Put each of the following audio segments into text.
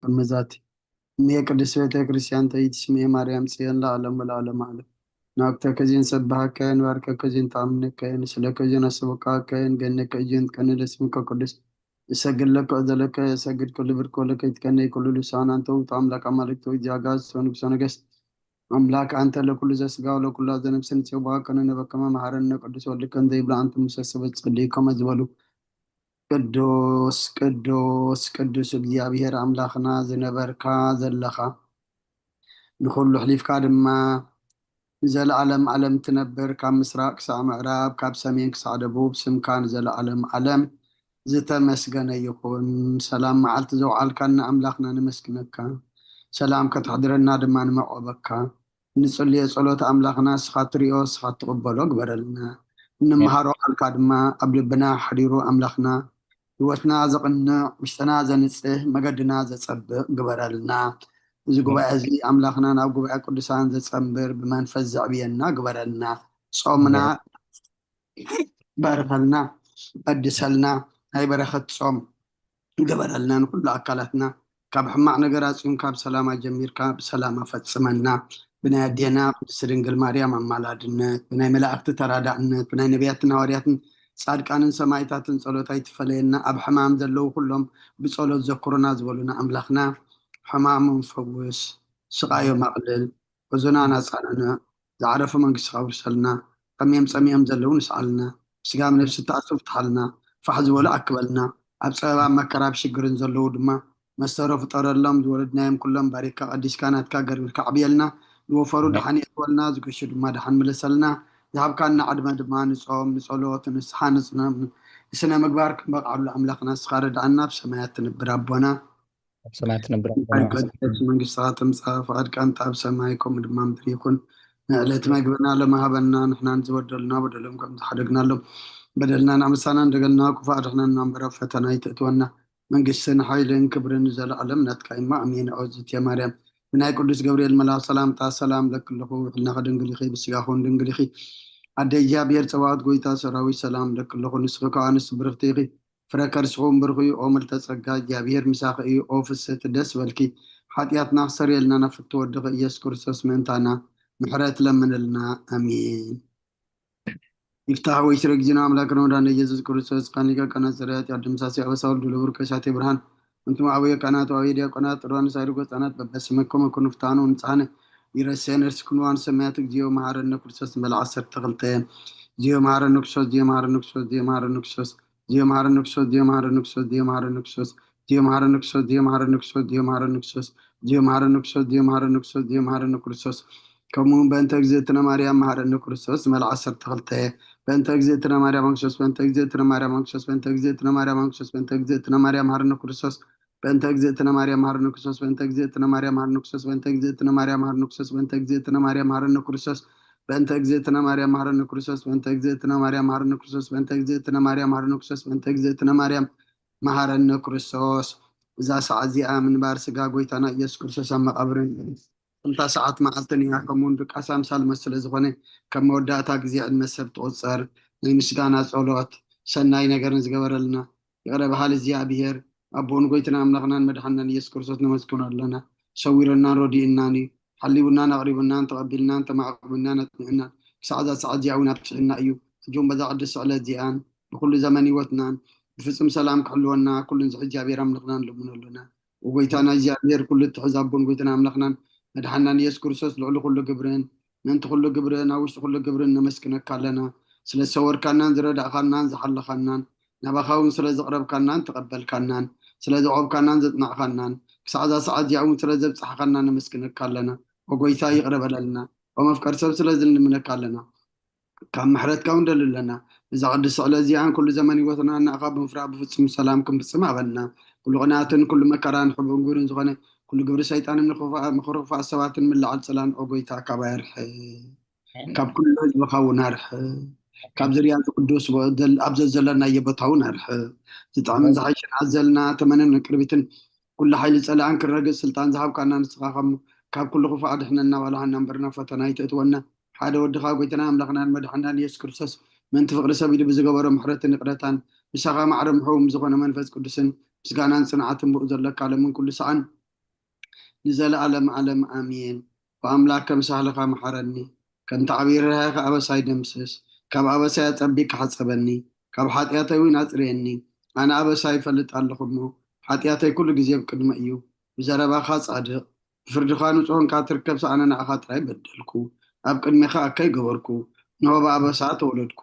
المزات مية قدس بيت كريستيان تيت اسمي مريم سيان لا علم ولا علم علم ناكتا كزين سبها كاين واركا كزين تامنك كاين سلا كزين أسبقا كاين جنك كزين كان الاسمك قدس يسجل لك أذلك يسجل كل بركولك يتكني كل لسان أنت وتعملك عملك تو جاغاز سونك سونجس أملاك أنت لكل زسقا ولكل هذا نفس نتوبها كان نبكما مهارنا قدس ولكن ديبلا أنت مسسبت صديقا مزبلو ቅዱስ ቅዱስ ቅዱስ እግዚአብሔር አምላኽና ዝነበርካ ዘለኻ ንኩሉ ሕሊፍካ ድማ ንዘለዓለም ዓለም ትነብር ካብ ምስራቅ ክሳብ ምዕራብ ካብ ሰሜን ክሳብ ደቡብ ስምካ ንዘለዓለም ዓለም ዝተመስገነ ይኹን። ሰላም መዓልቲ ዘውዓልካና ኣምላኽና ንመስግነካ፣ ሰላም ከተሕድረና ድማ ንመቆበካ ንፅልዮ ጸሎት ኣምላኽና ስኻ ትሪኦ ስኻ ትቕበሎ ግበረልና። እንመሃሮ ቃልካ ድማ ኣብ ልብና ሓዲሩ ኣምላኽና ህይወትና ዘቕንዕ ውሽጥና ዘንጽህ መገድና ዘጸብቕ ግበረልና። እዚ ጉባኤ እዚ ኣምላኽና ናብ ጉባኤ ቅዱሳን ዘጸንብር ብመንፈስ ዘዕብየና ግበረልና። ጾምና ባርከልና ቀድሰልና ናይ በረኸት ጾም ግበረልና። ንኩሉ ኣካላትና ካብ ሕማቕ ነገር ኣጽዮም ካብ ሰላማ ጀሚርካ ብሰላም ፈጽመና። ብናይ ኣዴና ቅድስቲ ድንግል ማርያም ኣማላድነት ብናይ መላእክቲ ተራዳእነት ብናይ ነቢያትን ሃዋርያትን ጻድቃንን ሰማዕታትን ጸሎት ኣይትፈለየና። ኣብ ሕማም ዘለዉ ኩሎም ብጸሎት ዘክሩና ዝበሉና ኣምላኽና ሕማሞም ፈውስ፣ ስቃዮም ኣቕልል፣ ሕዙናን ኣጻንዕ፣ ዝዓረፈ መንግሥትኻ ውርሰልና። ጠምዮም ጸሚኦም ዘለዉ ንስኣልና፣ ስጋም ነፍሲ ተኣስብ ትሓልና፣ ፋሕ ዝበሉ ኣክበልና። ኣብ ፀበባ መከራ ብሽግርን ዘለዉ ድማ መሰሮ ፍጠረሎም ዝወለድናዮም ኩሎም ባሪካ ቀዲስካ ናትካ ገርግርካ ዕብየልና። ዝወፈሩ ድሓን የትወልና፣ ዝገሹ ድማ ድሓን ምለሰልና። ዝሃብካና ዓድመ ድማ ንጾም ንጸሎት ንስሓ ንስነ ምግባር ክንበቕዓሉ ኣምላኽና ንስኻ ረድኣና። ብሰማያት ትነብር ኣቦና ሰማያት ትነብር ቀድስ መንግሥትኻ ትምጻእ ፈቃድካ እንተ ኣብ ሰማይ ከምኡ ድማ ምድሪ ይኹን። ንዕለት መግብና ለመሃበና ንሕና ንዝበደሉና በደሎም ከም ዝሓደግናሎም በደልና ንኣምሳና እንደገልና ክፉ ኣድሕነና እምበር ኣብ ፈተና ይተእትወና። መንግስትን ሓይልን ክብርን ዘለዓለም ናትካ እማ ኣሜን። ኣውዝትየ ማርያም ብናይ ቅዱስ ገብርኤል መልኣክ ሰላምታ ሰላም ለክለኹ ሕልናኸ ድንግል ኢኺ ብስጋኹን ድንግል ኢኺ ኣደ እግዚኣብሔር ፀባኦት ጎይታ ሰራዊት ሰላም ለክለኹ። ንስኺ ከዓ ንስ ብርኽቲ ኢኺ ፍረ ከርስኹም ብርኺ እዩ። ኦ ምልዕተ ጸጋ እግዚኣብሔር ምሳኺ እዩ። ኦ ፍስሕቲ ደስ በልኪ ሓጢኣትና ክሰረየልና ናፍቲ ወድኺ ኢየሱስ ክርስቶስ ምእንታና ምሕረት ለምንልና ኣሜን። ይፍታሕ ወይ ስረ ጊዜና ኣምላክና ወዳነ ኢየሱስ ክርስቶስ ቃኒቀ ቀናት ሰሪያት ያድምሳሴ አበሳውል ድልብር ከሻቴ ብርሃን እንቱም አብየ ቀናት አብየ ዲያቆናት ጥሯን ሳይርጎ ህፃናት በበስመከመ ኩንፍታኑ ንፃነ ይረሴን እርስ ክንዋን ሰማያት እግዚኦ መሃረነ ክርስቶስ መልዓ 12 እግዚኦ መሃረነ ክርስቶስ እግዚኦ መሃረነ ክርስቶስ እግዚኦ መሃረነ ክርስቶስ እግዚኦ መሃረነ ክርስቶስ እግዚኦ መሃረነ ክርስቶስ እግዚኦ መሃረነ ክርስቶስ እግዚኦ መሃረነ ክርስቶስ እግዚኦ መሃረነ ክርስቶስ እግዚኦ መሃረነ ክርስቶስ እግዚኦ መሃረነ ክርስቶስ እግዚኦ መሃረነ ክርስቶስ እግዚኦ መሃረነ ክርስቶስ ከምኡውን በእንተ እግዝእትነ ማርያም መሃረነ ክርስቶስ መልዓ 12 በእንተ እግዝእትነ ማርያም ክርስቶስ በእንተ እግዝእትነ ማርያም ክርስቶስ በእንተ እግዝእትነ ማርያም ክርስቶስ በእንተ እግዝእትነ ማርያም መሃረነ ክርስቶስ በእንተ እግዝእትነ ማርያም መሃረነ ክርስቶስ በእንተ እግዝእትነ ማርያም መሃረነ ክርስቶስ በእንተ እግዝእትነ ማርያም መሃረነ ክርስቶስ በእንተ እግዝእትነ ማርያም መሃረነ ክርስቶስ በእንተ እግዝእትነ ማርያም መሃረነ ክርስቶስ በእንተ እግዝእትነ ማርያም መሃረነ ክርስቶስ በእንተ እግዝእትነ ማርያም መሃረነ ክርስቶስ በእንተ እግዝእትነ ማርያም መሃረነ ክርስቶስ። እዛ ሰዓት እዚኣ ምንባር ስጋ ጎይታና ኢየሱስ ክርስቶስ ኣብ መቃብርን እንታ ሰዓት መዓልትን እያ። ከምኡውን ድቃሳ ምሳል መስለ ዝኾነ ከም መወዳእታ ግዜ ዕድመ ሰብ ትቁፀር ናይ ምስጋና ጸሎት ሰናይ ነገርን ዝገበረልና ይቕረ በሃሊ እግዚኣብሔር ኣቦን ጎይትና ኣምላኽናን መድሓንናን ኢየሱስ ክርስቶስ ነመስግኖ ኣለና። ሰዊረናን ረዲእናን እዩ ሓሊቡናን ኣቕሪቡናን ተቐቢልናን ተማዕቑብናን ኣጥሚዕናን ክሳዕ እዛ ሰዓት እዚኣ እውን ኣብፅሕና እዩ። እጆም በዛ ቅዱስ ስዕለት እዚኣን ብኩሉ ዘመን ሂወትናን ብፍፁም ሰላም ክሕልወና ኩሉን ዚ እግዚኣብሔር ኣምላኽናን ልሙን ኣለና። ወጎይታና እግዚኣብሔር ኩሉ እትሕዝ ኣቦን ጎይትና ኣምላኽናን መድሓንናን ኢየሱስ ክርስቶስ ልዕሊ ኩሉ ግብርን ምንቲ ኩሉ ግብርን ኣብ ውሽጢ ኩሉ ግብርን ነመስግነካ ኣለና። ስለ ዝሰወርካናን ዝረዳእካናን ዝሓለኻናን ናባኻ እውን ስለ ዘቕረብካናን ተቐበልካናን ስለ ዘቆብካናን ዘጥናዕካናን ክሳዕ እዛ ሰዓት እዚኣ እውን ስለ ዘብፅሓካናን ነመስግነካ ኣለና። ወጎይታ ይቕረ በለልና። ወመፍቀር ሰብ ስለ ዝንልምነካ ኣለና። ካብ ምሕረትካ እውን ደሊ ኣለና። እዛ ቅዱስ ስዕለት እዚኣን ኩሉ ዘመን ሂወትና ንኣኻ ብምፍራቅ ብፍፁም ሰላም ክንፍፅም ኣበልና። ኩሉ ቅንኣትን ኩሉ መከራን ሕቡእን ጉርን ዝኾነ ኩሉ ግብሪ ሰይጣንን ምኽርኽፋእ ሰባትን ምልዓል ፅላን ኦጎይታ ካባ ይርሕ ካብ ኩሉ ህዝብኻ እውን ኣርሕ ካብ ዝርያ ዝቅዱስ ኣብ ዘለና የቦታ እውን ኣርሕ ዝጣዕምን ዝሓይሽን ዓዘልና ተመንን ቅርቢትን ኩሉ ሓይሊ ፀላእን ክረግፅ ስልጣን ዝሃብካና ንስኻ ካብ ኩሉ ክፉእ ኣድሕነና ባልሃና እምበርና ፈተና ይተእትወና። ሓደ ወድኻ ጎይታና ኣምላኽናን መድሓንናን ኢየሱስ ክርስቶስ ምንቲ ፍቅሪ ሰብ ኢሉ ብዝገበሮ ምሕረትን ይቕረታን ብሳኻ ማዕረ ምሕውም ዝኾነ መንፈስ ቅዱስን ምስጋናን ፅንዓትን ብኡ ዘለካ ለምን ኩሉ ሰዓን ንዘለዓለም ዓለም ኣሜን። ወኣምላክ ከም ሳህልኻ መሓረኒ ከም ተዓቢርካ ኣበሳይ ደምስስ ካብ ኣበሳይ ኣፀቢቅ ሓፀበኒ ካብ ሓጢኣተይ እውን ኣፅርየኒ ኣነ ኣበሳይ ይፈልጥ ኣለኹ እሞ ሓጢኣተይ ኩሉ ግዜ ብቅድመ እዩ ብዘረባኻ ጻድቕ ብፍርድኻ ንጹሕንካ ትርከብ ሰኣነ ንዓኻ ጥራይ በደልኩ ኣብ ቅድሜኻ ኣከይ ገበርኩ ንሆ ብኣበሳ ተወለድኩ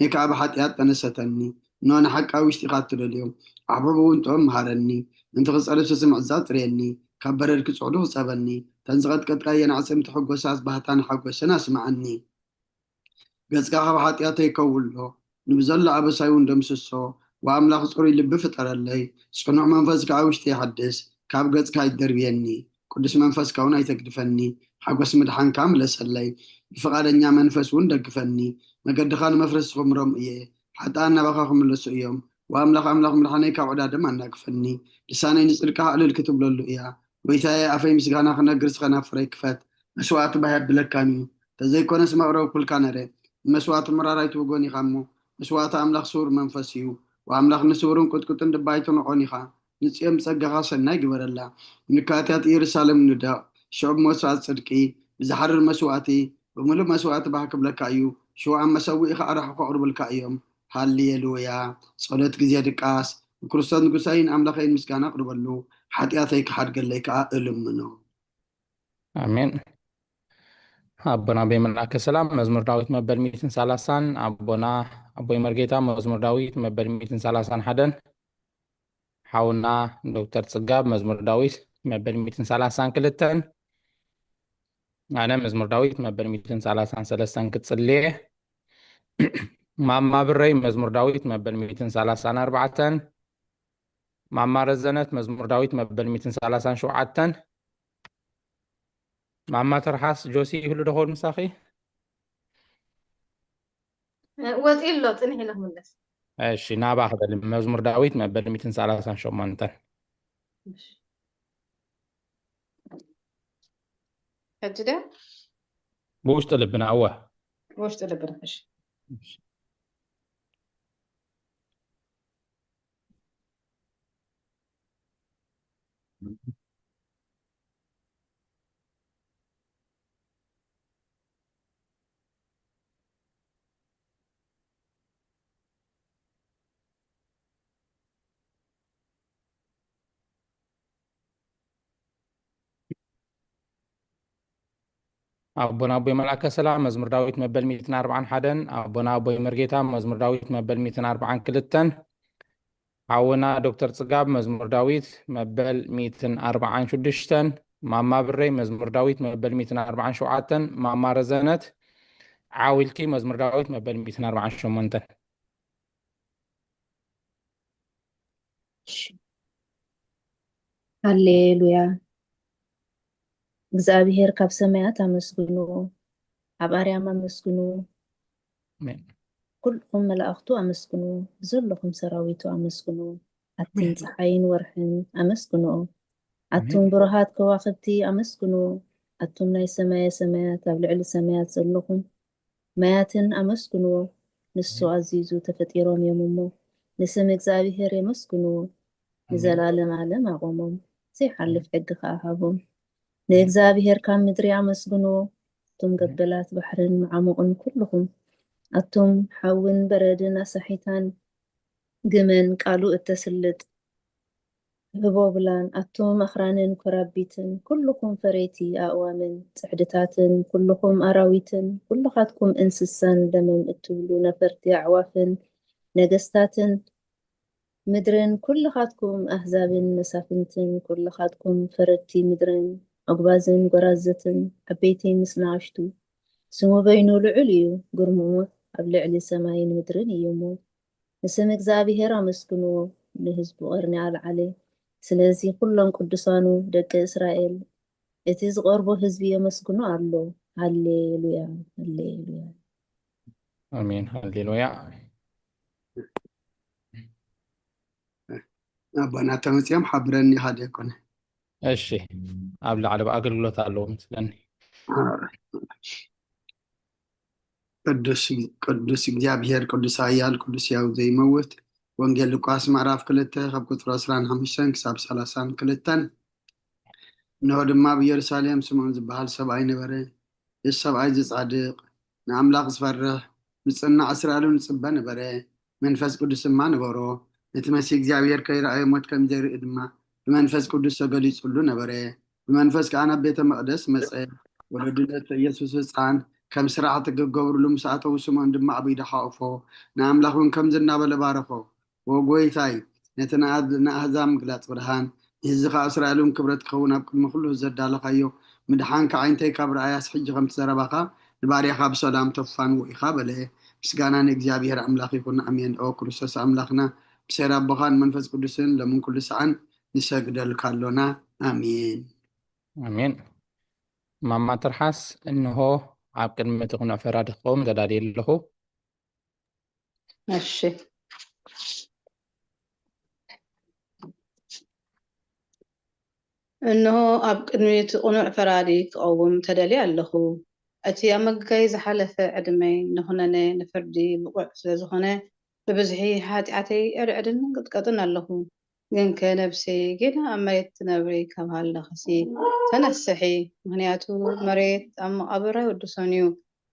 ነይ ከዓ ብሓጢኣት ተነሰተኒ ንሆ ንሓቃዊ ውሽጢኻ እትደልዮም ኣሕበብ እውን ጥበብ መሃረኒ እንተ ክፀልብ ስስምዕ ዛፅርየኒ ካብ በረድ ክጽዕዱ ክጸበኒ ተንዝቐጥቀጥካ የናዕፅምቲ ሕጐሳስ ባህታን ሓጐስን ኣስማዓኒ ገጽካ ካብ ሓጢኣተይ ይከውሎ ንብዘሎ ኣበሳይ እውን ደምስሶ ወኣምላኽ ጽሩይ ልቢ ፍጠረለይ ጽኑዕ መንፈስ ከዓ ውሽጢ ይሓድስ ካብ ገጽካ ይደርብየኒ ቅዱስ መንፈስካ እውን ኣይተግድፈኒ ሓጐስ ምድሓንካ ምለሰለይ ብፍቓደኛ መንፈስ እውን ደግፈኒ መገድኻ ንመፍረስ ዝኽምሮም እየ ሓጣን ናባኻ ክምለሱ እዮም ወኣምላኽ ኣምላኽ ምድሓነይ ካብ ዕዳድም ኣናግፈኒ ልሳነይ ንጽድቃ ዕልል ክትብለሉ እያ ጎይታየ ኣፈይ ምስጋና ክነግር ስኸናፍረይ ክፈት መስዋዕቲ ባህ ብለካን እዩ ተዘይኮነስ መቕረብ ኩልካ ነረ መስዋዕቲ ምራራይ ትብጎን ኢኻ እሞ መስዋዕቲ ኣምላኽ ስውር መንፈስ እዩ ወኣምላኽ ንስውርን ቁጥቁጥን ድባይትን ኾን ኢኻ ንጽዮም ፀጋኻ ሰናይ ግበረላ ንካትያት ኢየሩሳሌም ንደቕ ሽዑብ መስዋዕት ጽድቂ ብዝሓርር መስዋዕቲ ብምሉእ መስዋዕቲ ባህ ክብለካ እዩ ሽውዓን መሰዊኢ ከዓ ራሕኹ ከቕርብልካ እዮም ሃሌሉያ ጸሎት ግዜ ድቃስ ንክርስቶስ ንጉሳይን ኣምላኸይን ምስጋና ቅርበሉ ሓጢኣተይ ክሓድገለይ ከዓ እልምኖ አሜን። አቦና በመልአከ ሰላም መዝሙር ዳዊት መበል 130 አቦና አቦይ መርጌታ መዝሙር ዳዊት መበል 131 ሓውና ዶክተር ጽጋብ መዝሙር ዳዊት መበል 132 ኣነ መዝሙር ዳዊት መበል 133 ክጽልየ ማማ ብረይ መዝሙር ዳዊት መበል 134 ማማ ረዘነት መዝሙር ዳዊት መበል 137 ማማ ተርሓስ ጆሲ ይህሉ ደኾን ምሳኺ ወፂሎ ጽንሕ ኢለ ክምለስ እሺ ናባ ክደል መዝሙር ዳዊት መበል 138 ሕጂ ደ ብውሽጢ ልብና እወ ውሽጢ ልብና እሺ አቦና አቦይ መልአከ ሰላም መዝሙር ዳዊት መበል 141 አቦና አቦይ መርጌታ መዝሙር ዳዊት መበል 142 ሓውና ዶክተር ጽጋብ መዝሙር ዳዊት መበል 146 ማማ ብረይ መዝሙር ዳዊት መበል 147 ማማ ረዘነት ዓዊልኪ መዝሙር ዳዊት መበል 148 ሃሌሉያ እግዚአብሔር ካብ ሰማያት አመስግኑ ኣብ ኣርያም ኣመስግኑ አሜን ኩልኩም መላእክቱ ኣመስግኑ ዘለኹም ሰራዊቱ ኣመስግኑ ኣትን ፀሓይን ወርሕን ኣመስግኑ ኣቱም ብሩሃት ከዋኽብቲ ኣመስግኑ ኣቱም ናይ ሰማየ ሰማያት ኣብ ልዕሊ ሰማያት ዘለኹም ማያትን ኣመስግኑ ንሱ ኣዚዙ ተፈጢሮም እዮም እሞ ንስም እግዚአብሔር የመስግኑ ንዘላለም ዓለም ኣቆሞም ዘይሓልፍ ሕጊ ከዓ ሃቦም ንእግዚአብሔር ካብ ምድሪ ኣመስግኑ እቱም ገበላት ባሕርን መዓሙቕን ኩልኹም ኣቱም ሓውን በረድን ኣሳሒታን ግመን ቃሉ እተስልጥ ህቦብላን ኣቱም ኣኽራንን ኮራቢትን ኩልኹም ፈረይቲ ኣእዋምን ፅሕድታትን ኩልኹም ኣራዊትን ኩልኻትኩም እንስሳን ደመም እትብሉ ነፈርቲ ኣዕዋፍን ነገስታትን ምድርን ኩልኻትኩም ኣህዛብን መሳፍንትን ኩልኻትኩም ፈረድቲ ምድርን أقبازن قرازتن عبيتي مسناشتو سمو بينو لعليو قرمو أبلع لي سماين مدرن يومو نسم إكزابي مسكنو لهزبو غرني على علي سلازي كلهم قدسانو دك إسرائيل إتيز غربو هزبي مسكنو علو هاليلويا هاليلويا آمين هاليلويا أبانا تمسيام حبرني هذا يكون እሺ ኣብ ላዕሊ ኣገልግሎት ኣለዎ ምስለኒ ቅዱስ እግዚአብሔር ቅዱስ ኃያል ቅዱስ ያው ዘይመውት ወንጌል ሉቃስ ምዕራፍ 2 ካብ ቁጥሪ 25 ክሳብ 32 እንሆ ድማ ብኢየሩሳሌም ስምዖን ዝበሃል ሰብኣይ ነበረ። እዚ ሰብኣይ ዝጻድቕ ንኣምላኽ ዝፈርህ ንጽናዕ እስራኤልን ዝጽበ ነበረ። መንፈስ ቅዱስ ድማ ነበሮ። ነቲ መሲሕ እግዚኣብሔር ከይረኣየ ሞት ከም ዘይርኢ ድማ ብመንፈስ ቅዱስ ተገሊጹሉ ነበረ። ብመንፈስ ከዓ ናብ ቤተ መቕደስ መጸ። ወለዱ ነቲ ኢየሱስ ህፃን ከም ስራሕቲ ክገብርሉ ምስ ኣተዉ ስምዖን ድማ ኣብ ኢዱ ሓቑፎ ንኣምላኽ እውን ከምዚ እናበለ ባረኾ። ወጎይታይ ነቲ ንኣሕዛብ ምግላፅ ብርሃን እዚ ከዓ እስራኤል እውን ክብረት ክኸውን ኣብ ቅድሚ ኩሉ ዘዳለኻዮ ምድሓንካ ዓይንተይ ካብ ረኣያስ ሕጂ ከም ትዘረባኻ ንባርያኻ ብሰላም ተፋንዎ ኢኻ በለ። ምስጋና ንእግዚኣብሔር ኣምላኽ ይኹን ኣሜን። ኦ ክርስቶስ ኣምላኽና ብሰይር ኣቦኻን መንፈስ ቅዱስን ሎምን ኩሉ ሰዓን ንሰግደልካ ኣሎና ኣሜን ኣሜን። ማማ ትርሓስ እንሆ ኣብ ቅድሚ እቲ ቁኑዕ ፈራዲ ክኸውን ተዳልየ ኣለኹ። እሺ እንሆ ኣብ ቅድሚ እቲ ቁኑዕ ፈራዲ ክቐውም ተደልየ ኣለኹ። እቲ ኣብ መጋይ ዝሓለፈ ዕድመይ ንኹነነ ንፍርዲ ብቑዕ ስለ ዝኾነ ብብዝሒ ሓጢኣተይ ዕድዕድን ቅጥቀጥን ኣለኹ። ግን ከነብሰይ ጌና ኣብ መሬት ትነብሪ ካብ ሃለኸሲ ተነስሒ። ምክንያቱ መሬት ኣብ መቓብር ኣይወድሶን እዩ።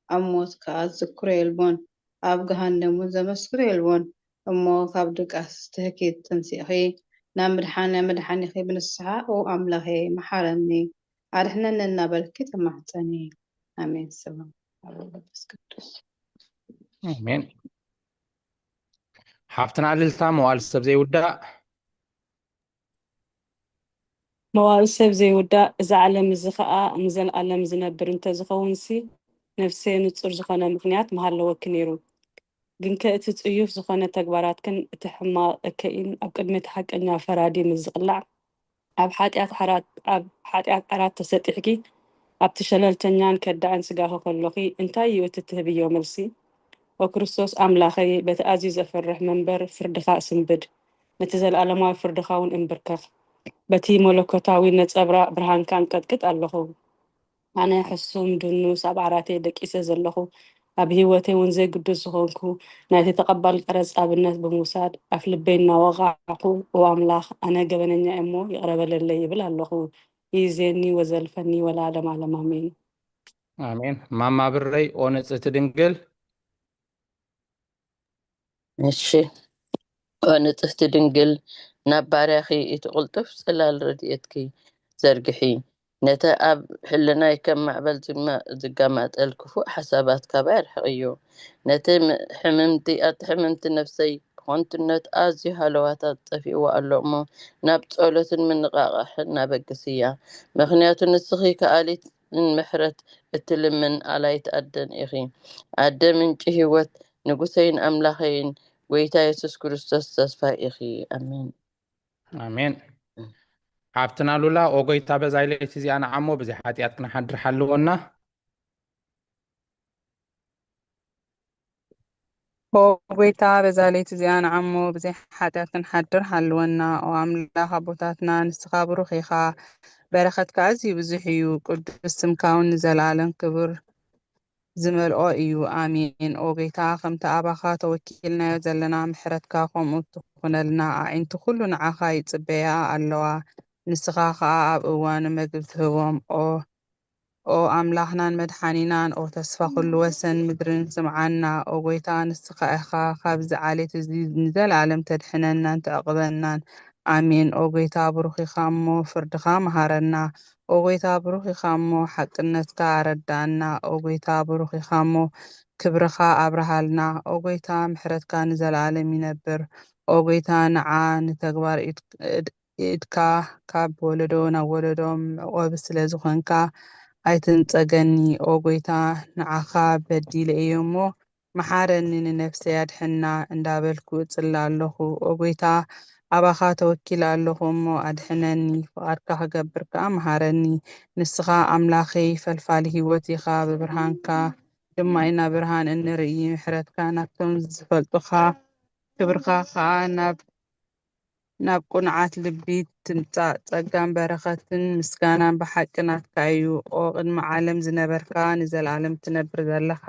ኣብ ሞት ከዓ ዝዝክሮ የልቦን፣ ኣብ ገሃነም እውን ዘመስክሮ የልቦን። እሞ ካብ ድቃስ ትህኪት ተንሲእኺ ናብ መድሓኒኺ ብንስሓ ኦ ኣምላኸ መሓረኒ ኣድሕነኒ እናበልኪ ተማሕፀኒ። ኣሜን። ሰላም ኣብ መንፈስ ቅዱስ ኣሜን። ሓፍትና እልልታ መዋዕል ሰብ ዘይውዳእ መዋዕል ሰብ ዘይውዳእ እዚ ዓለም እዚ ከዓ ንዘለኣለም ዝነብር እንተዝኸውንሲ ነፍሰይ ንፁር ዝኾነ ምክንያት መሃለወኪ ነይሩ። ግን ከእቲ ፅዩፍ ዝኾነ ተግባራትክን እቲ ሕማቕ እከይን ኣብ ቅድሚ እቲ ሓቀኛ ፈራዲ ምዝቕላዕ ኣብ ሓጢኣት ዓራት ተሰጢሕኪ ኣብቲ ሸለልተኛን ከዳዕን ስጋኺ ከሎኺ እንታይ እዩ እቲ ትህብዮ መልሲ? ኦ ክርስቶስ ኣምላኸይ በቲ ኣዝዩ ዘፍርሕ መንበር ፍርድኻ እስንብድ፣ ነቲ ዘለኣለማዊ ፍርድኻ እውን እምብርከኽ። በቲ መለኮታዊ ነፀብራቅ ብርሃንካ እንቀጥቅጥ ኣለኹ። ኣነ ሕሱም ድኑስ ኣብ ዓራተይ ደቂሰ ዘለኹ ኣብ ሂወተይ እውን ዘይግዱስ ዝኾንኩ ናይቲ ተቐባሊ ቀረፅ ኣብነት ብምውሳድ ኣፍ ልበይ እናወቃዕኹ ኦ ኣምላኽ ኣነ ገበነኛ እሞ ይቕረበለለይ ይብል ኣለኹ። ይዜኒ ወዘልፈኒ ወለዓለመ ዓለም ኣሜን። ኣሜን። ማማ ብረይ ኦ ንጽሕቲ ድንግል እሺ ኦ ንጽሕቲ ድንግል ናብ ባርያኺ እቲ ቁልጡፍ ጽላል ረድኤትኪ ዘርግሒ ነተ ኣብ ሕልናይ ከም ማዕበል ዝጋማጠል ክፉእ ሓሳባት ካባ ይርሕቕዮ ነቲ ሕምምቲ ነፍሰይ ኮንትነት ኣዝዩ ሃለዋታት ጠፊእዋ ኣሎ እሞ ናብ ጸሎትን ምንቓቓሕን ናበግስ እያ። ምክንያቱ ንስኺ ከኣሊት ምሕረት እትልምን ኣላይት ኣደን ኢኺ ኣደ ምንጪ ህይወት ንጉሰይን ኣምላኸይን ጎይታ ኢየሱስ ክርስቶስ ተስፋ ኢኺ ኣሜን ኣሜን። ሓፍትና ሉላ ኦ ጎይታ በዛይ ለይቲ እዚኣ ንዓሞ ብዘይ ሓጢኣት ክንሓድር ሓልወና። ኦ ጎይታ በዛ ለይቲ እዚኣ ንዓሞ ብዘይ ሓጢኣት ክንሓድር ሓልወና። ኦ ኣምላኽ ኣቦታትና ንስኻ ብሩኽ ኢኻ፣ በረኸትካ ኣዝዩ ብዙሕ እዩ። ቅዱስ ስምካ እውን ንዘለኣለም ክብር ዝመልኦ እዩ ኣሜን። ኦ ጎይታ ከምቲ ኣባኻ ተወኪልናዮ ዘለና ምሕረትካ ከምኡ ትኹነልና። ኣዒንቲ ኩሉ ንዓኻ ይፅበያ ኣለዋ፣ ንስኻ ከዓ ኣብ እዋኑ መግቢ ትህቦም። ኦ ኣምላኽናን መድሓኒናን ኦ ተስፋ ኩሉ ወሰን ምድርን ስምዓና። ኦ ጎይታ ንስኻ ኢኻ ካብዚ ዓሌት እዚ ንዘለዓለም ተድሕነናን ተዕቕበናን ኣሜን። ኦ ጎይታ ብሩኽ ኢኻ እሞ ፍርድኻ መሃረና። ኦ ጎይታ ብሩኽ ኢኻ እሞ ሓቅነትካ ኣረዳእና። ኦ ጎይታ ብሩኽ ኢኻ እሞ ክብርኻ ኣብርሃልና። ኦ ጎይታ ምሕረትካ ንዘለዓለም ይነብር። ኦ ጎይታ ንዓ ንተግባር ኢድካ ካብ ወለዶ ናብ ወለዶ መዕቆቢ ስለ ዝኾንካ ኣይትንፀገኒ። ኦ ጎይታ ንዓኻ በዲለ እዮ እሞ መሓረኒ ንነፍሰይ ኣድሕና እንዳበልኩ እፅላ ኣለኹ። ኦ ጎይታ ኣባኻ ተወኪል ኣለኹ እሞ ኣድሕነኒ፣ ፍቓድካ ክገብር ከዓ መሃረኒ። ንስኻ ኣምላኸይ ፈልፋሊ ሂወት ኢኻ፣ ብብርሃንካ ድማ ኢና ብርሃን እንርኢ። ምሕረትካ ናብቶም ዝፈልጡኻ ክብርካ ከዓ ናብ ቁንዓት ልቢ ትምፃእ። ፀጋን በረኸትን ምስጋናን ብሓቂ ናትካ እዩ። ኦ ቅድሚ ዓለም ዝነበርካ ንዘለኣለም ትነብር ዘለኻ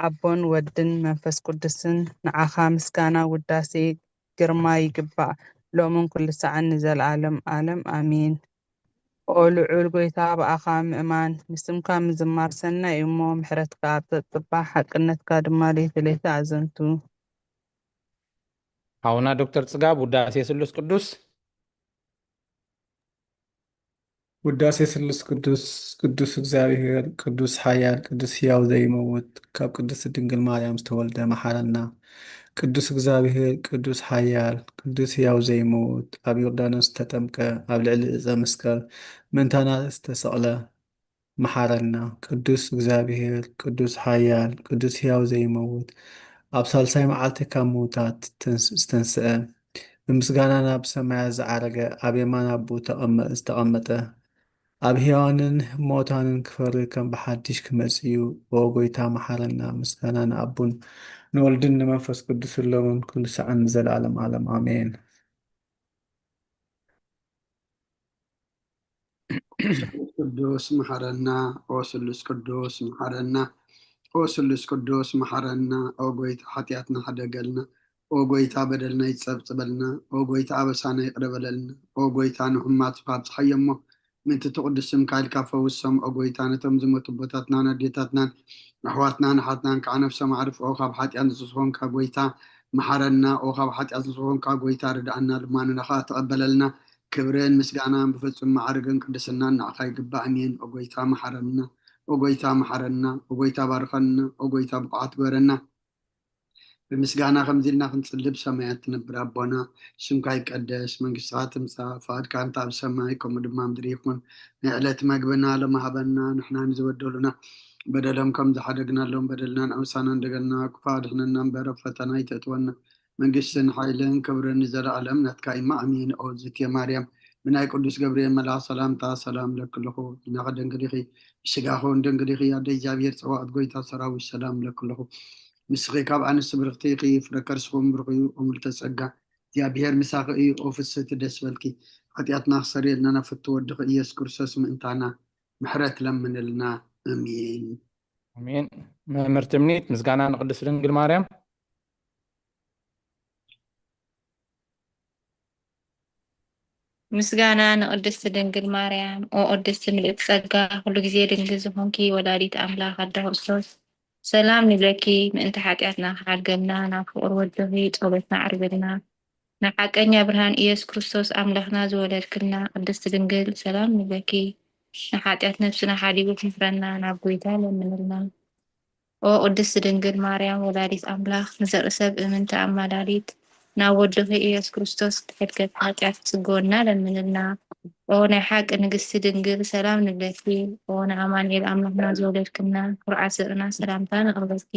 ኣቦን ወድን መንፈስ ቅዱስን ንዓኻ ምስጋና ውዳሴ ግርማ ይግባእ ሎምን ኩሉ ሰዓን ንዘለኣለም ዓለም ኣሜን። ልዑል ጎይታ ብኣኻ ምእማን ንስምካ ምዝማር ሰናይ እዩ እሞ ምሕረትካ ኣብ ተጥባሕ ሓቅነትካ ድማ ለይተለይተ ኣዘንቱ ሓውና ዶክተር ጽጋብ ውዳሴ ስሉስ ቅዱስ ውዳሴ ስሉስ ቅዱስ ቅዱስ እግዚአብሔር ቅዱስ ኃያል ቅዱስ ሕያው ዘይመውት ካብ ቅዱስ ድንግል ማርያም ዝተወልደ መሓረና ቅዱስ እግዚአብሔር ቅዱስ ኃያል ቅዱስ ሕያው ዘይመውት ኣብ ዮርዳኖስ ተጠምቀ ኣብ ልዕሊ ዕፀ መስቀል ምንታና ዝተሰቕለ መሓረና ቅዱስ እግዚአብሔር ቅዱስ ኃያል ቅዱስ ሕያው ዘይመውት ኣብ ሳልሳይ መዓልቲ ካብ ምውታት ዝተንስአ ብምስጋና ናብ ሰማያት ዝዓረገ ኣብ የማን ኣቦ ዝተቐመጠ ኣብ ሕያዋንን ሞታንን ክፈሪ ከም ብሓድሽ ክመጽ እዩ ኦ ጎይታ መሓረና ምስጋና ንኣቡን ንወልድን ንመንፈስ ቅዱስ ለውን ኩሉ ሰዓን ዘለዓለም ዓለም ኣሜን ቅዱስ መሐረና ኦ ስሉስ ቅዱስ መሐረና ኦ ስሉስ ቅዱስ መሐረና ኦ ጎይታ ኃጢአትና ሓደገልና ኦ ጎይታ በደልና ይጸብጽበልና ኦ ጎይታ አበሳና ይቅረበለልና ኦ ጎይታ ንሕማት ባብጽሐየሞ ምንቲ ትቅድስም ካይልካ ፈውሶም ኦ ጎይታ ነቶም ዝሞቱ ቦታትናን ኣዴታትናን ኣሕዋትናን ሓትናን ከዓ ነፍሶም ኣዕርፍ ኦ ካብ ሓጢአት ንስኾንካ ጎይታ መሐረና ኦ ካብ ሓጢአት ንስኾንካ ጎይታ ርዳእና ልማንናኻ ተቐበለልና ክብርን ምስጋናን ብፍጹም ማዕርግን ቅድስናን ንዓኻ ይግባእ እሜን ኦ ጎይታ መሐረና ኦ ጎይታ መሐረና ኦ ጎይታ ባርከና ኦ ጎይታ ብቕዓት ግበረና ብምስጋና ከምዚ ኢልና ክንጽልብ ሰማያት ትነብር ኣቦና ስምካ ይቀደስ መንግስትኻ ትምጻእ ፈቃድካ እንተ ኣብ ሰማይ ከምኡ ድማ ምድሪ ይኹን ናይ ዕለት መግብና ለማሃበና ንሕና ንዝበደሉና በደሎም ከም ዝሓደግናሎም በደልናን ኣምሳና እንደገና ክፉ ኣድሕነና እምበር ኣብ ፈተና ይተእትወና መንግስትን ሓይልን ክብርን ንዘለኣለም ናትካ ኢማ ኣሜን ኦ እግዝእትየ ማርያም ብናይ ቅዱስ ገብርኤል መልኣክ ሰላምታ ሰላም ለክለኹ እናኸ ደንግዲኺ ብስጋኹን ደንግዲኺ ኣደ እግዚኣብሔር ፀዋዕት ጎይታ ሰራዊት ሰላም ለክለኹ ምስኺ ካብ ኣንስቲ ብርክቲ ኢኺ ፍረ ከርስኹም ብርኽ እዩ ኦ ምልዕተ ጸጋ እግዚኣብሔር ምሳኺ እዩ ኦ ፍስሕቲ ደስ በልኪ ኃጢአትና ክሰሪየልና ናፍቲ ወድኺ ኢየሱስ ክርስቶስ ምእንታና ምሕረት ለምንልና ኣሜን ኣሜን መምህርቲ እምኒት ምስጋና ንቅድስት ድንግል ማርያም ምስጋና ንቅድስት ድንግል ማርያም ኦ ቅድስት ምልእቲ ጸጋ ኩሉ ግዜ ድንግል ዝኾንኪ ወላዲት ኣምላኽ ኣደ ክርስቶስ ሰላም ንብለኪ ምእንቲ ሓጢአትና ክሓድገልና ናብ ፍቁር ወድኺ ጸሎትና ዕርግልና ንሓቀኛ ብርሃን ኢየሱስ ክርስቶስ ኣምላኽና ዝወለድክልና ቅድስት ድንግል ሰላም ንብለኪ ንሓጢአት ነፍስና ሓዲጉ ክምፍረና ናብ ጎይታ ለምንልና ኦ ቅድስት ድንግል ማርያም ወላዲት ኣምላኽ ንዘርኢ ሰብ እምንቲ ኣማላሊት ናብ ወድኺ ኢየሱስ ክርስቶስ ትሕድገት ኃጢአት ጽጎና ለምንልና ኦ ናይ ሓቂ ንግስቲ ድንግል ሰላም ንብለኪ ኦ ንኣማኑኤል ኣምላኽና ዝወለድክና ኩርዓት ዘርእና ሰላምታ ንቕበልኪ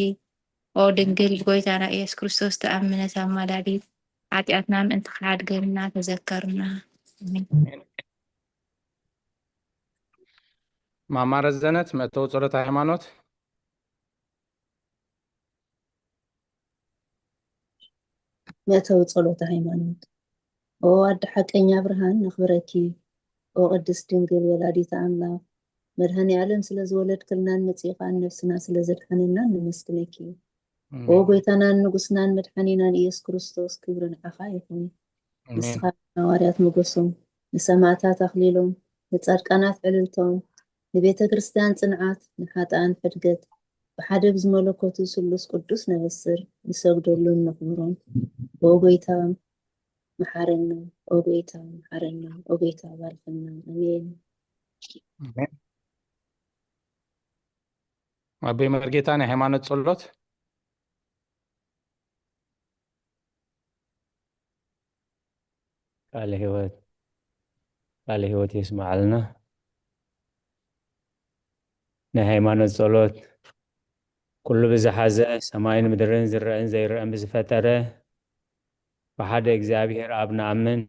ኦ ድንግል ብጎይታና ኢየሱስ ክርስቶስ ተኣምነት ኣማላሊት ኃጢአትና ምእንቲ ክሓድገልና ተዘከርና ማማ ረዘነት መእተዊ ጸሎት ሃይማኖት መእተዊ ጸሎት ሃይማኖት ኦ ኣደ ሓቀኛ ብርሃን ነኽብረኪ ኦ ቅድስት ድንግል ወላዲት ኣምላኽ መድኃኒ ዓለም ስለ ዝወለድክልናን መጺኻን ነፍስና ስለ ዘድሓነናን ንመስግነኪ ኦ ጎይታናን ንጉስናን መድሓኒናን ኢየሱስ ክርስቶስ ክብሪ ንዓኻ ይኹን ንስኻ ሐዋርያት ሞገሶም ንሰማዕታት ኣኽሊሎም ንጻድቃናት ዕልልቶም ንቤተ ክርስቲያን ጽንዓት ንሓጣን ሕድገት ብሓደ ብዝመለኮቱ ስሉስ ቅዱስ ነብስር ንሰግደሉን ነኽብሮም ኦ ጎይታ መሐረና ኦ ጎይታ መሐረና ኦ ጎይታ ባርክና ኣሜን ኣበይ መርጌታ ናይ ሃይማኖት ጸሎት ቃለ ሕይወት ይስማዓልና ናይ ሃይማኖት ጸሎት ኩሉ ብዝሓዘ ሰማይን ምድርን ዝርአን ዘይርአን ብዝፈጠረ ብሓደ እግዚኣብሔር ኣብ ንኣምን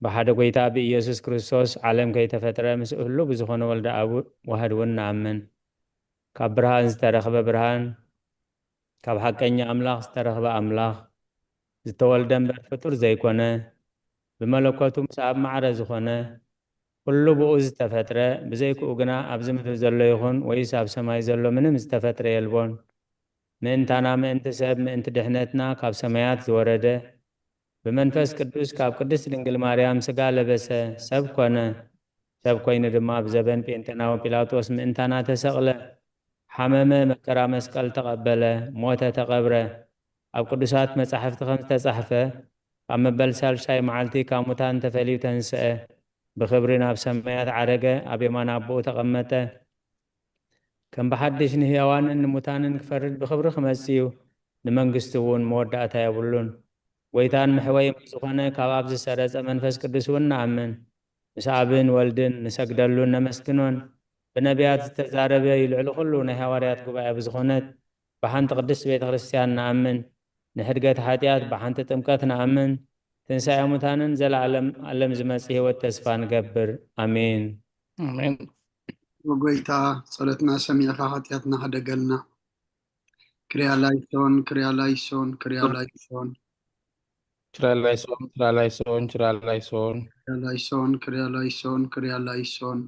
ብሓደ ጎይታ ብኢየሱስ ክርስቶስ ዓለም ከይተፈጥረ ምስ እህሉ ብዝኾነ ወልደ ኣብ ዋህድ እውን ንኣምን ካብ ብርሃን ዝተረኸበ ብርሃን ካብ ሓቀኛ ኣምላኽ ዝተረኸበ ኣምላኽ ዝተወልደ እምበር ፍጡር ዘይኮነ ብመለኮቱ ምስ ኣብ ማዕረ ዝኾነ ኩሉ ብኡ ዝተፈጥረ ብዘይክኡ ግና ኣብዚ ምድሪ ዘሎ ይኹን ወይስ ኣብ ሰማይ ዘሎ ምንም ዝተፈጥረ የልቦን ምእንታና ምእንቲ ሰብ ምእንቲ ድሕነትና ካብ ሰማያት ዝወረደ ብመንፈስ ቅዱስ ካብ ቅድስት ድንግል ማርያም ስጋ ለበሰ ሰብ ኮነ ሰብ ኮይኑ ድማ ብዘበን ጴንጤናዊ ጲላጦስ ምእንታና ተሰቕለ ሓመመ መከራ መስቀል ተቐበለ ሞተ ተቐብረ ኣብ ቅዱሳት መጻሕፍቲ ከም ዝተጻሕፈ ኣብ መበል ሳልሳይ መዓልቲ ካብ ሙታን ተፈልዩ ተንስአ ብኽብሪ ናብ ሰማያት ዓረገ ኣብ የማን ኣቦኡ ተቐመጠ ከም ብሓድሽ ንህያዋንን ንሙታንን ክፈርድ ብኽብሪ ክመጽእ እዩ ንመንግስቲ እውን መወዳእታ የብሉን ጎይታን ምሕወይ ዝኾነ ካብ ኣብ ዝሰረጸ መንፈስ ቅዱስ እውን ንኣምን ምስ ኣብን ወልድን ንሰግደሉን ነመስግኖን ብነቢያት ዝተዛረበ ይልዕሉ ኩሉ ናይ ሃዋርያት ጉባኤ ብዝኾነት ብሓንቲ ቅድስት ቤተ ክርስቲያን ንኣምን ንሕድገት ሓጢኣት ብሓንቲ ጥምቀት ንኣምን ትንሣኤ ሙታንን ዘለዓለም ዓለም ዝመጽእ ህይወት ተስፋ ንገብር ኣሜን አሜን ወጎይታ ጸሎትና ሰሚዕኻ ኃጢአትና ሓደገልና ክርያላይሶን ክርያላይሶን ክርያላይሶን ችራላይሶን ችራላይሶን ችራላይሶን ክርያላይሶን ክርያላይሶን ክርያላይሶን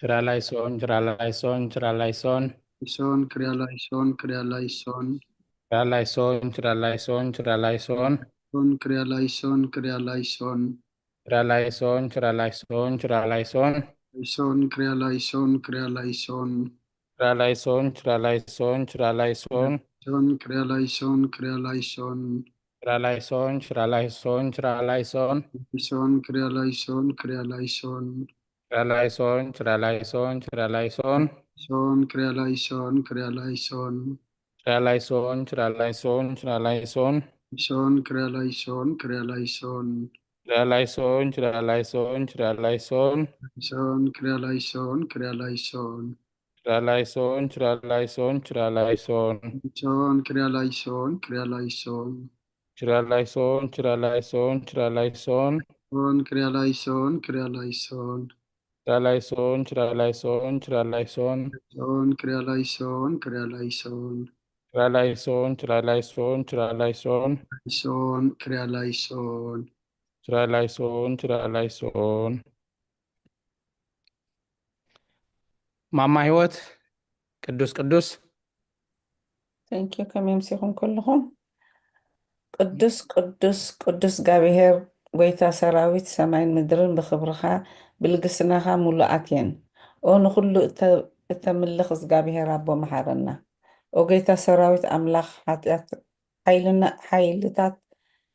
ችራላይሶን ችራላይሶን ችራላይሶን ሶን ክርያላይሶን ክርያላይሶን ችራላይሶን ችራላይሶን ችራላይሶን ሶን ክርያላይሶን ክርያላይሶን ችራላይሶን ችራላይሶን ችራላይሶን ሶን ክርያላይሶን ክርያላይሶን ችራላይሶን ችራላይሶን ችራላይሶን ሶን ክርያላይሶን ክርያላይሶን ችራላይሶን ችራላይሶን ችራላይሶን ሶን ክርያላይሶን ክርያላይሶን ችራላይሶን ችራላይሶን ችራላይሶን ሶን ክርያላይሶን ክርያላይሶን ችራላይሶን ችራላይሶን ችራላይሶን ሶን ክርያላይሶን ክርያላይሶን ችራላይሶን ችራላይሶን ችራላይሶን ሶን ክርያላይሶን ክርያላይሶን ችራላይሶን ችራላይሶን ችራላይሶን ሶን ክርያላይሶን ክርያላይሶን ችራላይሶን ችራላይሶን ችራላይሶን ሶን ክርያላይሶን ክርያላይሶን ችራላይሶን ችራላይሶን ችራላይሶን ሶን ክርያላይሶን ክርያላይሶን ችራላይሶን ችራላይሶን ችራላይሶን ሶን ክርያላይሶን ችራላይሶን ችራላይሶን ማማ ህይወት ቅዱስ ቅዱስ ቴንኪዩ ከመይ ምስኹም ኩልኹም ቅዱስ ቅዱስ ቅዱስ እግዚአብሔር ጎይታ ሰራዊት ሰማይን ምድርን ብክብርኻ ብልግስናኻ ሙሉኣት እየን ኦ ንኩሉ እተምልኽ እግዚአብሔር ኣቦ መሓረና ኦ ጎይታ ሰራዊት ኣምላኽ ሓይልታት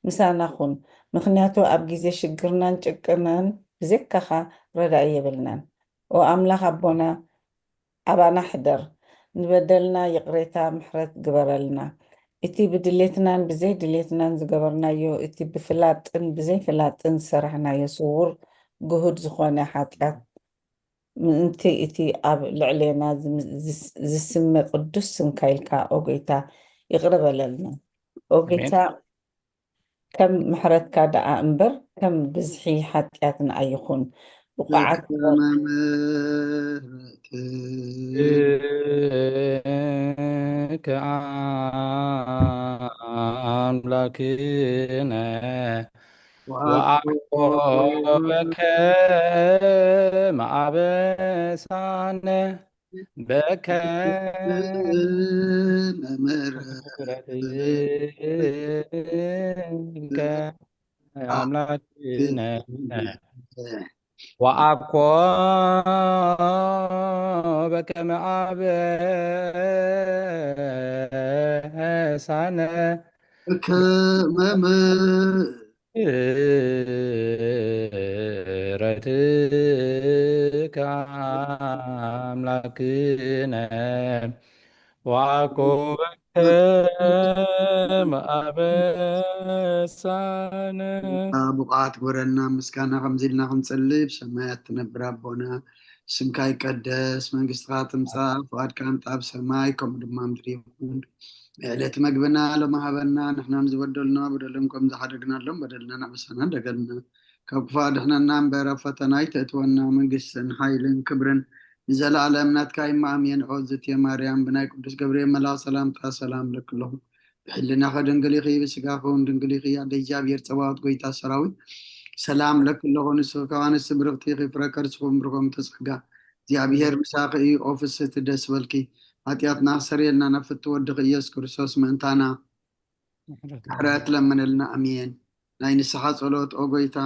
ምሳና ኩን ምክንያቱ ኣብ ግዜ ሽግርናን ጭቅናን ብዘካኻ ረዳኢ የብልናን ኦ ኣምላኽ ኣቦና ኣባና ሕደር ንበደልና ይቕሬታ ምሕረት ግበረልና እቲ ብድሌትናን ብዘይ ድሌትናን ዝገበርናዮ እቲ ብፍላጥን ብዘይ ፍላጥን ዝሰራሕናዮ ስውር ግሁድ ዝኾነ ሓጢኣት ምእንቲ እቲ ኣብ ልዕሌና ዝስመ ቅዱስ ስምካ ኢልካ ኦ ጎይታ ይቕረ በለልና ኦ ጎይታ ከም ምሕረትካ ደኣ እምበር ከም ብዝሒ ሓጢኣትና ኣይኹን ብቑዓት ከአምላክነ ወአቆበከ ማዕበሳነ በከመምሕረትከ አምላክነ ወአኮ በከመ አበሳነ ምሕረትከ አምላክነ ወአኮ በከመ አበሳነ ብቕዓት ግበረልና ምስጋና ከምዚ ኢልና ክንፅልይ ብሰማያት ትነብር ኣቦና ስምካ ይቀደስ መንግስትካ ትምፃእ ፍቃድካ ምጣ ብሰማይ ከምኡ ድማ ምድሪ ይኩን ዕለት መግብና ለማሃበና ንሕና ንዝበደልና በደሎም ከም ዝሓደግናሎም በደልና ናብሳና እንደገልና ካብ ክፉእ ኣድሕነና እምበር ኣብ ፈተና ይተእትወና መንግስትን ሓይልን ክብርን ንዘለኣለም ናትካ ይማእምየን ዖዝትየ ማርያም ብናይ ቅዱስ ገብርኤል መልኣክ ሰላምታ ሰላም ለክለኹም ብሕልናኸ ድንግል ኢኺ ብስጋኸ እውን ድንግል ኢኺ ኣደ እግዚኣብሔር ፀባዖት ጎይታ ሰራዊት ሰላም ለክለኹ ንስኺ ካብ ኣንስቲ ብርክቲ ኢኺ ፍረ ከርስኹም ብርኮም ተፀጋ እግዚኣብሔር ምሳኺ እዩ ኦ ፍስቲ ደስ በልኪ ኃጢአትና ሰሪየልና ነፍት ወድኽ ኢየሱስ ክርስቶስ ምእንታና ምሕረት ለመነልና ኣሜን ናይ ንስሓ ጸሎት ኦ ጎይታ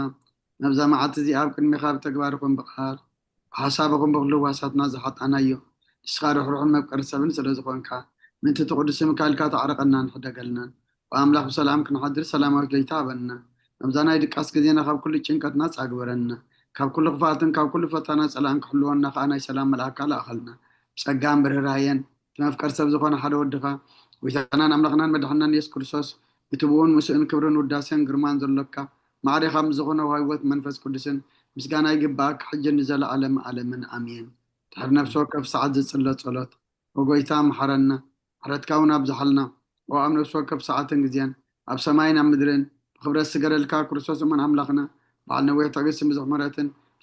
ነብዛ መዓልቲ እዚ ኣብ ቅድሚኻ ብተግባር ይኹን ብቃል حسابكم بغلو واساتنا زحطنا يو اسخار روحهم مبقر سبن سلازقونك من تتقدس مكالك تعرقنا نحدقلنا وأملاك بسلامك نحضر سلامك ليتابنا نبزانا يدك أسكزينا خاب كل چنكت ناس عقبرنا كاب كل غفاتن كاب كل فتانا سلامك حلونا خانا سلام ملاك على أخلنا بسقام برهرايان تمفكر سبزقونا حدا ودخا ويتانا أملاقنا مدحنا يس كرسوس يتبون مسؤن كبرن وداسين قرمان ذلك معري خامزقونا وهايوت منفس قدسن مسقانا يقباك حجة نزل عالم آمين تحر نفسك في سعد صلاة وقويتا محرنا حرتكاونا بزحلنا وأمن نفسك في ساعة جزيان أب سماينا مدرن خبر السجر الكا كرسوس من أملاقنا بعدنا ويتقسم بزحمرات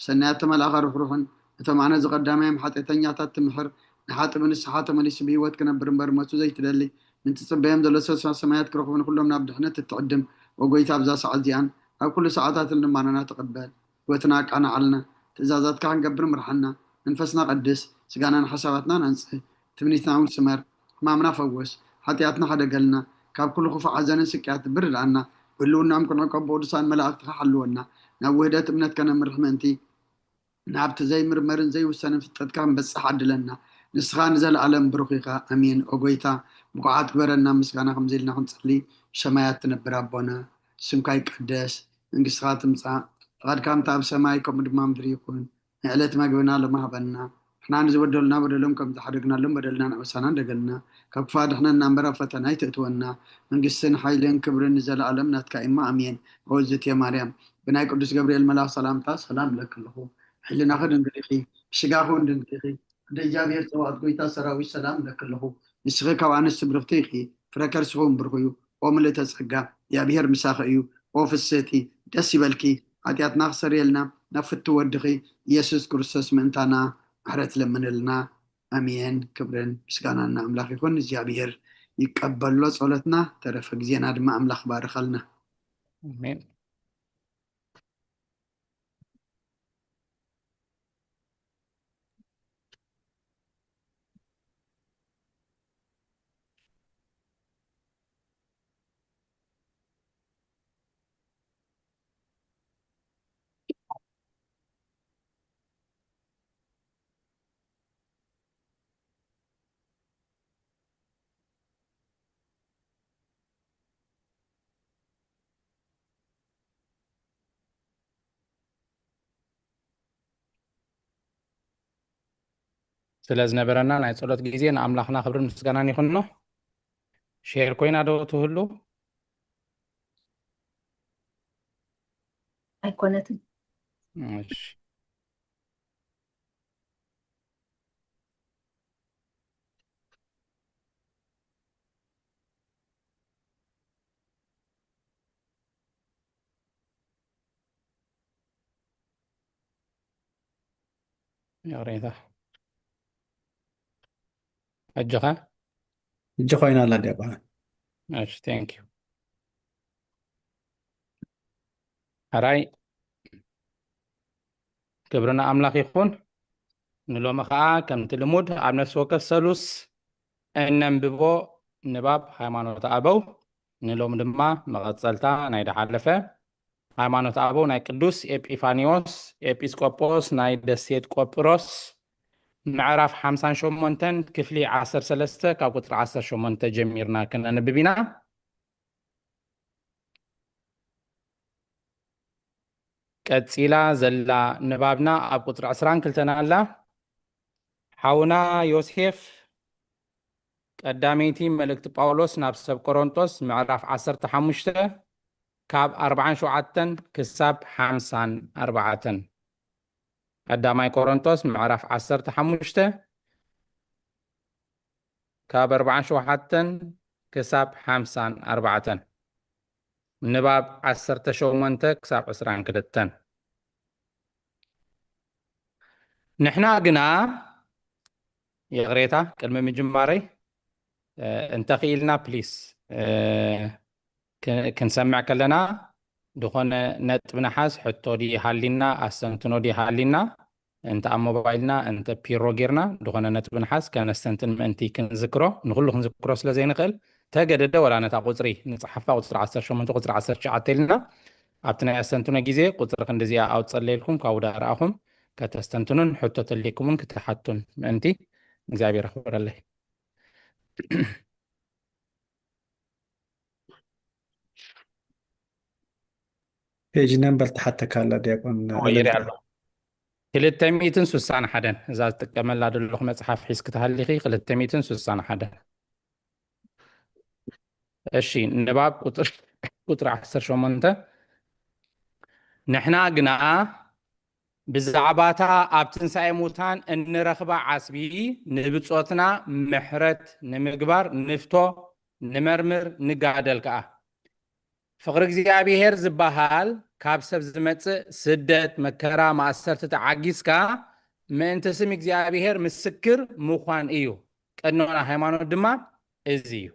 سنات ملاغر روحن تمعنا زقدامهم حتى تنياتات تمحر نحات من السحات من السبيوات كنا برمبر ما زي تدلي من تصبهم دلسوس سمايات كرخون كلهم نبدحنا تتقدم وقويتا بزا سعديان أو كل ساعات اللي معنا تقبل وتناك أنا علنا تزازات كان قبر مرحنا نفسنا قدس سجانا حساباتنا ننسى تبنيتنا ونسمر ما منا فوس حتياتنا حدا قالنا كاب كل خوف عزان سكيات بر لنا قلونا أمكن عقب ودسان ملاك تحلونا نوهدات ابنت كان مرحمنتي نعبت زي مرمرن زي والسنة في التذكام بس حد لنا نسخان زل علم بروخيخا أمين أقويتا مقعات كبرنا مسكانا خمزيلنا خنصلي شمايات تنبر ربنا سمكاي قدس انقصات مسا قد كام تاب سمايكم دمام دريكون نعلت ما قبنا لما هبنا احنا نزودلنا بدلهم كم تحرقنا لهم بدلنا نعوسانا دقلنا كفاد احنا نمبر فتنا يتأتونا نقسن حيلين كبرن نزل علمنا تكايما أمين وزت يا مريم بناي قدس جبريل ملاك سلام لك الله حلنا خدن دريخي شقاهون دريخي دجابير سواد قويتا سراوي سلام لك الله نسخي كوان السبرفتيخي فركر سخون برخيو وملي تسخقا يا بيهر مساخيو وفي السيتي دسي بالكي عديات ناخسر يلنا نفت ودخي يسوس كرسوس منتانا حرت لمن لنا أمين كبرن مسكانا أملاك يكون جابير يقبل له صلاتنا ترفق زين هذا ما أملاك بارخلنا آمين. سلازنا برنا ناي صلوت غيزي أملاكنا خبر مسكانا يخنو شير كوينا دو تهلو أيقونة ماشي يا ريتا أجخا جخوينا لا ديبا ماشي ثانك يو هراي كبرنا أملاك يخون نلو مخا كم تلمود عب نفس وقت سلوس إنم ببو نباب هايمانوت أبو نلو مدما مغتصلتا نايد حلفة هايمانوت أبو ناي قدوس إبيفانيوس إبيسكوبوس ناي دسيت كوبروس معرف 50 شومونتن كفلي 10 سلسته كاب قطر 10 شومونتن جميرنا كنا نببينا كتسيلا زلا نبابنا أب قطر 10 كلتنا الله حاونا يوسف قداميتي ملكت باولوس نابسب كورنثوس معرف 10 حمشته كاب 40 شوعتن كساب 50 4 قدامي كورنثوس معرف 10 حمشته كاب 40 شوعتن كساب 50 4 نباب 10 شومنته كساب 20 كدتن نحنا قنا يغريتا كلمة من جماري انتقيلنا بليس كنسمع كلنا دخونا نت بنحاس حتى دي حالنا أستنتنو دي حالنا انت أم موبايلنا انت بيرو جيرنا دخونا نت بنحاس كان استنتن انتي كنذكره نقول له نذكره سلا زي نقل تجد ده ولا نتا قطري نصحفها قطر 10 شو من قطر 10 شعتلنا أبتنا استنتنا جزء قطر كندزيا أو تصلي لكم كودا رأهم ከተስተንትኑን ሕቶት ለይኩምን ክትሓቱን ምእንቲ እግዚአብሔር ይኽበረለይ ፔጅ ነምበር ተሓተካላ ዲያቆን ይሪአ ኣሎ 261 እዛ ዝጥቀመላ ዘለኹ መፅሓፍ ሒዝ ክትሃሊኺ 261 እሺ ንባብ ቁጥሪ 18 ንሕና ግና ብዛዕባታ ኣብ ትንሣኤ ሙታን እንረኽባ ዓስቢ ንብፆትና ምሕረት ንምግባር ንፍቶ ንመርምር ንጋደል ከዓ ፍቅሪ እግዚአብሔር ዝበሃል ካብ ሰብ ዝመጽእ ስደት መከራ ማእሰርቲ ተዓጊስካ ምእንቲ ስም እግዚአብሔር ምስክር ምዃን እዩ ቀኖና ሃይማኖት ድማ እዚ እዩ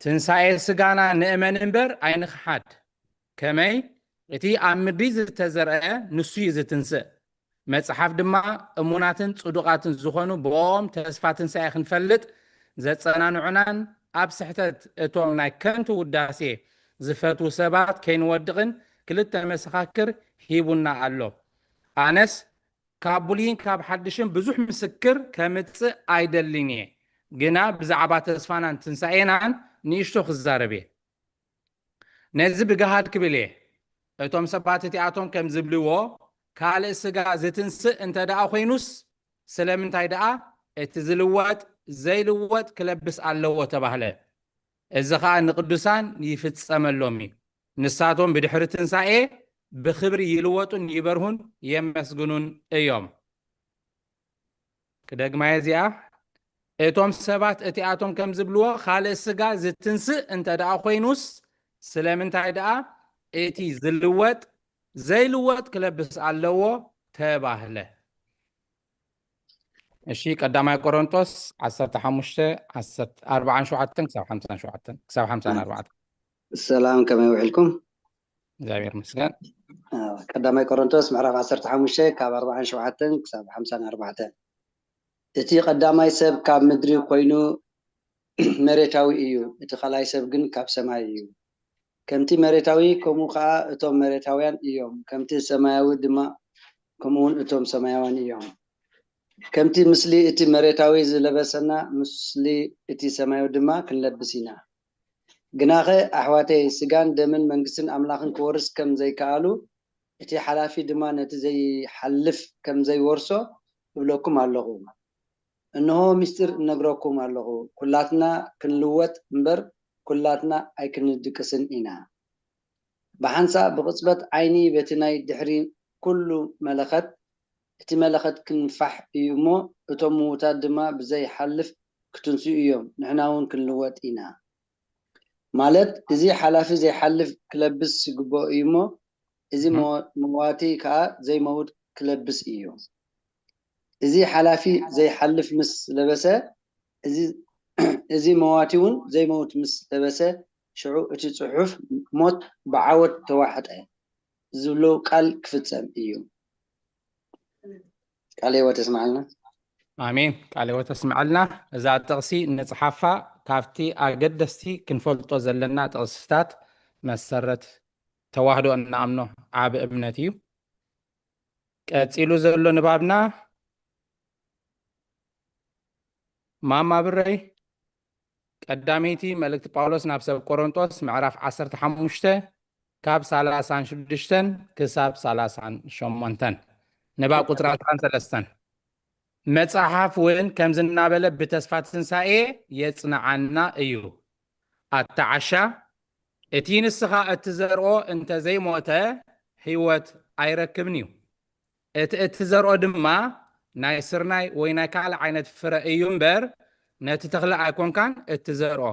ትንሣኤ ስጋና ንእመን እምበር ኣይንኽሓድ ከመይ እቲ ኣብ ምድሪ ዝተዘርአ ንሱ እዩ ዝትንስእ መጽሓፍ ድማ እሙናትን ጽዱቃትን ዝኾኑ ብኦም ተስፋ ትንሣኤ ክንፈልጥ ዘጸናንዑናን ኣብ ስሕተት እቶም ናይ ከንቱ ውዳሴ ዝፈትዉ ሰባት ከይንወድቕን ክልተ መሰኻክር ሂቡና ኣሎ ኣነስ ካብ ብሉይን ካብ ሓድሽን ብዙሕ ምስክር ከምጽእ ኣይደልን እየ ግና ብዛዕባ ተስፋናን ትንሣኤናን ንእሽቶ ክዛረብ እየ ነዚ ብገሃድ ክብል እየ እቶም ሰባት እቲኣቶም ከም ዝብልዎ ካልእ ስጋ ዝትንስእ እንተ ደኣ ኮይኑስ ስለምንታይ ደኣ እቲ ዝልወጥ ዘይልወጥ ክለብስ ኣለዎ ተባህለ እዚ ከዓ ንቅዱሳን ይፍጸመሎም እዩ ንሳቶም ብድሕሪ ትንሣኤ ብክብሪ ይልወጡን ይበርሁን የመስግኑን እዮም ክደግማየ እዚኣ እቶም ሰባት እቲኣቶም ከም ዝብልዎ ካልእ ስጋ ዝትንስእ እንተ ደኣ ኮይኑስ ስለምንታይ ደኣ እቲ ዝልወጥ ዘይልወጥ ክለብስ ኣለዎ ተባህለ እሺ ቀዳማይ ቆሮንቶስ 15:47 ክሳብ 57 ክሳብ 54 ሰላም ከመይ ውዕልኩም እግዚአብሔር ይመስገን ቀዳማይ ቆሮንቶስ ምዕራፍ 15 ካብ 47 ክሳብ 54 እቲ ቀዳማይ ሰብ ካብ ምድሪ ኮይኑ መሬታዊ እዩ እቲ ኻልኣይ ሰብ ግን ካብ ሰማይ እዩ ከምቲ መሬታዊ ከምኡ ከዓ እቶም መሬታውያን እዮም ከምቲ ሰማያዊ ድማ ከምኡውን እቶም ሰማያውያን እዮም ከምቲ ምስሊ እቲ መሬታዊ ዝለበሰና ምስሊ እቲ ሰማያዊ ድማ ክንለብስ ኢና ግናኸ ኣሕዋተይ ስጋን ደምን መንግስትን ኣምላኽን ክወርስ ከም ዘይከኣሉ እቲ ሓላፊ ድማ ነቲ ዘይሓልፍ ከም ዘይወርሶ ይብለኩም ኣለኹ እነሆ ምስጢር እነግረኩም ኣለኹ ኩላትና ክንልወጥ እምበር ኩላትና ኣይክንድቅስን ኢና ብሓንሳእ ብቕፅበት ዓይኒ በቲ ናይ ድሕሪ ኩሉ መለኸት እቲ መለኸት ክንፋሕ እዩ እሞ እቶም ምዉታት ድማ ብዘይሓልፍ ክትንስኡ እዮም ንሕና እውን ክንልወጥ ኢና ማለት እዚ ሓላፊ ዘይሓልፍ ክለብስ ይግብኦ እዩ እሞ እዚ መዋቲ ከዓ ዘይመውት ክለብስ እዩ እዚ ሓላፊ ዘይሓልፍ ምስ ለበሰ እዚ መዋቲ እውን ዘይመውት ምስ ለበሰ ሽዑ እቲ ጽሑፍ ሞት ብዓወት ተዋሕጠ ዝብሎ ቃል ክፍጸም እዩ ቃል ሕይወት ተስማዓልና አሜን ቃል ሕይወት ተስማዓልና እዛ ጥቕሲ ንጽሓፋ ካብቲ ኣገደስቲ ክንፈልጦ ዘለና ጥቕስታት መሰረት ተዋህዶ እናኣምኖ ዓብ እምነት እዩ ቀፂሉ ዘሎ ንባብና ማማ ብረይ ቀዳመይቲ መልእክቲ ጳውሎስ ናብ ሰብ ቆሮንቶስ ምዕራፍ 15 ካብ 36 ክሳብ 38 ንባብ ቁጥሪ 13 መጽሓፍ እውን ከም ዝናበለ ብተስፋ ትንሣኤ የጽንዓና እዩ ኣተዓሻ እቲ ንስኻ እትዘርኦ እንተ ዘይሞተ ህይወት ኣይረክብን እዩ እቲ እትዘርኦ ድማ ናይ ስርናይ ወይ ናይ ካልእ ዓይነት ፍረ እዩ እምበር ነቲ ተኽሊ ኣይኮንካን እትዘርኦ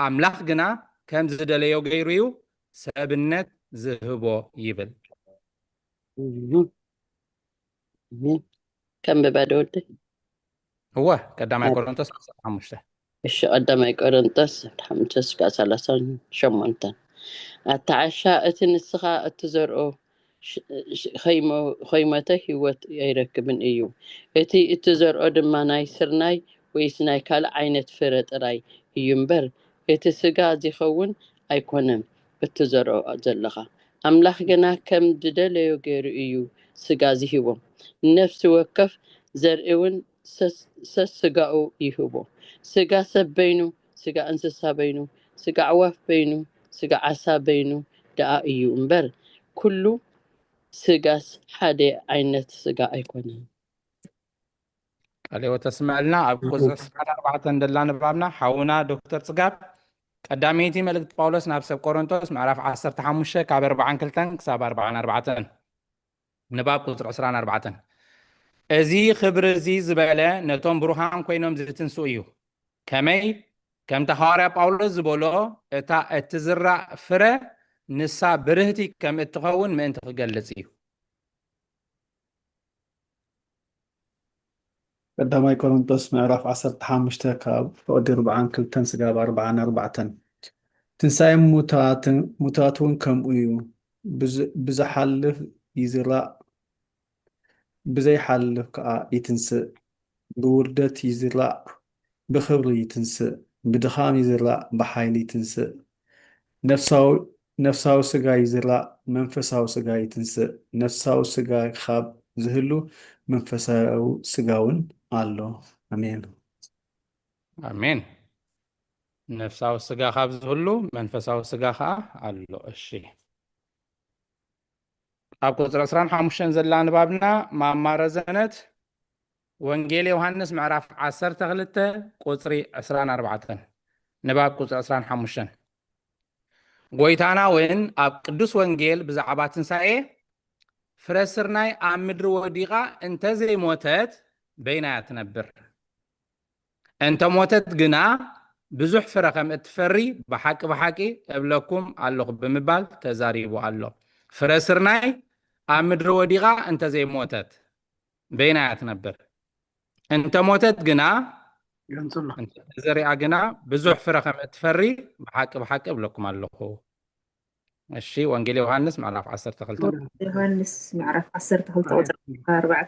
ኣምላኽ ግና ከም ዝደለዮ ገይሩ እዩ ሰብነት ዝህቦ ይብል كم ببعد ولدي هو قدام كورنثوس 5 እሺ ቀዳማይ ቆሮንቶስ 5:38 ኣተዓሻ እቲ ንስኻ እትዘርኦ ኸይሞተ ህይወት ኣይረክብን እዩ እቲ እትዘርኦ ድማ ናይ ስርናይ ወይስ ናይ ካልእ ዓይነት ፍረ ጥራይ እዩ እምበር እቲ ስጋ ዝኸውን ኣይኮነን እትዘርኦ ዘለኻ ኣምላኽ ግና ከም ዝደለዮ ገይሩ እዩ سجا زيهبو نفس وكف زرعون سسجاو يهبو سجا سبينو سجا انسسا بينو سجا عواف بينو سجا عسا بينو دا ايو امبر كله سجاس حدا عينت سجا ايكونن عليه وتسمع لنا أبقى سبحان أربعة دلنا بابنا حونا دكتور صقاب قداميتي ملك باولوس نابسب كورنثوس معرف 10 تحمشة كاب 4 كلتن كساب 4 نباب قصر 4 ازي خبر زي زباله نتوم بروحان كوينوم زتنسو ايو كمي كم تحارب باولوس زبولو اتا اتزرع فره نسا برهتي كم اتخون ما انت تقلص ايو قدامي كورنثوس معرف 10 تحمشة كاب فودي 4 كلتن سقاب 4 تنساي متاتون كم ايو بزحلف يزرع بزي حلف كا يتنسى بوردت يزرع بخبر يتنسى بدخام يزرع بحايل يتنسى نفساو سقا يزرع منفساو سقا يتنسى نفساو سقا خاب زهلو منفساو سقاون الله امين امين نفساو سقا خاب زهلو منفساو سقا خا الله الشي أب قصر 15 زلان بابنا ما مارزنت وانجيل يوحنس معرف 10 تغلطة قصري 14 نباب قصر 15 قويتانا وين أب قدوس وانجيل بزعبات نسائي فرسرناي عمدر وديقة انت زي موتت بينا تنبر انت موتت قنا بزح فرقم اتفري بحكي ابلكم اللغ بمبال تزاريبو الله فرسرناي عمدر وديقة انت زي موتت بينا تنبر انت موتت قنا انت زريعة قنا بزح فرقم اتفري بحكي ابلكم الله الشي وانجيل يوحنس معرف 10 تخلطن يوحنس معرف 10 تخلطن 4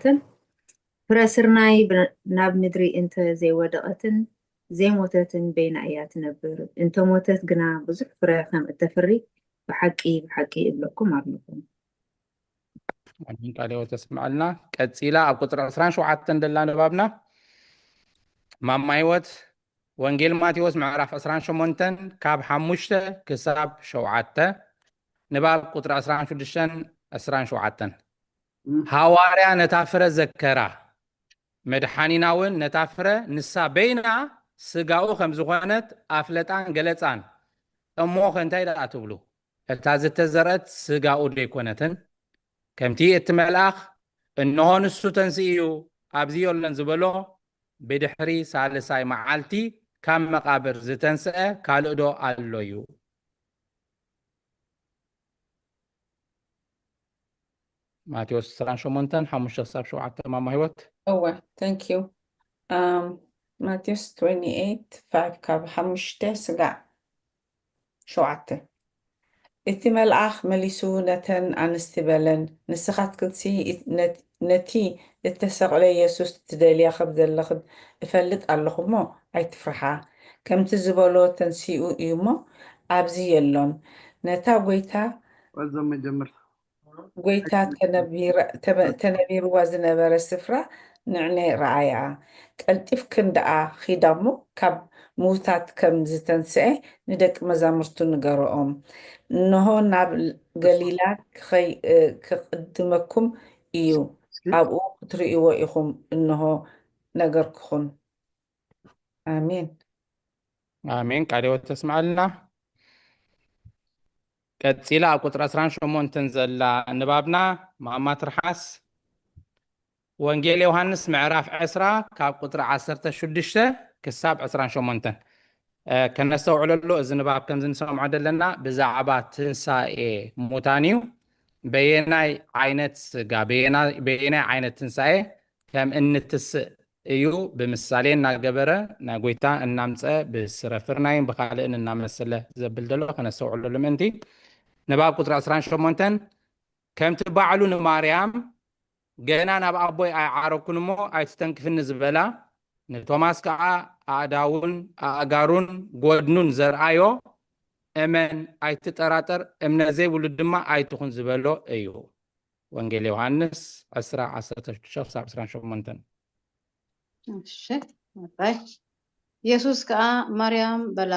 فرسرناي ناب مدري انت زي ودقتن زي موتتن بين ايات نبر انت موتت قنا بزح فرقم اتفري بحكي ابلكم عبلكم أمين قال وتسمع لنا كتسيلا أب قطر 17 دلا نبابنا ماما يوت وانجيل ماتيوس معرف 18 كاب حموشته كساب شوعته نباب قطر 16 هاواريا نتافره ذكرا مدحانيناون نتافره نسا بينا سقاو خمزخوانت أفلتان قلتان أمو خنتاي لا تبلو التازت تزرت سقاو ديكونتن كمتي اتملاخ انه نسو تنسيو ابزيو لنزبلو بدحري سالساي معالتي كم مقابر زتنسأ كالودو اللويو ماتيوس 38 حمش حساب شو عطا ماما هيوت thank you Matthew 28 5 كاب حمشته سقع شوعته እቲ መልኣኽ መሊሱ ነተን ኣንስቲ በለን ንስኻትክንሲ ነቲ እተሰቕለ ኢየሱስ ትደልያ ከም ዘለኽን እፈልጥ ኣለኹ እሞ ኣይትፍርሓ ከምቲ ዝበሎ ተንሲኡ እዩ እሞ ኣብዚ የሎን ነታ ጎይታ ተነቢርዋ ዝነበረ ስፍራ ንዕነይ ረኣያ ቀልጢፍ ክንደኣ ኺዳ እሞ ካብ ምውታት ከም ዝተንስአ ንደቂ መዛሙርቱ ንገረኦም እንሆ ናብ ገሊላ ክቅድመኩም እዩ ኣብኡ ክትርእይዎ ኢኹም እንሆ ነገርክኹን ኣሜን آمين قالوا تسمع لنا كتسيلا قطر 18 تنزل نبابنا ماما ترحاس وانجيل يوحنس معراف 10 كاب قطر 10 شدشته كساب 18 كنسو عللو إذن باب كنزن سوم عدلنا بزعبات تنسائي موتانيو بيناي عينت سقا بيناي عينت تنسائي كم إن تسئيو بمثالين ناقبرة ناقويتا النامسة بسرفرناين بخالئن النامسة زبلدلو كنسو عللو منتي نباب قطر 18 كم تبعلو نماريام جينا ناب أبوي أي عاركونمو أي تستنكفن زبلا نتوماس كعا أداون أجارون قدنون زرعيو أمن أي تتراتر أمن زي ولدما أي تكون زبلو أيو ወንጌል ዮሐንስ 10:16-28 እሺ አባይ ኢየሱስ ከዓ ማርያም በላ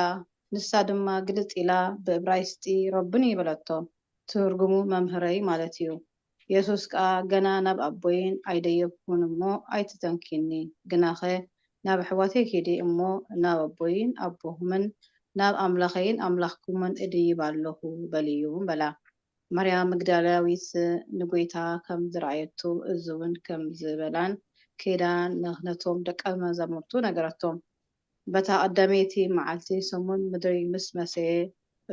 ንሳ ድማ ግልጥ ኢላ ብዕብራይስጢ ረብኒ ይበለቶ ትርጉሙ መምህረይ ማለት እዩ ኢየሱስ ከዓ ገና ናብ ኣቦይን ኣይደየብኩን እሞ ኣይትተንኪኒ ግናኸ ናብ ኣሕዋተይ ከይደ እሞ ናብ ኣቦይን ኣቦኹምን ናብ ኣምላኸይን ኣምላኽኩምን እድይብ ኣለኹ በልዩ በላ ማርያም መግደላዊት ንጎይታ ከም ዝረኣየቱ እዚ እውን ከም ዝበላን ከይዳን ነቶም ደቀ መዛሙርቱ ነገረቶም በታ ቀዳመይቲ መዓልቲ ሰሙን ምድሪ ምስ መሰየ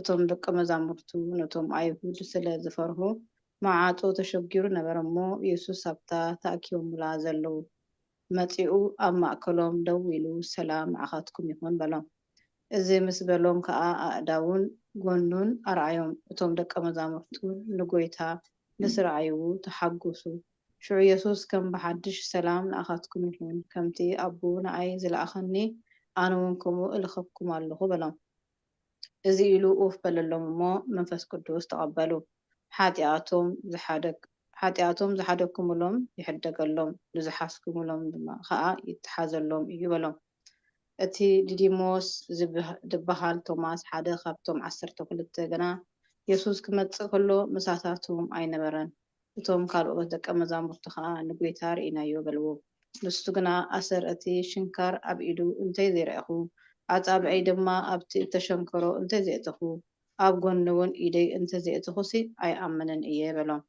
እቶም ደቀ መዛሙርቱ ነቶም ኣይሁድ ስለ ዝፈርሁ ማዓጡ ተሸጊሩ ነበረ እሞ ኢየሱስ ኣብታ ተኣኪቦሙላ ዘለው መፂኡ ኣብ ማእከሎም ደው ኢሉ ሰላም ንዓኻትኩም ይኹን በሎም እዚ ምስ በሎም ከዓ ኣእዳውን ጎኑን ኣርኣዮም እቶም ደቀ መዛሙርቱ ንጎይታ ምስ ረኣዩ ተሓጎሱ ሽዑ ኢየሱስ ከም ብሓድሽ ሰላም ንኣኻትኩም ይኹን ከምቲ ኣቦ ንኣይ ዝለኣኸኒ ኣነ እውን ከምኡ እልኸብኩም ኣለኹ በሎም እዚ ኢሉ ኡፍ በለሎም እሞ መንፈስ ቅዱስ ተቐበሉ ሓጢኣቶም ዝሓደኩምሎም ይሕደገሎም ንዝሓስኩምሎም ድማ ከዓ ይተሓዘሎም እዩ በሎም እቲ ዲዲሞስ ዝበሃል ቶማስ ሓደ ካብቶም 12 ገና ኢየሱስ ክመፅእ ከሎ ምሳታቶም ኣይነበረን እቶም ካልኦት ደቀ መዛሙርቱ ከዓ ንጎይታ ርኢናዮ በልዎ ንሱ ግና ኣሰርቲ ሽንካር ኣብ ኢዱ እንተይ ዘይረአኹ ኣጻብዐይ ድማ ኣብቲ እተሸንከሮ እንተይ ዘይእትኹ ኣብ ጎኑ እውን ኢደይ እንተይ ዘይእትኹሲ ኣይኣምንን እየ በሎም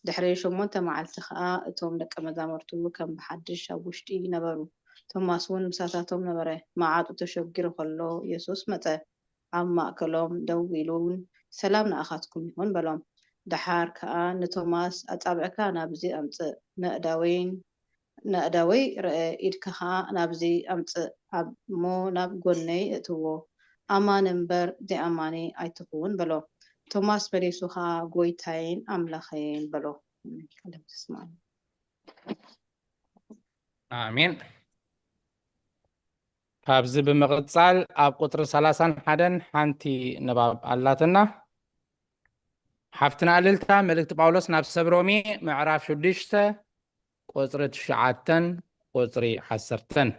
ድሕሪ 8 መዓልቲ ከዓ እቶም ደቀ መዛሙርቱ ከም ብሓድሽ ኣብ ውሽጢ ነበሩ ቶማስ እውን ምሳታቶም ነበረ ማዓጡ ተሸጊሩ ከሎ ኢየሱስ መፀ ኣብ ማእከሎም ደው ኢሉን ሰላም ንኣኻትኩም ይኹን በሎም ድሓር ከዓ ንቶማስ ኣጻብዕካ ናብዚ ኣምፅእ ንእዳወይ ርአ ኢድካ ከዓ ናብዚ ኣምፅእ እሞ ናብ ጎነይ እትዎ ኣማን እምበር ዘይኣማኒ ኣይትኸውን በሎ ቶማስ መሊሱ ከዓ ጎይታይን ኣምላኸይን በሎ ኣሜን ካብዚ ብምቕፃል ኣብ ቁጥሪ 31 ሓንቲ ንባብ ኣላትና ሓፍትና እልልታ መልእክቲ ጳውሎስ ናብ ሰብ ሮሜ ምዕራፍ 6 ቁጥሪ 9 ቁጥሪ 10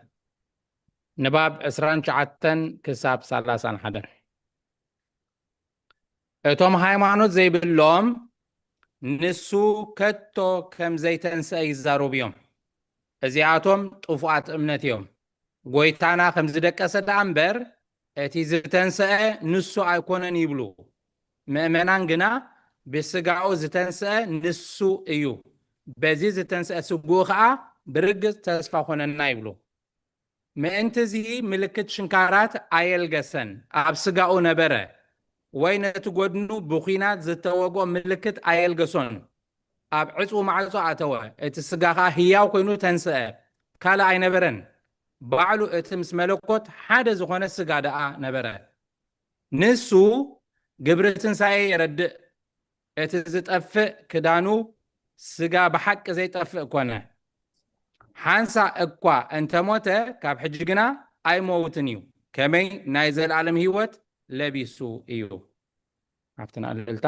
ንባብ 29 ክሳብ 31 እቶም ሃይማኖት ዘይብሎም ንሱ ከቶ ከም ዘይተንስአ ይዛረቡ እዮም እዚኣቶም ጥፉኣት እምነት እዮም ጎይታና ከም ዝደቀሰ ዳ እምበር እቲ ዝተንስአ ንሱ ኣይኮነን ይብሉ ምእመናን ግና ብስጋኡ ዝተንስአ ንሱ እዩ በዚ ዝተንስአ ስጉኡ ከዓ ብርግፅ ተስፋ ኮነና ይብሉ ምእንቲ እዚ ምልክት ሽንካራት ኣየልገሰን ኣብ ስጋኡ ነበረ ወይ ነቲ ጎድኑ ብኹናት ዝተወግኦ ምልክት ኣየልገሶን ኣብ ዕፁ ማዕፆ ኣተወ እቲ ስጋ ከዓ ህያው ኮይኑ ተንስአ ካልእ ኣይነበረን ባዕሉ እቲ ምስ መለኮት ሓደ ዝኾነ ስጋ ደኣ ነበረ ንሱ ግብሪ ትንሳኤ የረድእ እቲ ዝጠፍእ ክዳኑ ስጋ ብሓቂ ዘይጠፍእ ኮነ ሓንሳ እኳ እንተሞተ ካብ ሕጂ ግና ኣይመውትን እዩ ከመይ ናይ ዘለዓለም ህይወት ለቢሱ እዩ ኣብትና እልልታ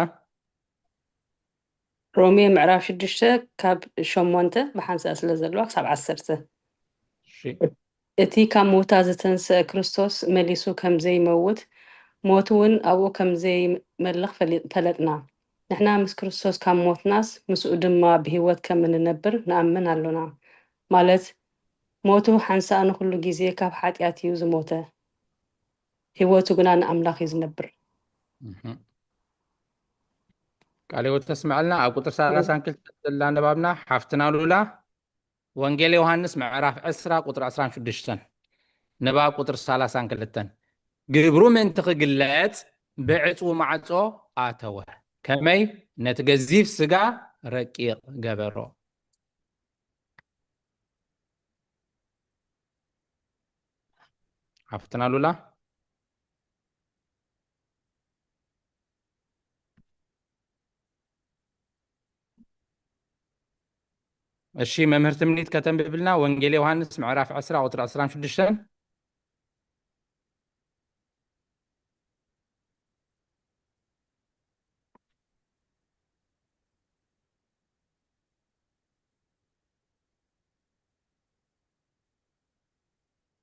ሮሜ ምዕራፍ 6 ካብ 8 ብሓንሳእ ስለ ዘለዋ ክሳብ 10 እቲ ካብ ሞታ ዝተንስአ ክርስቶስ መሊሱ ከም ዘይመውት ሞት እውን ኣብኡ ከም ዘይመልኽ ፈለጥና ንሕና ምስ ክርስቶስ ካብ ሞትናስ ምስኡ ድማ ብሂወት ከም እንነብር ንኣምን ኣሎና ማለት ሞቱ ሓንሳእ ንኩሉ ግዜ ካብ ሓጢኣት እዩ ዝሞተ ሂወቱ ግና ንኣምላኽ እዩ ዝነብር ቃልዮት ተስምዐልና ኣብ ቁጥር 32 ዘላ ንባብና ሓፍትና ሉላ ወንጌል ዮሐንስ ምዕራፍ 10 ቁጥሪ 16 ንባብ ቁጥሪ 32 ግብሩ ምእንቲ ክግለጽ ብዕፁ ማዕፆ ኣተወ ከመይ ነቲ ገዚፍ ስጋ ረቂቕ ገበሮ ሓፍትና ሉላ እሺ መምህር ትምኒት ከተንብብልና ወንጌል ዮሐንስ ምዕራፍ 10 ቁጥሪ 16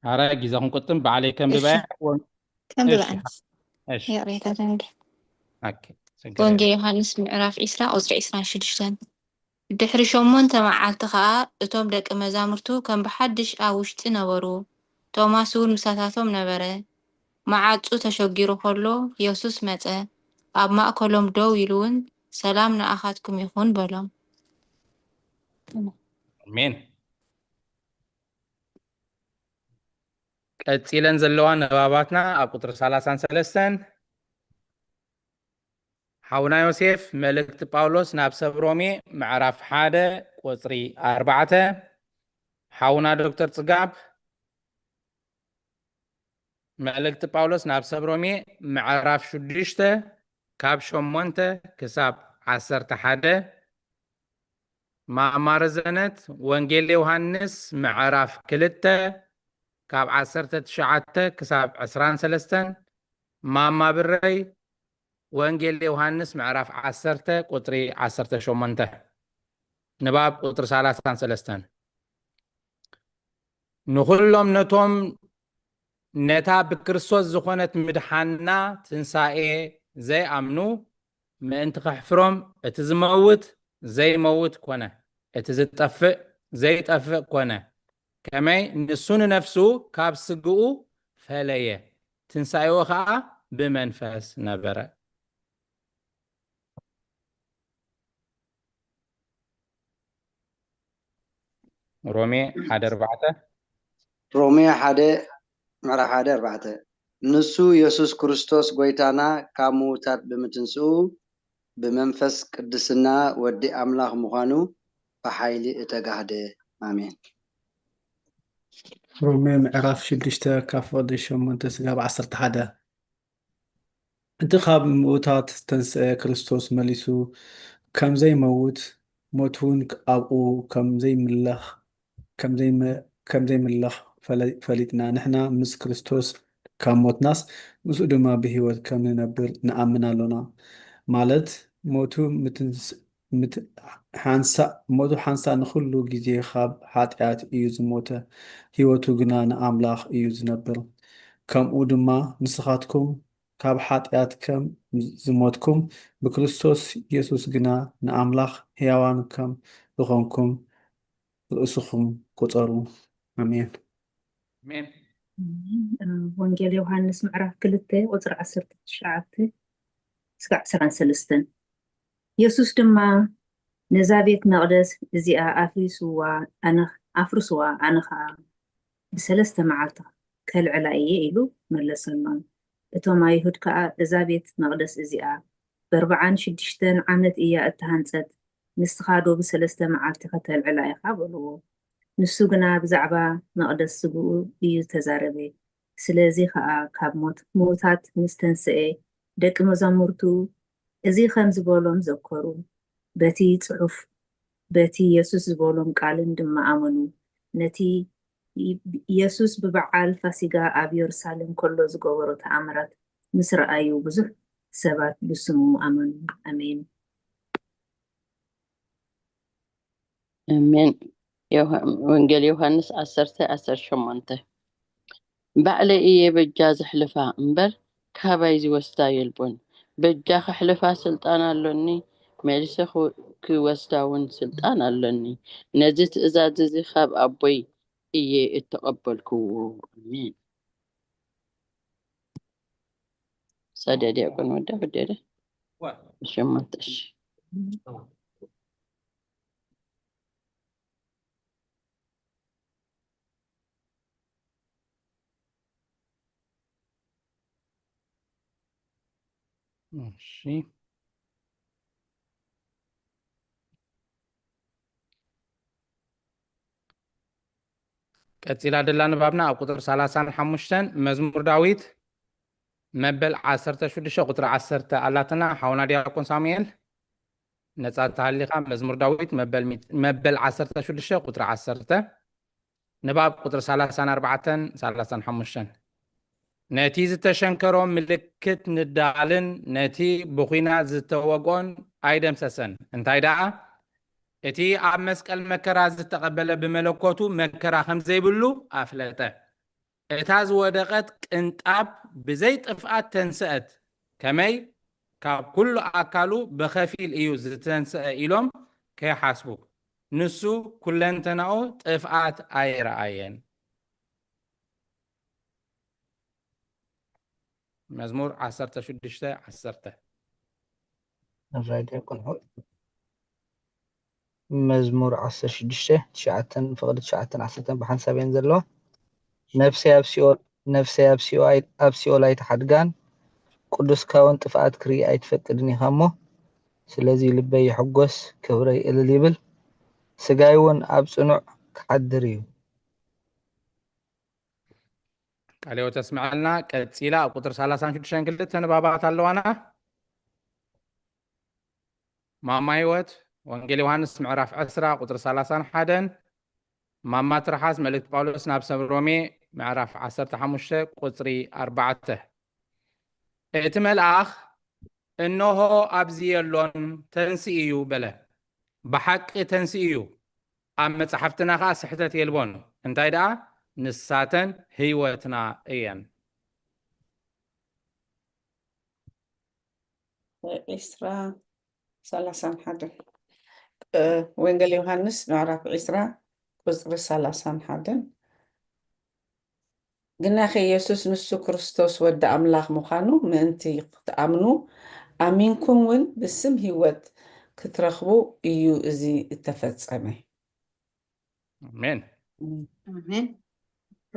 هراء جيزاهم كنتم بعلي كم بباع كم إيش ببعنس إيش يا ريت أتنجي أوكي ወንጌል ዮሐንስ ምዕራፍ 20 ቁፅሪ 26 ድሕሪ 8 መዓልቲ ከዓ እቶም ደቂ መዛሙርቱ ከም ብሓድሽ ኣብ ውሽጢ ነበሩ ቶማስ እውን ምሳታቶም ነበረ መዓፁ ተሸጊሩ ከሎ ኢየሱስ መፀ ኣብ ማእከሎም ደው ኢሉ እውን ሰላም ንኣኻትኩም ይኹን በሎም أمين ቀፂለን ዘለዋ ነባባትና ኣብ ቁጥሪ 33 حاونا يوسف ملكت باولوس ناب سبرومي معرف حادة قصري 4 حاونا دكتور صقاب ملكت باولوس ناب سبرومي معرف شدشته كاب شمونته كساب 11 ما مارزنت وانجيل يوحنس معرف كلته كاب 19 كساب 23 ما بري وانجيل يوحنس معرف 10 قطري 10 شومنته نباب قطر 33 نخلهم نتوم نتا بكريستوس زخونت مدحنا تنسائي زي امنو ما انت خحفرهم اتزموت زي موت كونه اتزطفق زي طفق كونه كما نسون نفسه كاب سقو فليه تنسائي وخا بمنفس نبره رومي 1:4 رومي 1:4 نسو يسوس كريستوس غويتانا كاموتات بمتنسو بمنفس قدسنا ودي أملاك مخانو بحيلي اتقاهده آمين رومي معراف 6 كاف ودي شمونته سقاب 11 انتخاب موتات تنسى كريستوس مليسو كم زي موت موتون أبو كم زي ملخ كم زي ملخ فليتنا نحنا مس كريستوس كم موت ناس مسؤول ما بهوت كم ننبر نأمن لنا مالت موتو حانسا نخلو جزي خاب حاتيات إيوز موتا هيوتو جنا نأملاخ إيوز نبر كم أودما نسخاتكم كاب حاتيات كم زموتكم بكريستوس يسوس جنا نأملاخ هيوان كم لغنكم رؤسكم قطروا آمين مين ወንጌል ዮሐንስ ምዕራፍ 2 ቁፅሪ 19 እስካብ 23 ኢየሱስ ድማ ነዛ ቤት መቅደስ እዚኣ ኣፍርስዋ ኣነ ከዓ ብሰለስተ መዓልቲ ከልዕላ እየ ኢሉ መለሰሎም እቶም ኣይሁድ ከዓ እዛ ቤት መቅደስ እዚኣ ብ46 ዓመት እያ እተሃንፀት ንስኻ ዶ ብሰለስተ መዓልቲ ከተልዕላ ኢኻ በልዎ ንሱ ግና ብዛዕባ መቅደስ ስግኡ እዩ ተዛረበ ስለዚ ከዓ ካብ ሞታት ምስ ተንስአ ደቂ መዛሙርቱ እዚ ከም ዝበሎም ዘከሩ በቲ ጽሑፍ በቲ ኢየሱስ ዝበሎም ቃልን ድማ ኣመኑ ነቲ ኢየሱስ ብበዓል ፋሲጋ ኣብ ኢየሩሳሌም ከሎ ዝገበሮ ተኣምራት ምስ ረኣዩ ብዙሕ ሰባት ብስሙ ኣመኑ ኣሜን آمين وانجيل يوحنس 10:18 بعلي إيه بجاز حلفا امبر كابايزي وستايلبون بجا حلفا سلطان اللوني ميلسخ كي وستاون سلطان اللوني نزت إزاد زي خاب أبوي إيه اتقبلكو آمين سادة دي أكون ودا بديري شمتش ماشي قتيلا دلان بابنا أو قطر 35 مزمور داويد مبل 10 قطر 10 ألاتنا حاونا ديالكم ساميل نتساعد تعليقا مزمور داويد مبل 10 قطر 10 نباب قطر 34 نتي زتشنكرون ملكت ندالن نتي بخينا زتوقون ايدم سسن انتاي دعا اتي عمسك المكرا زتقبل بملكوتو مكرا خمزي بلو افلته إتاز ودقت كنتاب بزي طفقات تنسأت كمي كاب كل أكالو بخفيل إيو زتنسأ إلهم كي حاسبو نسو كلن تناو طفقات أي رأيين مزمور 16 الراديو يكون هو مزمور 16 تشعتن فقد تشعتن 10 بحنساب ينزل له نفسي أبسيو لا يتحدقان قدس كون طفقات كري أي تفقدني خامو سلازي لبي يحقوس كبري إلى ليبل سقايون أبسنع كحدريو عليه تسمع لنا كتسيلا قطر 36 كلت نبابات اللوانا ماما يوت وانجيل يوحنس معرف 10 قطر 31 ماما ترحاس ملك باولوس نابس رومي معرف 15 قطري 4 ائتمل أخ إنه أبزي اللون تنسيو بلا بحق تنسيو أما صحفتنا خاص حتى يلبون انتي دا نساتن هيوتنا إيان عسرة 31 ወንጌል ዮሐንስ ምዕራፍ 20 ቁፅሪ 31 ግናኸ ኢየሱስ ንሱ ክርስቶስ ወዲ ኣምላኽ ምዃኑ ምእንቲ ክትኣምኑ ኣሚንኩም እውን ብስም ሂወት ክትረኽቡ እዩ እዚ እተፈጸመ አሜን አሜን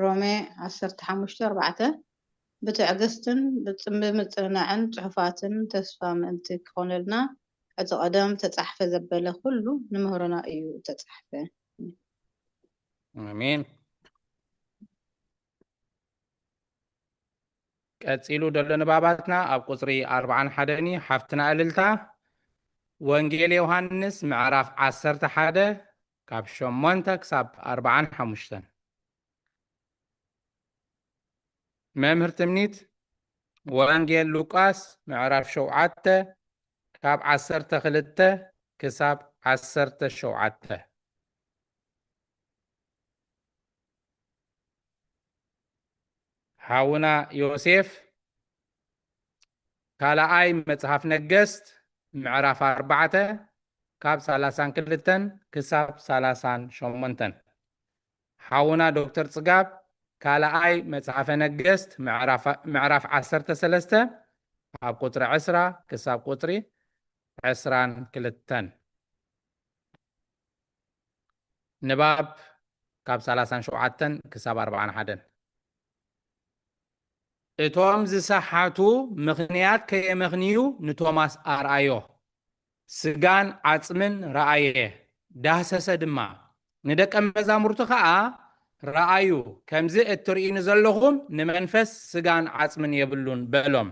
ሮሜ 15:4 بتعجزتن بمጽናዕን ጽሑፋትን ተስፋ ምእንቲ ክኾነልና እቲ ቀደም ተጻሕፈ ዘበለ ኩሉ ንምህሮና እዩ ተጻሕፈ አሜን ቀጺሉ ደሎ ንባባትና ኣብ ቁጽሪ 41 ሓፍትና እልልታ ወንጌል ዮሐንስ ምዕራፍ 11 ካብ 8 ክሳብ 45 መምህር ትምኒት ወንጌል ሉቃስ ምዕራፍ 7 ካብ 12 ክሳብ 17 حاونا يوسف كالاي مصحف نجست معرف 4 كاب 32 كساب 38 حاونا دكتور صقاب كالاي مصحف نجست معرف 13 كاب قطر 10 كساب قطري 22 نباب كاب 37 كساب 41 እቶም ዝሰሓቱ ምኽንያት ከየመኽንዩ ንቶማስ ኣርኣዮ ስጋን ዓጽምን ረኣየ ዳሰሰ ድማ ንደቀ መዛሙርቱ ከዓ ረኣዩ ከምዚ እትርእዩ ዘለኹም ንመንፈስ ስጋን ዓጽምን የብሉን በሎም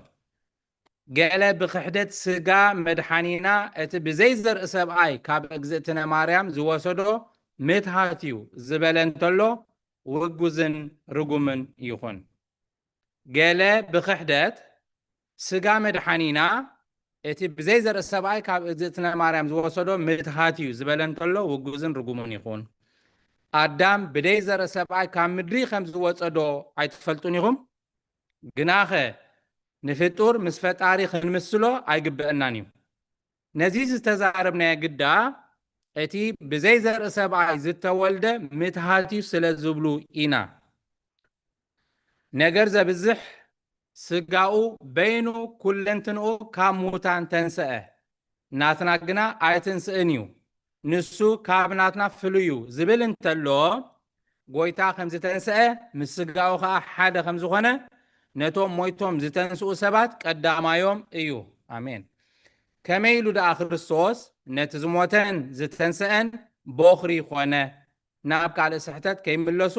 ገለ ብክሕደት ስጋ መድሓኒና እቲ ብዘይ ዘርኢ ሰብኣይ ካብ እግዝእትነ ማርያም ዝወሰዶ ምትሃት እዩ ዝበለ እንተሎ ውጉዝን ርጉምን ይኹን ገለ ብክሕደት ስጋ መድሓኒና እቲ ብዘይ ዘርኢ ሰብኣይ ካብ እግዝእትነ ማርያም ዝወሰዶ ምትሃት እዩ ዝበለ እንተሎ ውጉዝን ርጉምን ይኹን ኣዳም ብደይ ዘርኢ ሰብኣይ ካብ ምድሪ ከም ዝወፀዶ ኣይትፈልጡን ኢኹም ግናኸ ንፍጡር ምስ ፈጣሪ ክንምስሎ ኣይግብአናን እዩ ነዚ ዝተዛረብናዮ ግዳ እቲ ብዘይ ዘርኢ ሰብኣይ ዝተወልደ ምትሃት እዩ ስለ ዝብሉ ኢና ነገር ዘብዝሕ ስጋኡ በይኑ ኩለንትንኡ ካብ ሙታን ተንስአ ናትና ግና ኣይትንስእን እዩ ንሱ ካብ ናትና ፍሉዩ ዝብል እንተሎ ጎይታ ከም ዝተንስአ ምስ ስጋኡ ከዓ ሓደ ከም ዝኾነ ነቶም ሞይቶም ዝተንስኡ ሰባት ቀዳማዮም እዩ ኣሜን ከመይ ኢሉ ደኣ ክርስቶስ ነቲ ዝሞተን ዝተንስአን በኽሪ ኮነ ናብ ካልእ ስሕተት ከይምለሱ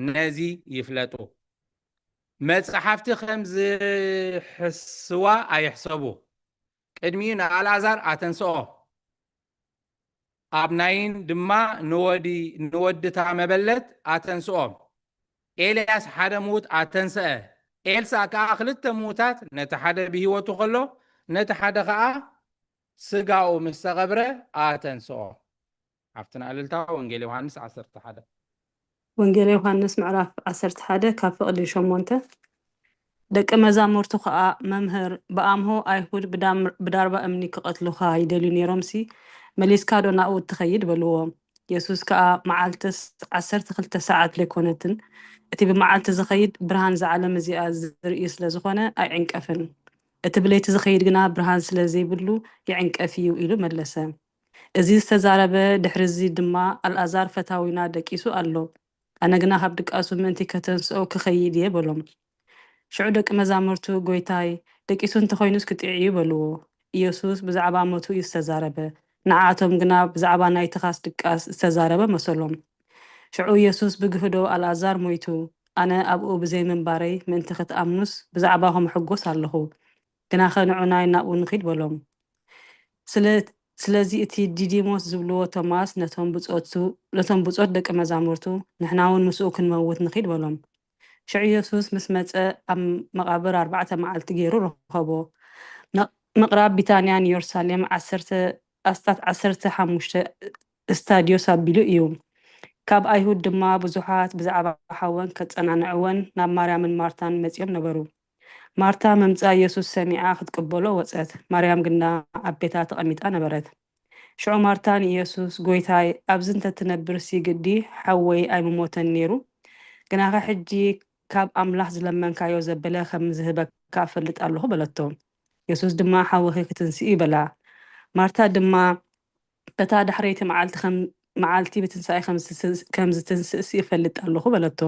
ነዚ ይፍለጡ መጽሓፍቲ ከም ዝሕስዋ ኣይሕሰቡ ቅድሚኡ ንኣልዓዛር ኣተንስኦ ኣብ ናይን ድማ ንወድታ መበለት ኣተንስኦ ኤልያስ ሓደ ሙት ኣተንስአ ኤልሳ ከዓ ክልተ ሙታት ነቲ ሓደ ብሂወቱ ከሎ ነቲ ሓደ ከዓ ስጋኡ ምስ ተቐብረ ኣተንስኦ ኣብትና እልልታ ወንጌል ዮሐንስ 11 ወንጌል ዮሐንስ ምዕራፍ 11 ካብ ፍቕዲ 8 ደቂ መዛሙርቱ ከዓ መምህር ብኣምሆ ኣይሁድ ብዳርባ እምኒ ክቐትሉኻ ይደልዩ ነይሮምሲ መሊስካ ዶ ናብኡ እትኸይድ በልዎ። የሱስ ከዓ መዓልትስ 12 ሰዓት ዘይኮነትን እቲ ብመዓልቲ ዝኸይድ ብርሃን ዝዓለም እዚኣ ዝርኢ ስለ ዝኾነ ኣይዕንቀፍን፣ እቲ ብለይቲ ዝኸይድ ግና ብርሃን ስለ ዘይብሉ ይዕንቀፍ እዩ ኢሉ መለሰ። እዚ ዝተዛረበ ድሕሪዚ ድማ ኣልኣዛር ፈታዊና ደቂሱ ኣሎ። ኣነ ግና ካብ ድቃሱ ምእንቲ ከተንስኦ ክኸይድ እየ በሎም። ሽዑ ደቂ መዛሙርቱ ጎይታይ ደቂሱ እንተኮይኑስ ክትዕዩ በልዎ። ኢየሱስ ብዛዕባ ሞቱ እዩ ዝተዛረበ፣ ንዓቶም ግና ብዛዕባ ናይ ትኻስ ድቃስ ዝተዛረበ መሰሎም። ሽዑ ኢየሱስ ብግህዶ ኣልኣዛር ሞይቱ ኣነ ኣብኡ ብዘይ ምንባረይ ምእንቲ ክትኣምኑስ ብዛዕባኹም ሕጎስ ኣለኹ፣ ግና ኸንዑናይ ናብኡ ንኺድ በሎም። ስለዚ እቲ ዲዲሞስ ዝብልዎ ቶማስ ነቶም ብፆት ደቂ መዛሙርቱ ንሕና እውን ምስኡ ክንመውት ንኺድ በሎም። ሽዑ ኢየሱስ ምስ መፀ ኣብ መቓብር 4 መዓልቲ ገይሩ ረኸቦ። ምቕራብ ቢታንያን ኢየሩሳሌም 15 እስታድዮስ ኣቢሉ እዩ። ካብ ኣይሁድ ድማ ብዙሓት ብዛዕባ ሓወን ከፀናንዕወን ናብ ማርያምን ማርታን መፂኦም ነበሩ። ማርታ መምፃ ኢየሱስ ሰሚዓ ክትቅበሎ ወፀት፣ ማርያም ግና ኣብ ቤታ ተቐሚጣ ነበረት። ሽዑ ማርታ ንኢየሱስ ጎይታይ ኣብዚ እንተትነብር ሲግዲ ሓወይ ኣይምሞተን ነይሩ፣ ግናኸ ሕጂ ካብ ኣምላኽ ዝለመንካዮ ዘበለ ከም ዝህበካ ፈልጥ ኣለኹ በለቶ። ኢየሱስ ድማ ሓወኺ ክትንስኢ በላ። ማርታ ድማ በታ ዳሕረይቲ መዓልቲ ብትንሳኤ ከም ዝትንስእሲ ይፈልጥ ኣለኹ በለቶ።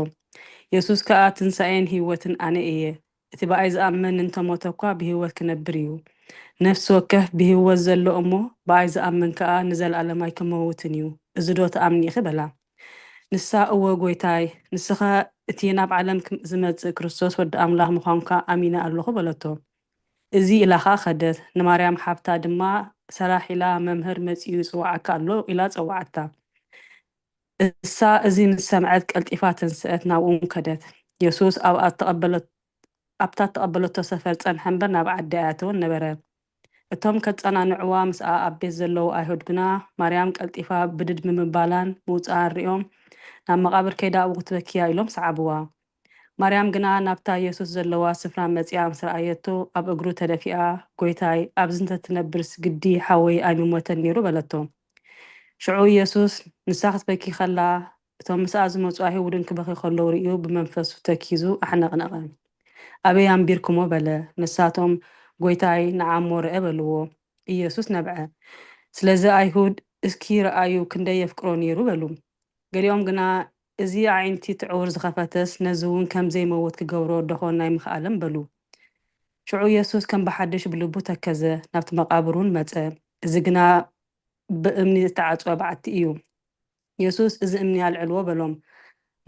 ኢየሱስ ከዓ ትንሳኤን ህይወትን ኣነ እየ፣ እቲ ብኣይ ዝኣምን እንተሞተ እኳ ብህይወት ክነብር እዩ። ነፍሲ ወከፍ ብህይወት ዘሎ እሞ ብኣይ ዝኣምን ከዓ ንዘለኣለማይ ክመውትን እዩ። እዚ ዶ ተኣምኒ ኢኺ በላ። ንሳ እወ ጎይታይ ንስኻ እቲ ናብ ዓለም ዝመፅእ ክርስቶስ ወዲ ኣምላኽ ምዃንካ ኣሚነ ኣለኹ በለቶ። እዚ ኢላኻ ኸደት። ንማርያም ሓፍታ ድማ ሰራሕ ኢላ መምህር መፂኡ ይፅዋዓካ ኣሎ ኢላ ፀዋዓታ። እሳ እዚ ምስ ሰምዐት ቀልጢፋ ተንስአት ናብኡ ከደት። ኢየሱስ ኣብታ ተቐበለቶ ሰፈር ፀንሐ እምበር ናብ ዓዲ ኣያተወን ነበረ። እቶም ከፀናንዕዋ ምስኣ ኣብ ቤት ዘለዉ ኣይሁድ ግና ማርያም ቀልጢፋ ብድድ ምምባላን ምውፃን ሪኦም ናብ መቓብር ከይዳ ኣብኡ ክትበኪያ ኢሎም ሰዓብዋ። ማርያም ግና ናብታ ኢየሱስ ዘለዋ ስፍራ መፂያ ምስ ረኣየቶ ኣብ እግሩ ተደፊኣ ጎይታይ ኣብዚ እንተትነብርስ ግዲ ሓወይ ኣይምሞተን ነይሩ በለቶ። ሽዑ ኢየሱስ ንሳ ክትበኪ ከላ እቶም ምስኣ ዝመፁ ኣይሁድን ክበኺ ከለዉ ርኡ ብመንፈሱ ተኪዙ ኣሕነቕነቐ። ኣበይ ኣንቢርኩሞ በለ። ንሳቶም ጎይታይ ንዓሞ ርአ በልዎ። ኢየሱስ ነብዐ። ስለዚ ኣይሁድ እስኪ ረኣዩ ክንደይ የፍቅሮ ነይሩ በሉ። ገሊኦም ግና እዚ ዓይንቲ ትዕውር ዝኸፈተስ ነዚ እውን ከም ዘይመውት ክገብሮ ደኾን ኣይምኽኣለን በሉ። ሽዑ ኢየሱስ ከም ብሓድሽ ብልቡ ተከዘ፣ ናብቲ መቓብሩን መፀ። እዚ ግና ብእምኒ ዝተዓፅወ በዓቲ እዩ። ኢየሱስ እዚ እምኒ ኣልዕልዎ በሎም።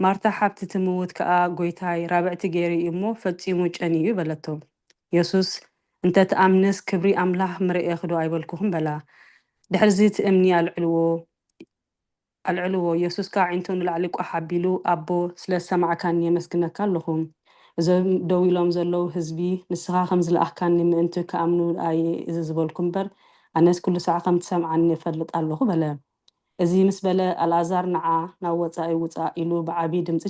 ማርታ ሓብቲ ትምውት ከዓ ጎይታይ ራብዕቲ ገይሩ እዩ እሞ ፈፂሙ ጨንዩ በለቶ። ኢየሱስ እንተትኣምንስ ክብሪ ኣምላኽ ምርኤ ክዶ ኣይበልኩኹም በላ። ድሕሪ እዚ እቲ እምኒ ኣልዕልዎ። ኢየሱስ ከዓ ዓይንቱ ንላዕሊ ቋሕ ኣቢሉ ኣቦ ስለ ዝሰማዕካኒ የመስግነካ ኣለኹ። እዞም ደው ኢሎም ዘለዉ ህዝቢ ንስኻ ከም ዝለኣኽካኒ ምእንቲ ከኣምኑ ኣየ እዚ ዝበልኩ እምበር ኣነስ ኩሉ ሰዓ ከም ትሰምዓኒ እፈልጥ ኣለኹ በለ። እዚ ምስ በለ ኣልኣዛር ንዓ ናብ ወፃኢ ውፃእ ኢሉ ብዓብዪ ድምፂ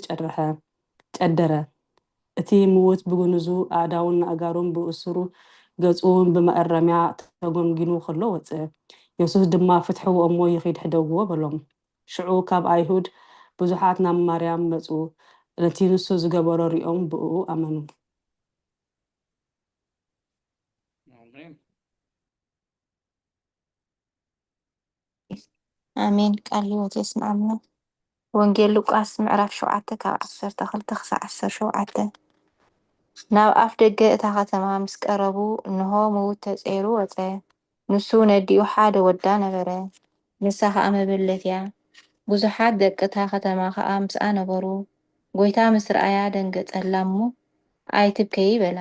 ጨደረ። እቲ ምውት ብግንዙ ኣእዳውን ኣእጋሩን ብእሱሩ ገፁን ብመኣረምያ ተጎንጊኑ ከሎ ወፀ። ኢየሱስ ድማ ፍትሕዎ እሞ ይኸይድ ሕደግዎ በሎም። ሽዑ ካብ ኣይሁድ ብዙሓት ናብ ማርያም መፁ። ነቲ ንሱ ዝገበሮ ሪኦም ብእኡ ኣመኑ። ኣሜን። ቃል ህይወት የስምዐና። ወንጌል ሉቃስ ምዕራፍ 7 ካብ 12 ክሳብ 17 ናብ ኣፍ ደገ እታ ከተማ ምስ ቀረቡ እንሆ ምዉት ተፀይሩ ወፀ። ንሱ ነዲኡ ሓደ ወዳ ነበረ፣ ንሳ ከዓ መበለት እያ። ብዙሓት ደቂ እታ ከተማ ከዓ ምስኣ ነበሩ። ጎይታ ምስ ረኣያ ደንገፀላ እሞ ኣይትብከይ በላ።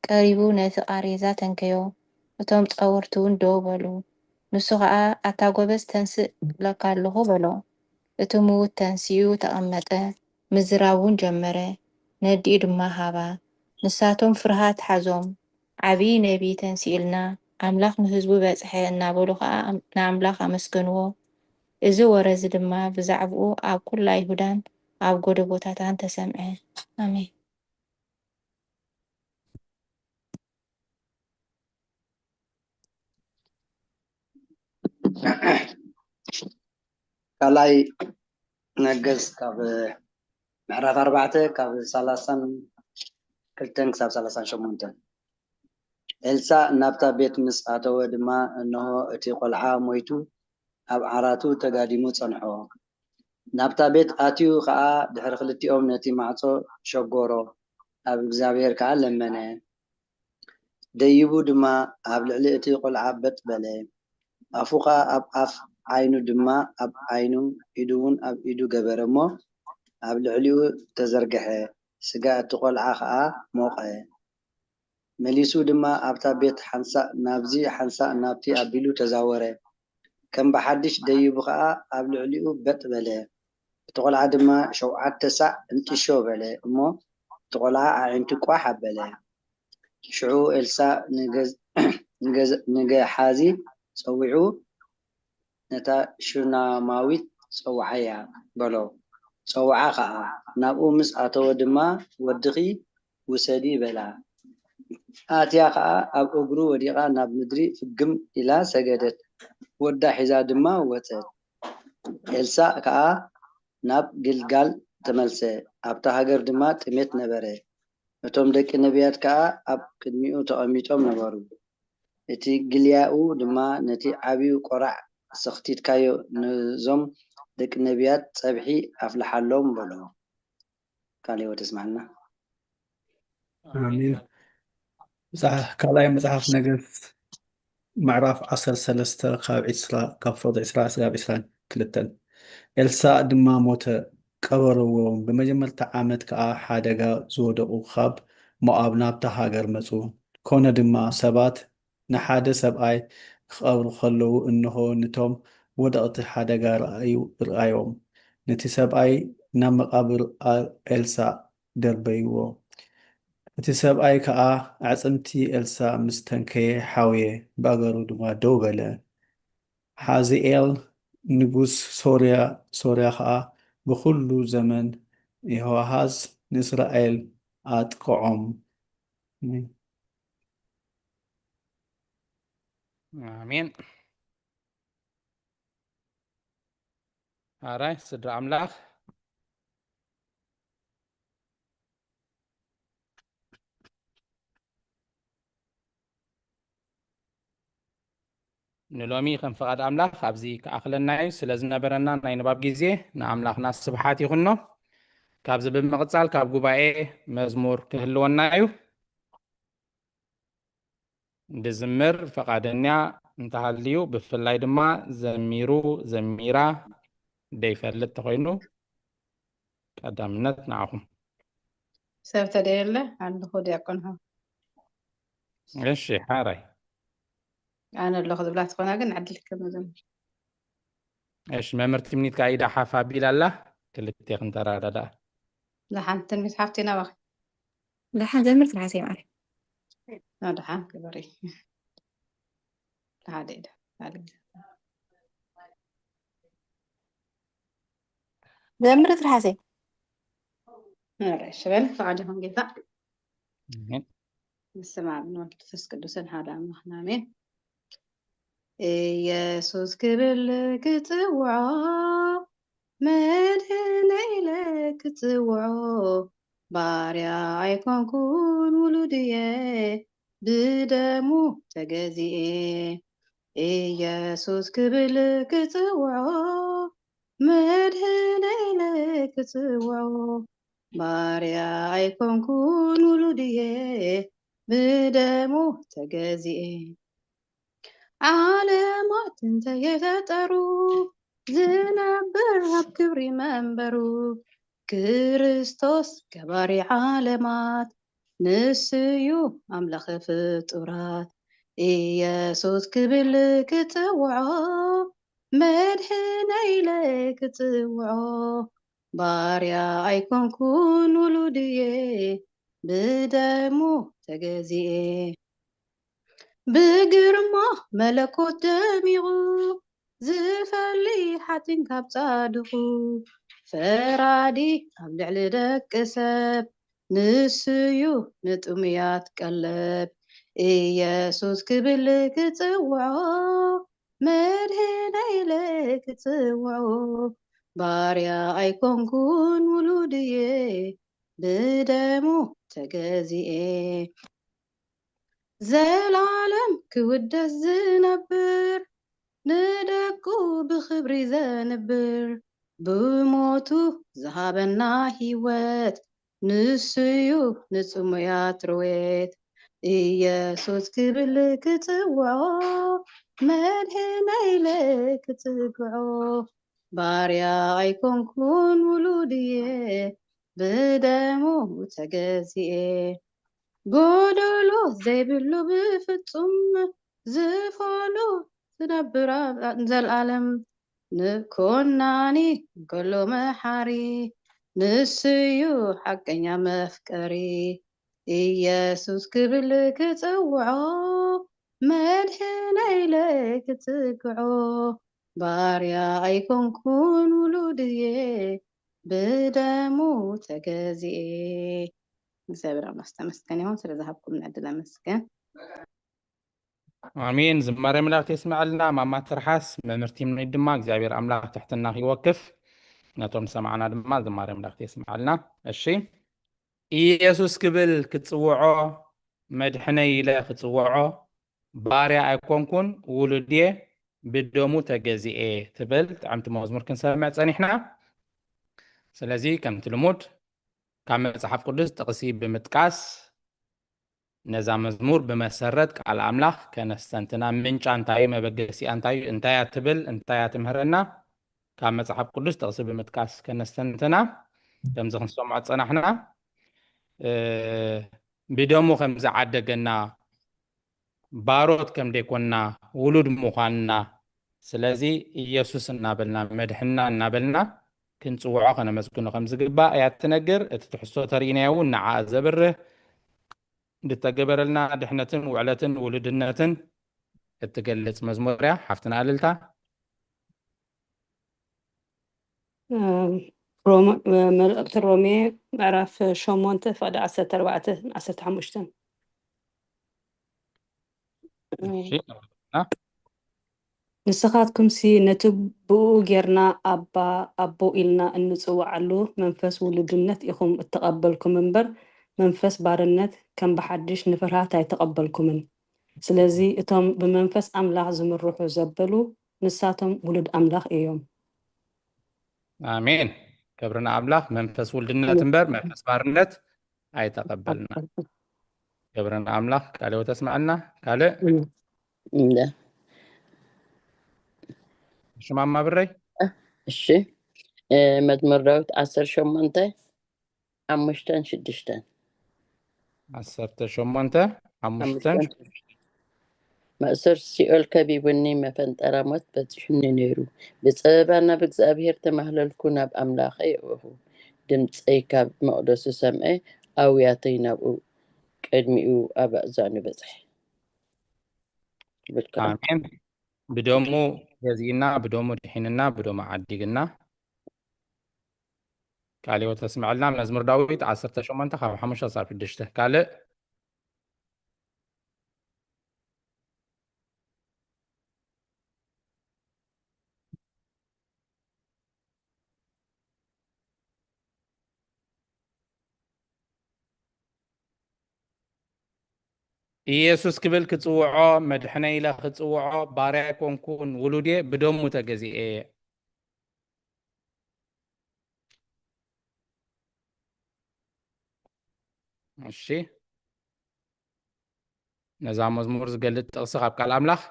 ቀሪቡ ነቲ ቃሬዛ ተንከዮ፣ እቶም ፀወርቲ እውን ደው በሉ። ንሱ ከዓ ኣታ ጎበዝ ተንስእ ለካ ኣለኹ በሎ። እቲ ምዉት ተንስኡ ተቐመጠ፣ ምዝራብ እውን ጀመረ። ነዲኡ ድማ ሃባ። ንሳቶም ፍርሃት ሓዞም፣ ዓብዪ ነቢይ ተንሲኡልና ኣምላኽ ንህዝቡ በፅሐ እናበሉ ከዓ ንኣምላኽ ኣመስገንዎ። እዚ ወረዚ ድማ ብዛዕባኡ ኣብ ኩላ ይሁዳን ኣብ ጎደ ቦታታን ተሰምዐ። ኣሜን። ካልኣይ ነገስ ካብ ምዕራፍ 4 ካብ 32 ክሳብ 38 ኤልሳ ናብታ ቤት ምስ ኣተወ ድማ እንሆ እቲ ቆልዓ ሞይቱ ኣብ ዓራቱ ተጋዲሙ ጸንሖ። ናብታ ቤት ኣትዩ ከዓ ድሕሪ ክልቲኦም ነቲ ማዕጾ ሸጎሮ ኣብ እግዚኣብሔር ከዓ ለመነ። ደይቡ ድማ ኣብ ልዕሊ እቲ ቆልዓ በጥ በለ። ኣፉ ከዓ ኣብ ኣፍ ዓይኑ ድማ ኣብ ዓይኑ ኢዱ እውን ኣብ ኢዱ ገበረ እሞ ኣብ ልዕሊኡ ተዘርገሐ። ስጋ እቲ ቆልዓ ከዓ ሞቐ። መሊሱ ድማ ኣብታ ቤት ሓንሳእ ናብዚ ሓንሳእ ናብቲ ኣቢሉ ተዛወረ። ከም ብሓድሽ ደይቡ ከዓ ኣብ ልዕሊኡ በጥ በለ። እቲ ቆልዓ ድማ 7 ሳዕ እንጥሾ በለ እሞ እቲ ቆልዓ ኣዒንቱ ቋሕ ኣበለ። ሽዑ ኤልሳ ንገሓዚ ፀዊዑ ነታ ሹናማዊት ፀውዓያ በሎ። ፀውዓ ከዓ ናብኡ ምስ ኣተወ ድማ ወድኺ ውሰዲ በላ። ኣትያ ከዓ ኣብ እግሩ ወዲቓ ናብ ምድሪ ፍግም ኢላ ሰገደት። ወዳ ሒዛ ድማ ወፀት። ኤልሳ ከዓ ናብ ግልጋል ተመልሰ። ኣብታ ሃገር ድማ ጥሜት ነበረ። እቶም ደቂ ነቢያት ከዓ ኣብ ቅድሚኡ ተቐሚጦም ነበሩ። እቲ ግልያኡ ድማ ነቲ ዓብዩ ቆራዕ ሰኽቲትካዮ ነዞም ደቂ ነቢያት ፀብሒ ኣፍልሓሎም በሎ። ካልእ ወተስማዕና አሜን። ካልኣይ መጽሓፍ ነገሥት ምዕራፍ 13 ካብ ፍቅዲ 20 እስካብ 22 ኤልሳዕ ድማ ሞተ፣ ቀበርዎም። ብመጀመርታ ዓመት ከዓ ሓደጋ ዝወደቁ ካብ ሞኣብ ናብታ ሃገር መፁ። ኮነ ድማ ሰባት ንሓደ ሰብኣይ ክቐብሩ ከለዉ እንሆ ነቶም ወደቕቲ ሓደጋ ረኣዮም። ነቲ ሰብኣይ ናብ መቃብር ኤልሳዕ ደርበይዎ። እቲ ሰብኣይ ከዓ ኣዕፅምቲ ኤልሳዕ ምስ ተንከየ ሓውየ፣ ብኣገሩ ድማ ደው በለ። ሓዚኤል ንጉስ ሶርያ ከዓ ብኩሉ ዘመን የሆሃዝ ንእስራኤል ኣጥቅዖም። አሜን። ኣራይ ስድራ ኣምላኽ ንሎሚ ከም ፍቓድ ኣምላኽ ኣብዚ ከኣኽለና እዩ ስለ ዝነበረና ናይ ንባብ ግዜ ንኣምላኽና ስብሓት ይኹኖ። ካብዚ ብምቕፃል ካብ ጉባኤ መዝሙር ክህልወና እዩ። ብዝምር ፈቃደኛ እንተሃልዩ ብፍላይ ድማ ዘሚሩ ዘሚራ ደይፈልጥ ተኮይኑ ቀዳምነት ንዓኹም። ሰብ ተደየለ ኣለኹ ዲያቆን ሆ እሺ ሓራይ ኣነ ኣለኹ ዝብላ ትኾና ግን ዓድልክ መዘምር እሺ መምህርቲ ምኒትካ ኢዳ ሓፍ ኣቢላ ኣላ ክልቴኽን ተራዳዳ ዝሓንቲ ትንቢት ሓፍቲና ባኺ ድሓን ዘምር ትሓሰይ ማለት ድሓን ክበሪ ሓደ ኢዳ ዘምር ትሓሰይ شباب فقعدهم جفا نسمع من الفس قدوسن هذا مخنامين يسوس كبل كتوعو مدهن إليك توعو باريا عيكون كون ولوديه بدمو تجازيه يسوس كبل كتوعو مدهن إليك توعو ባርያ ኣይኮንኩን ውሉድየ ብደሙ ተገዚኤ ዓለማት እንተየፈጠሩ ዝነብር ኣብ ክብሪ መንበሩ ክርስቶስ ገባሪ ዓለማት ንስዩ ኣምላኽ ፍጡራት ኢየሱስ ክብል ክትውዖ መድሕነይ ኢለይ ክትውዖ ባርያ ኣይኮንኩን ውሉድየ ብደሙ ተገዚኤ ብግርማ መለኮት ደሚቑ ዝፈሊ ሓጢን ካብ ጻድቑ فرادي أبلع لدك سب نسيو نتميات قلب ኢየሱስ ክብል ክትጽውዖ መድህናይ ክትጽውዖ ባርያ ኣይኮንኩን ውሉድየ ብደሙ ተገዚኤ ዘላለም ክውደስ ዝነብር ንደቁ ብክብሪ ዘንብር ብሞቱ ዝሃበና ህይወት ንስዩ ንጽሙያት ርዌት ኢየሱስ ክብል ክትጽውዖ መድህናይ ክትጽውዖ ባርያ ኣይኮንኩን ውሉድየ ብደሙ ተገዚኤ ጎደሎ ዘይብሉ ብፍጹም ዝፈሉ ዝነብር ዘለዓለም ንኮናኒ ከሎ መሓሪ ንስዩ ሓቀኛ መፍቀሪ ኢየሱስ ክብል ክትጽውዖ መድህናይ ክትጽውዖ ባርያ ኣይኮንኩን ውሉድየ ብደሙ ተገዚኤ እግዚአብሔር አምላክ ተመስገን ይሁን። ስለዛሃብኩም ንዕድል አመስገን። አሜን። ዝማሬ መላእክት ይስማዓልና ማማ ትርሓስ መምህርቲ ምን ድማ እግዚአብሔር አምላክ ትሕትና ይወክፍ ነቶም ሰማዕና ድማ ዝማሬ መላእክት ይስማዓልና። እሺ ኢየሱስ ክብል ክትጽውዖ መድሕነይ ኢለ ክትጽውዖ ባርያ ኣይኮንኩን ውሉድየ ብደሙ ተገዚኤ ትብል ጣዕምቲ መዝሙር ክንሰምዕ ጸኒሕና። ስለዚ ከምቲ ልሙድ ካብ መጽሓፍ ቅዱስ ጥቕሲ ብምጥቃስ ነዛ መዝሙር ብመሰረት ቃል አምላክ ከነስተንትና ምንጫ እንታይ መበገሲ እንታይ ትብል እንታይ ትምህረና ካብ መጽሓፍ ቅዱስ ጥቕሲ ብምጥቃስ ከነስተንትና ከምዚ ክንሰምዖ ጸናሕና ብደሙ ከም ዝዓደገና ባሮት ከም ደይኮንና ውሉድ ምዃንና ስለዚ ኢየሱስ እናበልና መድሕና እናበልና ክንጽውዖ ከነመስግኖ ከም ዝግባእ እያ ትነግር። እቲ ትሕዝቶ ተርኢናዮ እውን ንዓ ዘብርህ እንድተገበረልና ድሕነትን ውዕለትን ውሉድነትን እትገልጽ መዝሙር እያ። ሓፍትና እልልታ መልእክቲ ሮሜ ምዕራፍ 8 ፍቅዲ 14-15 ንስኻትኩምሲ ነቲ ብኡ ጌርና ኣባ ኣቦ ኢልና እንጽውዓሉ መንፈስ ውሉድነት ኢኹም እተቐበልኩም እምበር መንፈስ ባርነት ከም ብሓድሽ ንፍርሃት ኣይተቐበልኩምን። ስለዚ እቶም ብመንፈስ ኣምላኽ ዝምርሑ ዘበሉ ንሳቶም ውሉድ ኣምላኽ እዮም። አሜን። ክብርና ኣምላኽ መንፈስ ውልድነት እምበር መንፈስ ባርነት ኣይተቐበልና። ክብርና ኣምላኽ ካልእ ተስማዕና ካልእ ሽማማ ብረይ እሺ መዝሙር ዳዊት 18:5-6 18:5 مأسر سيئل كبيبني مفنتر موت بتشن نيرو بسببنا بእግዚአብሔር ተማህለልኩ ናብ ኣምላኸይ እወሁ ድምፀይ ካብ መቅደሱ ሰምዐ ኣውያተይ ናብኡ ቅድሚኡ ኣብ ኣእዛኑ በፅሐ። አሜን። ብደሙ ገዚእና ብደሙ ድሒንና ብደሙ ዓዲግና ካልእ ተስምዐልና መዝሙር ዳዊት 18:5-6 ካልእ ኢየሱስ ክብል ክጽውዖ መድሕነይ ኢለ ክጽውዖ ባርያ ኣይኮንኩን ውሉድየ ብደሙ ተገዚኤ። እሺ ነዛ መዝሙር ዝገልጥ ጥቕሲ ካብ ቃል ኣምላኽ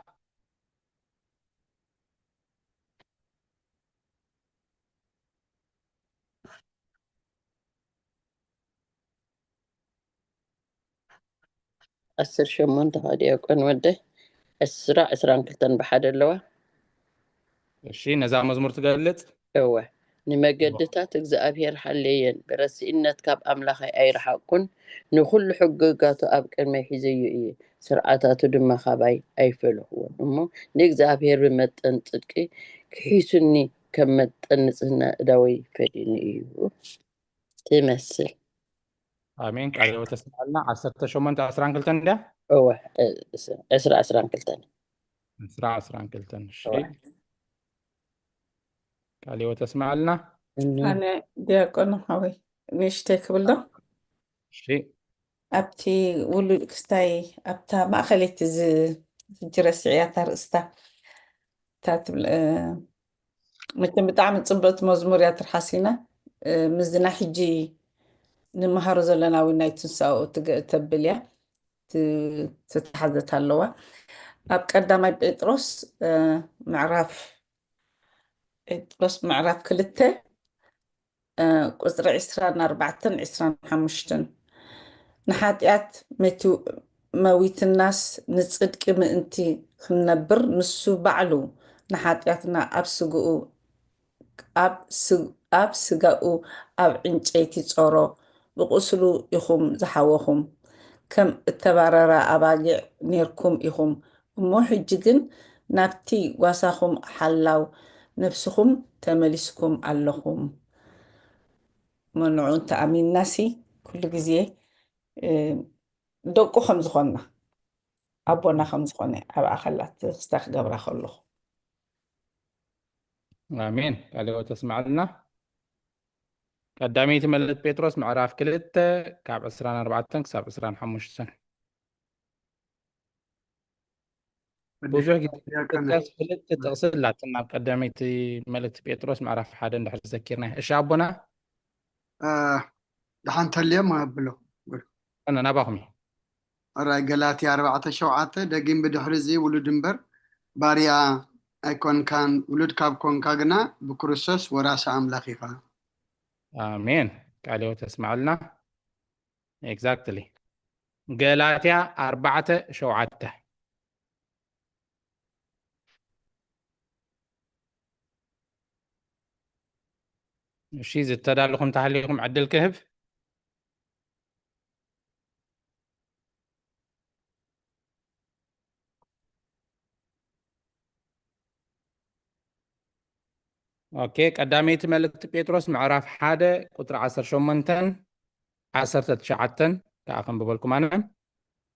أسر شمون تهادي أكون وده أسرع 22 بحد اللوا. እሺ ነዛ መዝሙር ትገልጥ أوه نمجدتات እግዚአብሔር حليين برس إنت كاب أملاخي أي رح أكون نخل حقوقاته أبكر ما يحزيو إيه سرعاته دم خباي أي فلوه أمه نexabሔር بمتن صدقي كحيسني كم متنسنا داوي فديني تمثل آمين قال وتسمع لنا 10 شومنت 10 كلتن ده هو أسرع كلتان 10 كلتن شيء قال وتسمع لنا أنا دياقون حوي نشتك بلده شيء أبتي ولو كستاي أبتا ما خليت جرس عياتا رأستا تاتبل متن بتعمل صبت مزمور يا ترحسينا مزنا حجي نمهار زلنا ويناي تنساو تبليا تتحدث هاللوا أب قدامي بطرس معرف كلته قصر 24-25 نحاتيات متو مويت الناس نصدق مئنتي خنبر نسو بعلو نحاتياتنا أب سجاؤو أب عنجيتي صورو بقصلو يخم زحوخم كم التبرر أباجع نيركم يخم مو حجدن نابتي واساخم حلاو نفسكم تملسكم اللخم منعون تأمين ناسي كل جزيه دقو خمس خونه أبونا خمس خونه أبا خلات استخدم رخلو آمين قال وتسمع لنا قدامي تملت بيتروس معراف كلت كعب 24 كساب 25 بوزوح كلت تقصد لا تنام قدامي تملت بيتروس معراف حدا ندحر تذكرنا ايش ابونا دحان تليا ما بلو انا نباخمي راي قلاتي 4 دقين بدحرزي ولو دنبر باريا ايكون كان ولد كاب كون كاغنا بكروسوس وراس املاخيفا آمين قال وتسمع لنا exactly قلاتيا 4 شي زدت لكم تحليكم عدل كهف اوكي قدامي تملكت بيتروس معراف حادة قطر 18 19 كأخم بقولكم أنا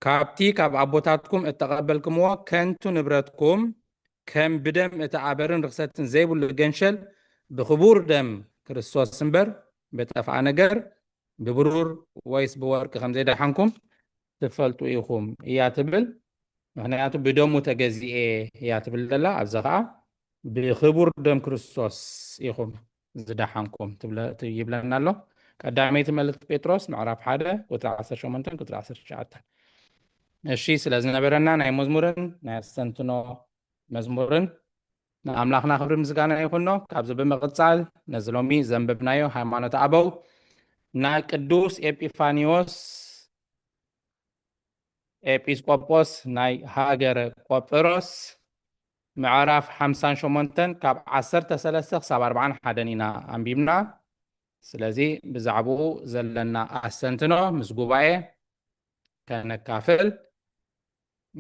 كابتي كاب أبوتاتكم اتقبلكم وكنتو نبرتكم كم بدم اتعابرن رخصتن زي والجنشل بخبور دم كريستوس سنبر بتفع نجر ببرور ويس بورك خمزة دحنكم تفلتوا إيخم ياتبل معناته بدم متجزئة ياتبل دلا أبزغا بخبور دم كريستوس إيخم زدحنكم تجيب لنا له قدامي تملت بيتروس معرف حدا قطر 10 شومنتن قطر 10 شعاتن الشيء ስለዝነበረና ናይ መዝሙርን ናይ ኣስተንትኖ መዝሙርን ንኣምላኽና ክብሪ ምስጋና ይኹኖ ካብዚ ብምቕፃል ነዚ ሎሚ ዘንበብናዮ ሃይማኖት ኣበው ናይ ቅዱስ ኤጲፋኒዎስ ኤጲስቆጶስ ናይ ሃገረ ቆጵሮስ ምዕራፍ 58 ካብ 13 ክሳብ 41 ኢና ኣንቢብና ስለዚ ብዛዕባኡ ዘለና ኣስተንትኖ ምስ ጉባኤ ከነካፍል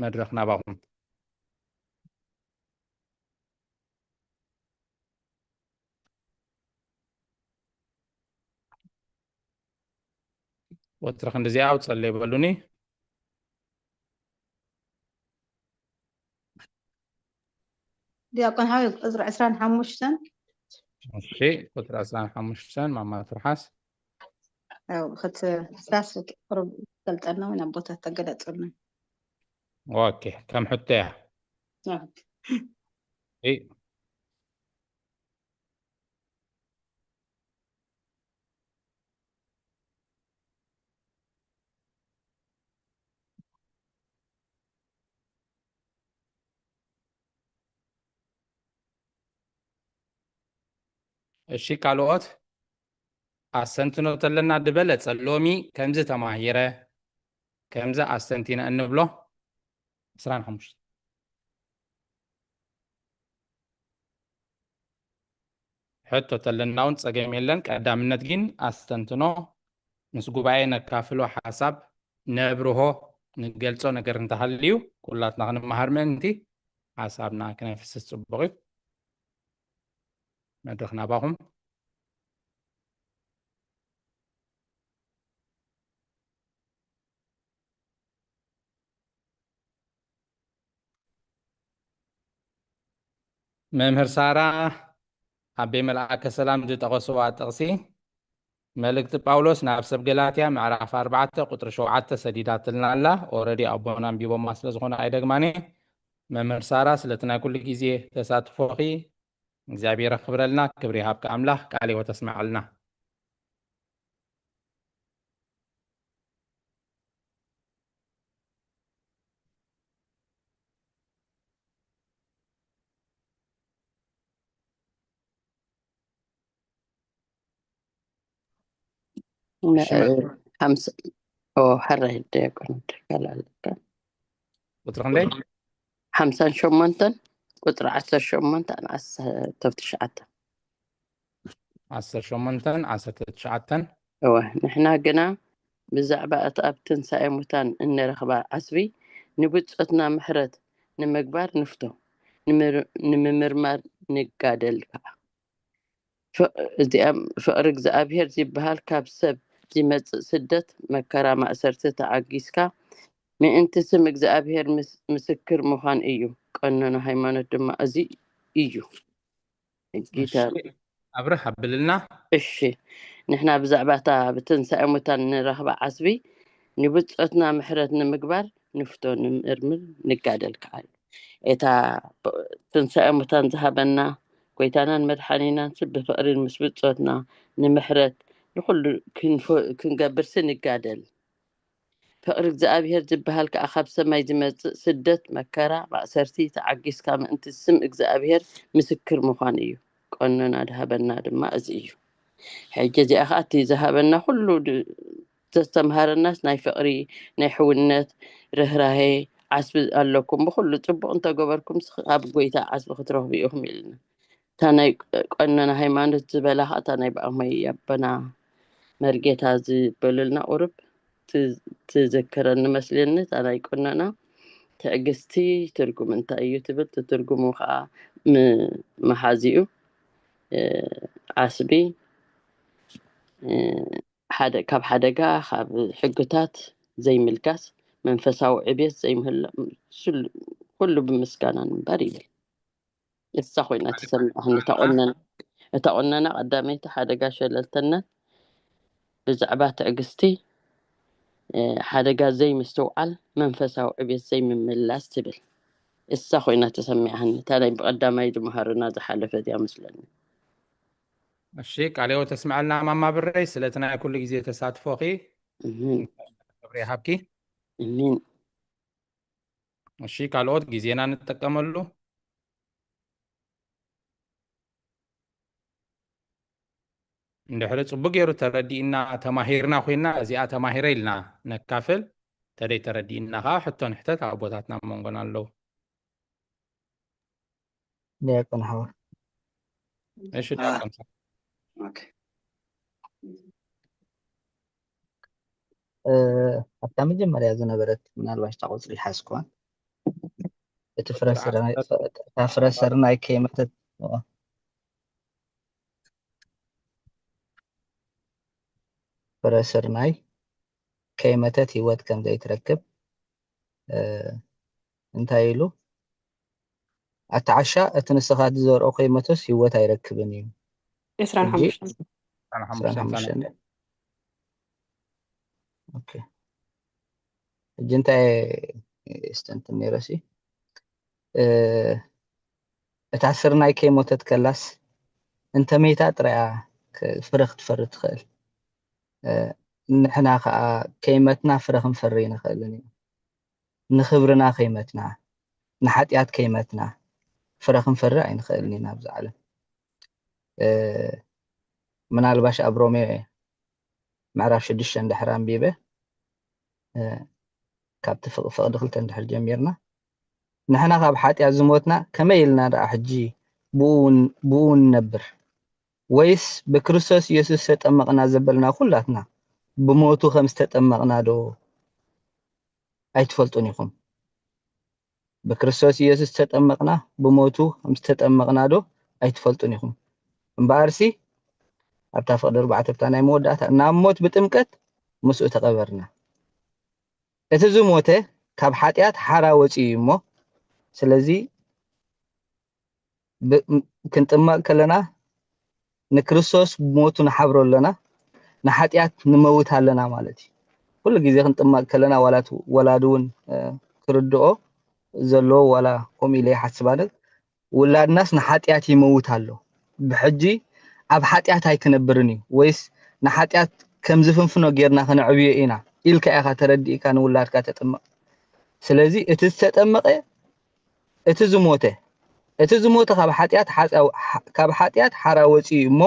መድረክ ናባኹም ወትረክ እንደዚያ ውፅለ ይበሉኒ دياقون هاي أزرع 25 እሺ ቁጥር 15 ማማ ትርሓስ أو خدت أساس قرب قلتنا وين أبوتها تقلت لنا ኦኬ ከም ሕቶያ نعم እሺ ካልኦት ኣስተንትኖ ተለና ድበለፀ ሎሚ ከምዚ ተማሂረ ከምዚ ኣስተንቲነ እንብሎ 25 ሕቶ ተለና እውን ፀገም የለን ቀዳምነት ግን ኣስተንትኖ ምስ ጉባኤ ነካፍሎ ሓሳብ ነብርሆ ንገልፆ ነገር እንተሃልዩ ኩላትና ክንመሃር ምእንቲ ሓሳብና ክነፍስስ ፅቡቅ እዩ مدرخ ناباهم ممهر سارة أبي ملعك السلام جد أغسوا تغسي ملكت باولوس ناب سب جلاتيا معرف 4 قطر 7 سديدات لنا الله اوريدي ابونا بيبو ماسلز هنا ايدغماني ممر سارا سلتنا كل ጊዜ ተሳትፎኺ እግዚአብሔር ክብረልና ክብሪ ሃብከ አምላክ ቃሌ ወተስማዓልና خمسة أو حرة يكون كلا قطر خندي 58 قطر 18 أنا تفتش عتا 18 نحنا قنا بزعبة أتقابتن سايموتان إن رخبة عسبي نبتقتنا محرت نمقبار نفتو نممرمار نقادل فأرق زابهر زي بهالكاب سب زي سدت مكرا ما أسرت تعاقيسكا من انت سمك زابهر مسكر مخان إيو قننا هيمانة دم أزي إيو الجيتار أبره حبلنا إشي نحنا بزعباتا بتنسى أموتان نرهبة عسبي نبتقتنا محرت نمقبار نفتو نمرمر نقادل كعال إتا تنسى أموتان ذهبنا كويتانا المدحانينا نسب فقر المسبت صوتنا نمحرت نقول كنقبر سنقادل فقر زابهر زبهال كأخاب سماي زمت سدت مكرا مأسرتي تعقيس كام انت السم زابهر مسكر مخانيو قننا ذهبنا دما أزيو حجزي أخاتي ذهبنا كله تستمهر الناس ناي فقري ناي حولنت رهراهي عسب لكم بخلو تبقوا انت قبركم سخاب قويتا عسب خطروه بيهم يلنا تاني قننا هيمانة زبالها تاني بقى مي يبنا مرقيت هذي بللنا قرب تذكرنا مسلنا تاني قننا تعقستي ترقم انت ايو تبل تترقمو خا محازيو عسبي حدا كاب حدقا خاب حقتات زي ملكاس منفساو عبيت زي مهلا كله بمسكانا بريد السخوينة تسمع احنا تقولنا قدامي حدقا شللتنا بزعبات عقستي حدقا زي مستوعل منفساو عبيت زي من ملاس تبل السخوينة تسمعها تاني بقدامي دمهرنا زحالفة دي مسلنا الشيك عليه وتسمع لنا ماما بالرئيس لتنا كل ጊዜ ተሳትፎኺ ክብሪ ሃብኪ امين እሺ ካልኦት ጊዜና እንጠቀመሉ እንድሕር ጽቡቅ ገይሩ ተረዲእና ተማሂርና ኮይና እዚኣ ተማሂረ ኢልና ነካፍል ተደይ ተረዲእና ኸ ሕቶ ንሕተት ኣብ ቦታትና መንጎና ኣለዉ ዲያቆን ሓወር እሺ ዲያቆን اوكي ኣብታ መጀመርያ ዝነበረት ምናልባሽ ተቆፅሪ ሓስኳን እቲ ፍረሰር ናይ ከይመተት ፍረሰር ናይ ከይመተት ሂወት ከም ዘይትረክብ እንታይ ኢሉ ኣተዓሻ እቲ ንስኻ ዝዘርኦ ከይመተስ ሂወት ኣይረክብን እዩ 25 اوكي جنتاي استنتن نيرسي اتعسر ناي كيموتت كلاس انت ميتا طريا فرخ تفرد تخيل نحنا كيمتنا فرخ نفرينا خيلني نخبرنا كيمتنا نحاتيات كيمتنا فرخ نفرع نخيلني نابز عالم من الباش ابرومي معرف شدش عند حرام بيبه كابت فقد خلت عند حل جميرنا نحنا غاب حاتي عزموتنا كما يلنا رأى حجي بون نبر ويس بكريستوس يسوس تأمقنا زبلنا كلاتنا بموتو 5 تأمقنا دو أي تفلتونيكم بكريستوس يسوس تأمقنا بموتو 5 تأمقنا دو أي تفلتونيكم እምበኣርሲ ኣብታ ፍቅዲ 4 ብታ ናይ መወዳእታ ናብ ሞት ብጥምቀት ምስኡ ተቐበርና እቲ ዝሞተ ካብ ሓጢኣት ሓራ ወፂኡ እሞ ስለዚ ክንጥመቕ ከለና ንክርስቶስ ሞቱ ንሓብሮ ኣለና ንሓጢኣት ንመውት ኣለና ማለት እዩ ኩሉ ግዜ ክንጥመቕ ከለና ወላድ እውን ክርድኦ ዘለዎ ዋላ ከምኡ ኢለ ይሓስብ ኣነ ውላድናስ ንሓጢኣት ይመውት ኣሎ ብሕጂ ኣብ ሓጢኣት ኣይክነብርን እዩ ወይስ ንሓጢኣት ከም ዝፍንፍኖ ጌርና ክነዕብዮ ኢና ኢልካ ኢኻ ተረዲእካ ንውላድካ ተጠመቕ ስለዚ እቲ ዝተጠመቐ እቲ ዝሞተ ካብ ሓጢኣት ሓራ ወፂኡ እሞ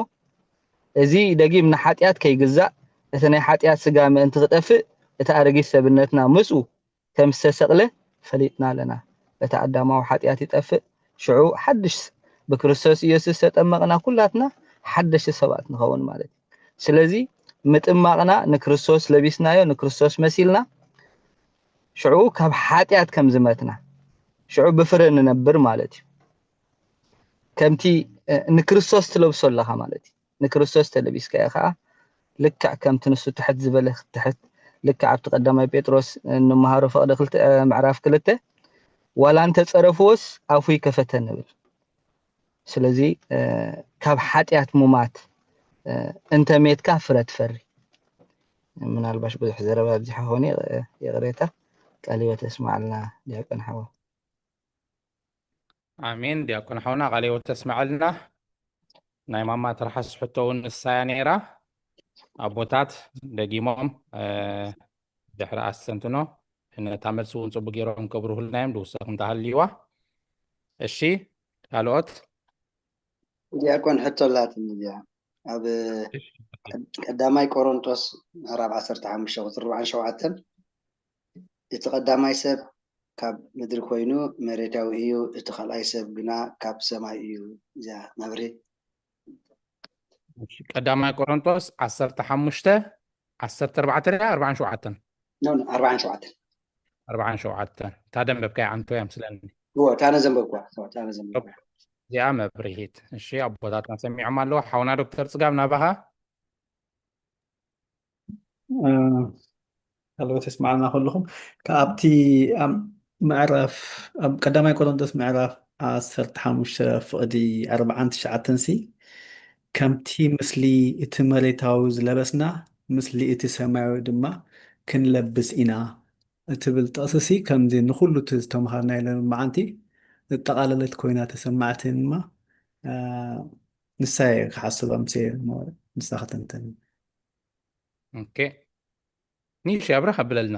እዚ ደጊም ንሓጢኣት ከይግዛእ እቲ ናይ ሓጢኣት ስጋ ምእንቲ ክጠፍእ እቲ ኣረጊት ሰብነትና ምስኡ ከም ዝተሰቕለ ፈሊጥና ኣለና እቲ ኣዳማዊ ሓጢኣት ይጠፍእ ሽዑ ሓድሽ ብክርስቶስ ኢየሱስ ተጠመቕና ኩላትና ሓደሽቲ ሰባት ንኸውን ማለት እዩ ስለዚ ምጥማቕና ንክርስቶስ ለቢስናዮ ንክርስቶስ መሲልና ሽዑ ካብ ሓጢኣት ከም ዝመትና ሽዑ ብፍረ ንነብር ማለት እዩ ከምቲ ንክርስቶስ ትለብሶ ኣለኻ ማለት እዩ ንክርስቶስ ተለቢስካ ኢኻ ልክዕ ከምቲ ንሱ ትሕት ዝበለ ክትሕት ልክዕ ኣብቲ ቀዳማይ ጴጥሮስ ንመሃሮ ፍቅዲ ምዕራፍ 2 ዋላ እንተፀረፍዎስ ኣፉ ይከፈተ ንብል ስለዚ ካብ ሓጢኣት ሙማት እንተሜትካ ፍረ ትፈሪ ምናልባሽ ብዙሕ ዘረባ ኣብዚሓ ኾነ የቕሬታ ቃል ህይወት ተስማዓልና ዲያቆን ሓዋ ኣሜን ዲያቆን ሓውና ቃል ህይወት ተስማዓልና ናይ ማማ ተረሓስ ሕቶ እውን ንሳያ ነይራ ኣቦታት ደጊሞም ድሕሪ ኣስተንትኖ ነታ መልሲ እውን ፅቡቅ ጌሮም ከብርሁልና እዮም ድውሰኹም ተሃልይዋ እሺ ካልኦት ዲያቆን ሕቶላትን እያ ኣብ ቀዳማይ ቆሮንቶስ ምዕራፍ 15 ቁጥሪ 47 እቲ ቀዳማይ ሰብ ካብ ምድሪ ኮይኑ መሬታዊ እዩ እቲ ካልኣይ ሰብ ግና ካብ ሰማይ እዩ እዛ መብሪ ቀዳማይ ቆሮንቶስ 15 14 47 47 ታደንበብካይ ዓንቶ እያ ምስለኒ ታነ ዘንበብኳ እዚኣ መብርሂት እሺ ኣቦታትና ሰሚዖም ኣለዋ ሓውና ዶክተር ፅጋብ ናባኻ ካልኦት ተስማዕና ኩልኩም ካብቲ ምዕራፍ ኣብ ቀዳማይ ቆሮንቶስ ምዕራፍ 15 ፍቅዲ 49 ሲ ከምቲ ምስሊ እቲ መሬታዊ ዝለበስና ምስሊ እቲ ሰማያዊ ድማ ክንለብስ ኢና እትብል ጥቕሲ ከምዚ ንኩሉ እቲ ዝተምሃርናዮ መዓንቲ እጠቃለለት ኮይና ተሰማዕቲ ድማ ንሳይ ክሓስባ ምሴ ንሳ ከተንተን ኦኬ ኒሽ ኣብራ ከብለልና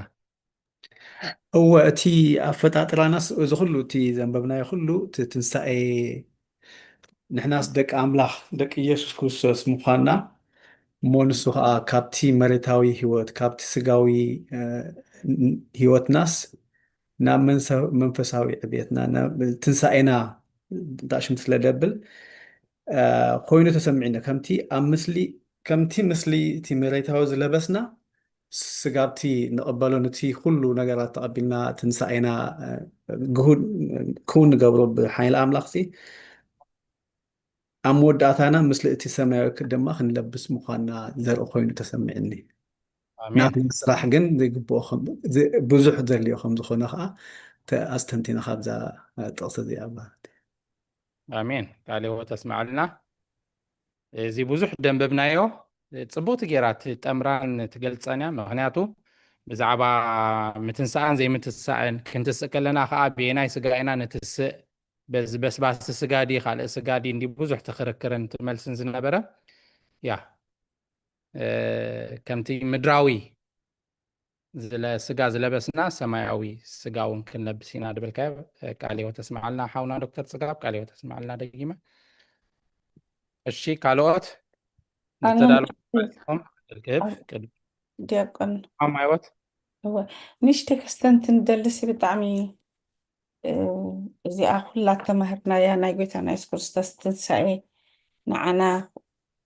እወ እቲ ኣፈጣጥራናስ እዚ ኩሉ እቲ ዘንበብናዮ ኩሉ እቲ ትንሳኤ ንሕናስ ደቂ ኣምላኽ ደቂ ኢየሱስ ክርስቶስ ምዃንና እሞ ንሱ ከዓ ካብቲ መሬታዊ ሂወት ካብቲ ስጋዊ ሂወትናስ ናብ መንፈሳዊ ዕብየትና ትንሳኤና ዳሽም ስለደብል ኮይኑ ተሰሚዕና ከምቲ ምስሊ እቲ መሬታዊ ዝለበስና ስጋብቲ ንቕበሎ ነቲ ኩሉ ነገራት ተቐቢልና ትንሳኤና ክውን ንገብሮ ብሓይሊ ኣምላኽ ኣብ መወዳእታና ምስሊ እቲ ሰማያዊ ድማ ክንለብስ ምዃንና ዘርኢ ኮይኑ ተሰሚዕኒ ናቲ ስራሕ ግን ዘይግብኦ ብዙሕ ዘድልዮ ከም ዝኾነ ከዓ ኣስተንቲና ካብዛ ጥቕሲ እዚኣ ኣሜን ቃል ህይወት ተስማዓልና እዚ ብዙሕ ደንበብናዮ ፅቡቕቲ ጌራት ጠምራን ትገልፀን እያ ምክንያቱ ብዛዕባ ምትንሳእን ዘይምትንሳእን ክንትስእ ከለና ከዓ ብናይ ስጋ ኢና ንትስእ በስባስ ስጋ ዲ ካልእ ስጋ ዲ እንዲ ብዙሕ ትኽርክርን ትመልስን ዝነበረ ያ ከምቲ ምድራዊ ስጋ ዝለበስና ሰማያዊ ስጋ እውን ክንለብስ ኢና ድብልካ ቃል ህይወት ተስማዓልና ሓውና ዶክተር ፅጋብ ቃል ህይወት ተስማዓልና ደጊመ እሺ ካልኦት ዲያቆን ማይወት ንሽተ ከስተንትን ደልሲ ብጣዕሚ እዚኣ ኩላ ተማሂርናያ ናይ ጎይታና ኢየሱስ ክርስቶስ ትንሳኤ ንዓና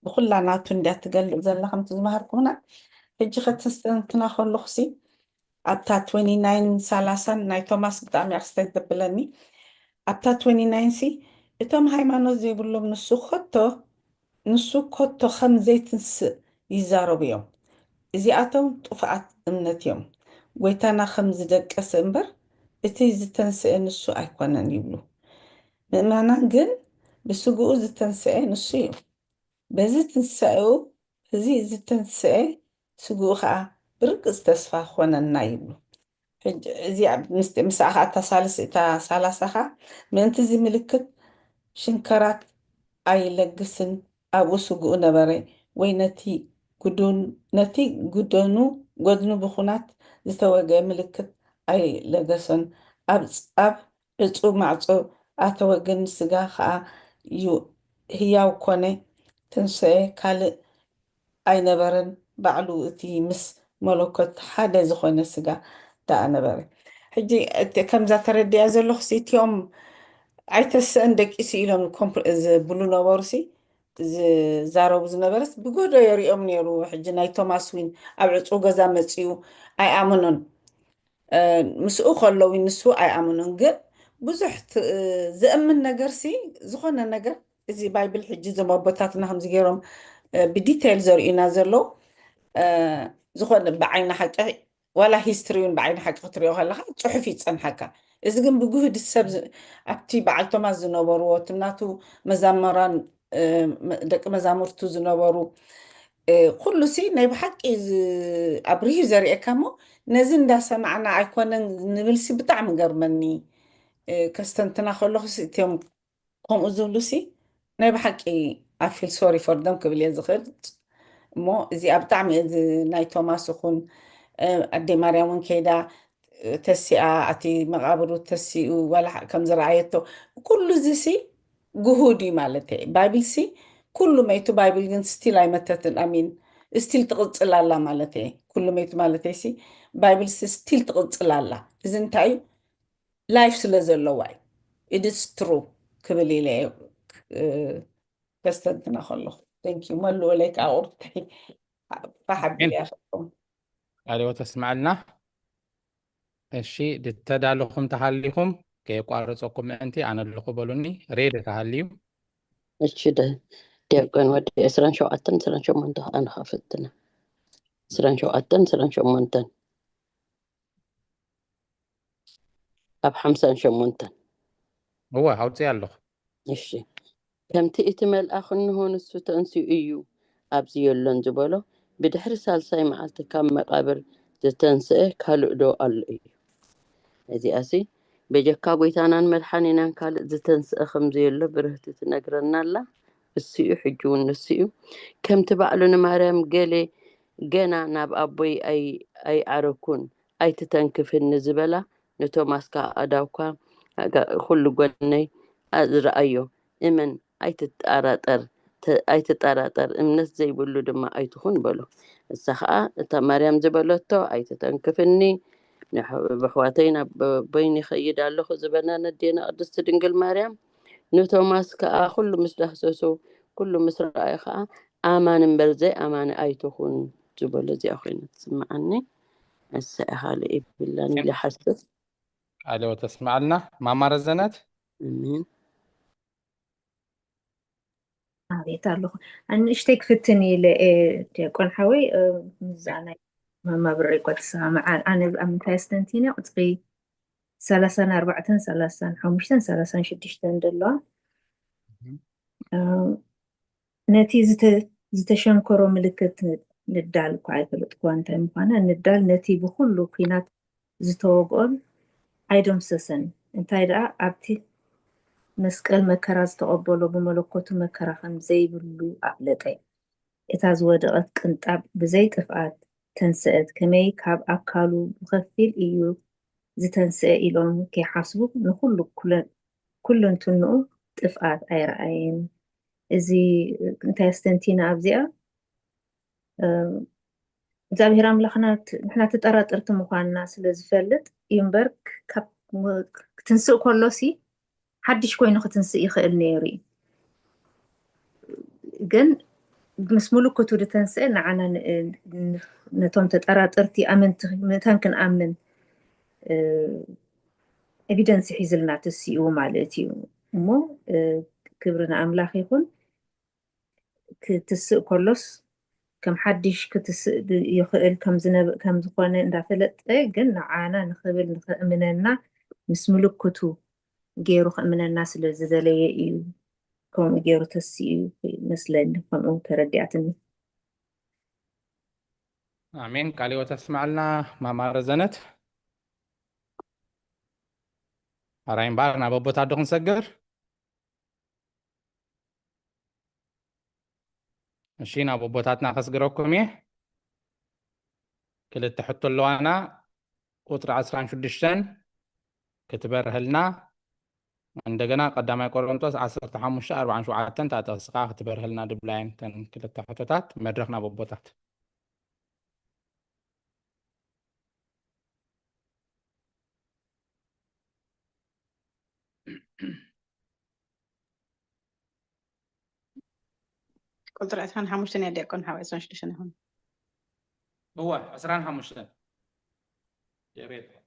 ብኩላ ናቱ እንድያ ትገልፅ ዘላ ከምቲ ዝማሃርኩምና ሕጂ ከተስተንትና ከለኹሲ ኣብታ 29:30 ናይ ቶማስ ብጣዕሚ ኣክስታይ ዘብለኒ ኣብታ 29 ሲ እቶም ሃይማኖት ዘይብሎም ንሱ ከቶ ንሱ ኮቶ ከም ዘይትንስእ ይዛረቡ እዮም እዚኣቶም ጥፉኣት እምነት እዮም ጎይታና ከም ዝደቀሰ እምበር እቲ ዝተንስአ ንሱ ኣይኮነን ይብሉ ምእመናን ግን ብስግኡ ዝተንስአ ንሱ እዩ በዚ ትንሳኤኡ እዚ ዝተንስአ ስግኡ ከዓ ብርግፅ ተስፋ ኮነና ይብሉ እዚ ምስኣኻ እታ ሳላሳኻ ምእንቲ እዚ ምልክት ሽንከራት ኣይለግስን ኣብኡ ስግኡ ነበረ ወይ ነቲ ጎድኑ ብኹናት ዝተወግአ ምልክት ኣይለገሰን ኣብ ዕፁብ ማዕፆ ኣተወግን ስጋ ከዓ ህያው ኮነ ትንስአ ካልእ ኣይነበረን ባዕሉ እቲ ምስ መለኮት ሓደ ዝኾነ ስጋ ዳኣ ነበረ ሕጂ ከምዛ ተረድያ ዘለኹ እቲኦም ኣይተስአን ደቂሲ ኢሎም ዝብሉ ነበሩሲ ዝዛረቡ ዝነበረስ ብጎዶ የሪኦም ነይሩ ሕጂ ናይ ቶማስ ዊን ኣብ ዕፁ ገዛ መፅኡ ኣይኣምኑን ምስኡ ከለዉ ንሱ ኣይኣምኑን ግን ብዙሕ ዝእምን ነገርሲ ዝኾነ ነገር እዚ ባይብል ሕጂ ዞም ኣቦታትና ከምዚ ገይሮም ብዲቴይል ዘርእዩና ዘለው ዝኾነ ብዓይኒ ሓቂ ዋላ ሂስትሪውን ብዓይኒ ሓቂ ክትሪኦ ከለካ ፅሑፍ ይፀንሐካ እዚ ግን ብጉህድ ሰብ ኣብቲ በዓል ቶማስ ዝነበሩ ትናቱ መዛመራን ደቂ መዛሙርቱ ዝነበሩ ኩሉሲ ናይ ብሓቂ ኣብርሂ ዘርእየካ ሞ ነዚ እንዳሰማዕና ኣይኮነን ንብልሲ ብጣዕሚ ገርመኒ ከስተንትና ከለኹሲ እትዮም ከምኡ ዝብሉሲ ናይ ብሓቂ ኣፊል ሶሪ ፎርደም ክብል እየ ዝኽእል እሞ እዚ ኣብ ብጣዕሚ ናይ ቶማስ ይኹን ኣዴ ማርያም እውን ከይዳ ተሲኣ ኣቲ መቃብሩ ተሲኡ ዋላ ከም ዝረኣየቶ ኩሉ እዚሲ ጉሁድ እዩ ማለት እየ ባይብልሲ ኩሉ መይቱ ባይብል ግን ስቲል ኣይመተትን ኣሚን ስቲል ትቕፅል ኣላ ማለት እየ ኩሉ መይቱ ማለት እየሲ ባይብልሲ ስቲል ትቕፅል ኣላ እዚ እንታይ እዩ ላይፍ ስለ ዘለዋ እዩ ኢትስ ትሩ ክብል ኢለ ከስተንትና ከለኹ ቴንኪዩ መልኡ ለይ ከዓ ቁርታይ فحبي يا أخوكم ألو تسمعنا እሺ ድተዳለኹም ተሃሊኹም ከየቋረፀኩም ምእንቲ ኣነ ኣለኹ በሉኒ ሬድ ተሃልዩ እሺ ዲያቆን ወዲ 27 ኣነ ከፍትና 27 ኣብ 58 هو ኣውፅእ ኣለኹ እሺ ከምቲ እቲ መልኣኽ እንሆን እሱ ተንስኡ እዩ ኣብዚ የሎን ዝበሎ ብድሕሪ ሳልሳይ መዓልቲ ካብ መቃብር ዝተንስአ ካልእ ዶ ኣሎ እዩ እዚኣሲ በጀካ ጎይታናን መድሓኒናን ካልእ ዝተንስአ ከምዘየሎ ብርህቲ ትነግረና ኣላ እሲኡ ሕጂ እውን ንስኡ ከምቲ ባዕሉ ንማርያም ገና ናብ ኣቦይ ኣይዓረኩን ኣይትተንክፍኒ ዝበላ ንቶማስካ ኣዳውካ ኩሉ ጎነይ ዝረኣዮ እመን ኣይትጠራጠር እምነት ዘይብሉ ድማ ኣይትኹን በሎ እሳ ከዓ እታ ማርያም ዝበለቶ ኣይትተንክፍኒ ብሕዋተይ ናብ በይኒ ይኸይድ ኣለኹ ዝበናነ ዴና ቅድስቲ ድንግል ማርያም ንቶማስ ከዓ ኩሉ ምስ ዳህሰሱ ኩሉ ምስ ረኣዩ ከዓ ኣማን እምበር ዘይኣማኒ ኣይትኹን ዝበሎ እዚኣ ኮይና ትስምዓኒ እሰይ ካልእ ይብላኒ ዝሓስብ ኣልዎ ተስምዓልና ማማረ ዘነት ኣሚን አቤት ኣለኹ ንእሽተይ ክፍትን ኢለ ዲያቆን ሓወይ ምዛና መማብረሪ ቆትሰማዓ ኣነ ኣብ ምንታይ ስተንቲና ቁፅሪ 34 35 36 ደለዋ ነቲ ዝተሸንከሮ ምልክት ንዳል እኳ ኣይፈለጥኩ እንታይ ምኳነ ንዳል ነቲ ብኩሉ ኩናት ዝተወግኦን ኣይደምሰሰን እንታይ ደኣ ኣብቲ መስቀል መከራ ዝተቐበሎ ብመለኮቱ መከራ ከም ዘይብሉ ኣፍለጠ እታ ዝወደቐት ቅንጣብ ብዘይ ጥፍኣት ተንስአት ከመይ ካብ ኣካሉ ብኸፊል እዩ ዝተንስአ ኢሎም ከይሓስቡ ንኩሉ ኩለንትንኡ ጥፍኣት ኣይረኣየን እዚ እንታይ ኣስተንቲና ኣብዚኣ እግዚአብሔር ኣምላኽና ንሕና ተጠራጠርቲ ምኳንና ስለ ዝፈልጥ እዩ እምበር ክትንስእ ከሎሲ ሓድሽ ኮይኑ ክትንስእ ይኽእል ነይሩ ግን ምስ ምልክቱ ዝተንስአ ንዓና ነቶም ተጠራጠርቲ ኣመንቲ ምእታን ክንኣምን ኤቪደንስ ሒዝልና ተሲኡ ማለት እዩ እሞ ክብሪ ንኣምላኽ ይኹን ክትስእ كلس كم حدش كتسق يخيل كم زخانة اندافلت جن عانا نخبل نخمننا مسملك كتو جيرو خمن الناس اللي زلزلية إيو كم جيرو تسيو مثلا كم ترديعتني آمين. قالي وتسمع لنا ما مارزنت أراين بارنا بابو تعدو نسجر مشينا بابوتاتنا خسقروكم كل تحطوا له أنا قطر 16 كتبر هلنا عندنا قدامي كورنثوس 15 44 تاتسقا كتبر هلنا دبلاين تن كل تحطتات مدرخنا بابوتات قلت رأسان حموشتني أدي أكون حوالي 26 هون هو أسران حموشتن يا ريت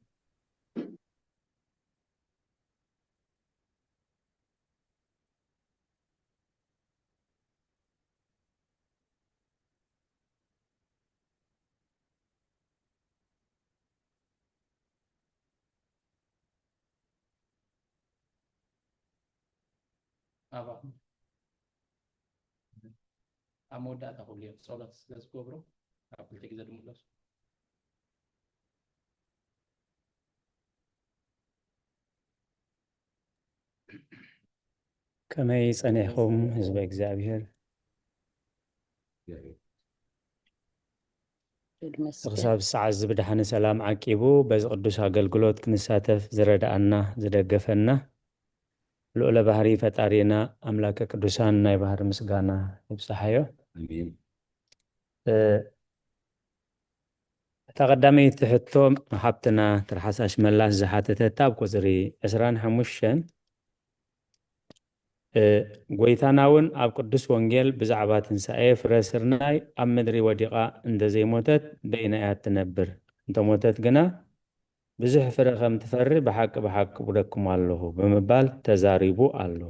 أبا أمودا تقول لي صلاة سكوبرو أقول لك إذا دمولاس كما يصنعهم حزب እግዚአብሔር ክሳብ ሰዓት ዝብድሓነ ሰላም ዓቂቡ በዚ ቅዱስ ኣገልግሎት ክንሳተፍ ዝረዳኣና ዝደገፈና ልዑለ ባህሪ ፈጣሪና ኣምላከ ቅዱሳን ናይ ባህሪ ምስጋና ይብፅሓዮ ኣሚን ተቀዳመይቲ ሕቶ ሓብትና ትርሓሳሽ መላስ ዝሓተተት ኣብ ቁፅሪ 25 ጎይታናውን ኣብ ቅዱስ ወንጌል ብዛዕባ ትንሣኤ ፍረ ስርናይ ኣብ ምድሪ ወዲቓ እንደዘይሞተት በይና እያ ትነብር እንተሞተት ግና ብዙሕ ፍረ ከም ትፈሪ ብሓቂ ብደኩም ኣለኹ ብምባል ተዛሪቡ ኣሎ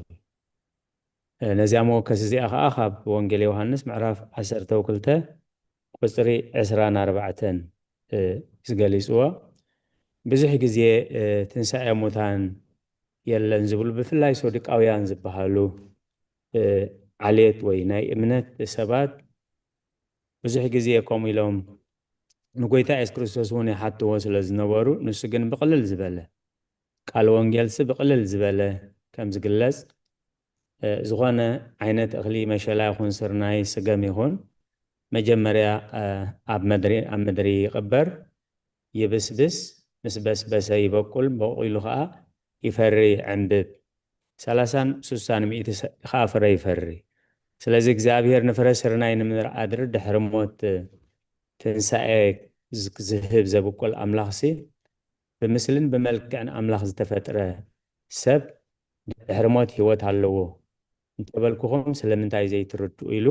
ነዚኣ መወከሲ እዚኣ ከዓ ካብ ወንጌል ዮሃንስ ምዕራፍ 12 ቁፅሪ 24 ዝገሊፅዎ ብዙሕ ግዜ ትንሣኤ ሙታን የለን ዝብሉ ብፍላይ ሶዲቃውያን ዝበሃሉ ዓሌት ወይ ናይ እምነት ሰባት ብዙሕ ግዜ ከምኡ ኢሎም ንጎይታ ኢየሱስ ክርስቶስ እውን ይሓትዎ ስለ ዝነበሩ ንሱ ግን ብቕልል ዝበለ ቃል ወንጌልሲ ብቕልል ዝበለ ከም ዝግለጽ ዝኾነ ዓይነት እኽሊ መሸላ ይኹን ስርናይ ስገም ይኹን መጀመርያ ኣብ ምድሪ ይቕበር ይብስብስ ምስ በስበሰ ይበቁል በቂሉ ከዓ ይፈሪ ዕንብብ 30-60 ሚእቲ ከዓ ፍረ ይፈሪ ስለዚ እግዚአብሔር ንፍረ ስርናይ ንምርኣድር ድሕሪ ሞት ትንሣኤ ዝህብ ዘብቁል ኣምላኽሲ ብምስልን ብመልክዕን ኣምላኽ ዝተፈጥረ ሰብ ድሕሪ ሞት ህይወት ኣለዎ እንተበልኩኹም ስለምንታይ ዘይትርድኡ ኢሉ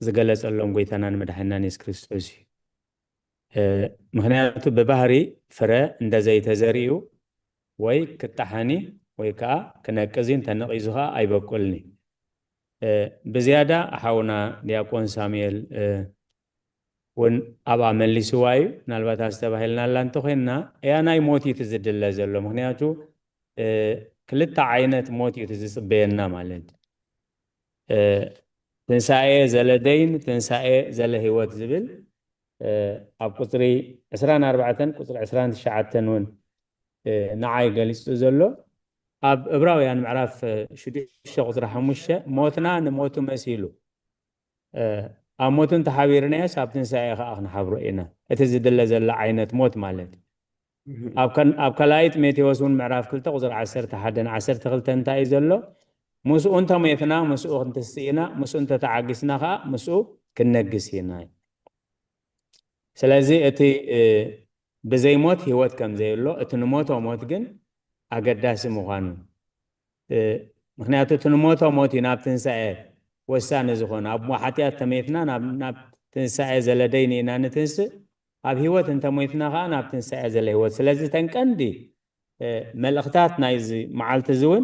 ዝገለጸሎም ጎይታናን መድሓኒናን ኢየሱስ ክርስቶስ እዩ ምክንያቱ ብባህሪ ፍረ እንደዘይተዘሪኡ ወይ ክጣሓኒ ወይ ከዓ ክነቅዚ እንተነቂዙ ከዓ ኣይበቁልኒ ብዝያዳ ሓውና ዲያቆን ሳሙኤል ውን ኣብኣ መሊስዋ እዩ ምናልባት ኣስተባሂልና ኣላ እንተኮይንና እያ ናይ ሞት እዩ ትዝድለ ዘሎ ምክንያቱ ክልተ ዓይነት ሞት እዩ ዝፅበየና ማለት ትንሣኤ ዘለደይን ትንሣኤ ዘለ ህይወት ዝብል ኣብ ቁፅሪ 24 ቁፅሪ 29 ውን ንዓይ ገሊፁ ዘሎ ኣብ ዕብራውያን ምዕራፍ 6 ቁፅሪ 5 ሞትና ንሞቱ መሲሉ ኣብ ሞትን ተሓቢርናያስ ኣብ ትንሣኤ ከዓ ክንሓብሮ ኢና እቲ ዝድለ ዘላ ዓይነት ሞት ማለት ኣብ ካልኣይት ሜቴዎስ ውን ምዕራፍ 2 ቁፅሪ 11-12 እንታይ እዩ ዘሎ ምስኡ እንተሞትና ምስኡ ክንትስኢና ምስኡ እንተተዓጊስና ከዓ ምስኡ ክንነግስ ኢና ስለዚ እቲ ብዘይ ሞት ህይወት ከም ዘይብሎ እቲ ንሞቶ ሞት ግን ኣገዳሲ ምዃኑ ምክንያቱ እቲ ንሞቶ ሞት እዩ ናብ ትንሣኤ ወሳኒ ዝኾነ ኣብ ሓጢኣት ተመይትና ናብ ትንሣኤ ዘለደይኒ ኢና ንትንስእ ኣብ ህይወት እንተሞይትና ከዓ ናብ ትንሣኤ ዘለ ህይወት ስለዚ ተንቀንዲ መልእኽታት ናይዚ መዓልቲ እዚ እውን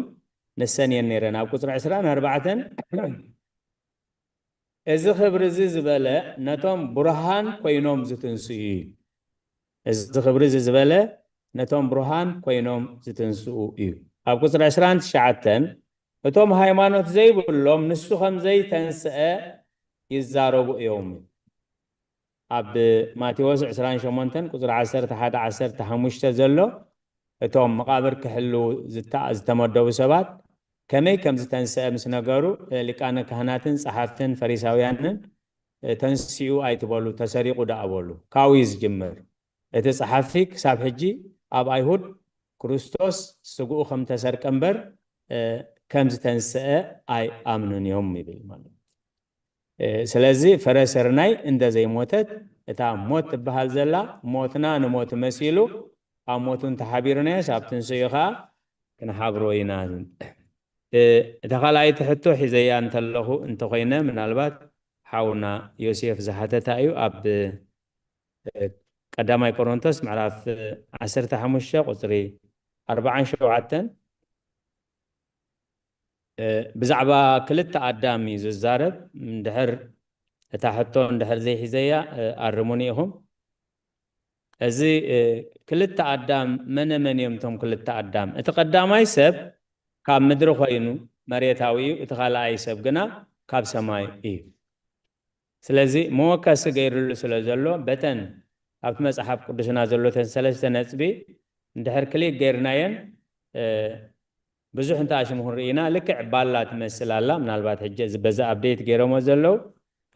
ንሰንየን ነይረን ኣብ ቁፅሪ 24 إذا خبر زبالة نتوم برهان كوينوم زتنسي إذا خبر زبالة نتوم برهان كوينوم زتنسي أبو قصر عشران شعتن نتوم هايمانوت زي بقولهم نسخهم زي تنسأ يزاربو يومي أب ماتيوس عشران شمونتن قصر عشر تحمشت زلو نتوم مقابر كحلو زتمدوا سبات كمي كم زتنسأ مسنجارو لكأن كهناتن صحافتن فريساويانن تنسيو أيتبولو تسريقو دعبولو كاويز جمر صحافيك ساب حجي أب أيهود كريستوس سقو خم تسرق أمبر كم زتنسأ أي آمنون يوم يبل مالو سلازي فرسرناي عند زي موتت إتا موت بهالزلا موتنا نموت مسيلو أموتون تحبيرنا سابتن سيخا كنا حبرو ينادن دخل آية حتو حزيان تلهو انتو خينا من البات حاونا يوسف زحتة أيو أب قدامي كورنثوس معرف 15 قصري 40 شوعتن بزعبا كلتا قدامي ززارب مندحر تحتو مندحر زي حزيا أرمونيهم أزي كلتا قدام من يومتهم كلتا قدام اتقدامي سب كاب مدرو خينو مريتاوي اتخالا أي سب قنا كاب سماي إيه سلازي موكاس غيرلو سلازلو بتن أب مصحف قدسنا زلو تنسلسته نصبي اندحر كلي غيرناين بزح انت اشمهر رينا لك عبالات مسلالا منالبات حجه بزا ابديت غيرمو زلو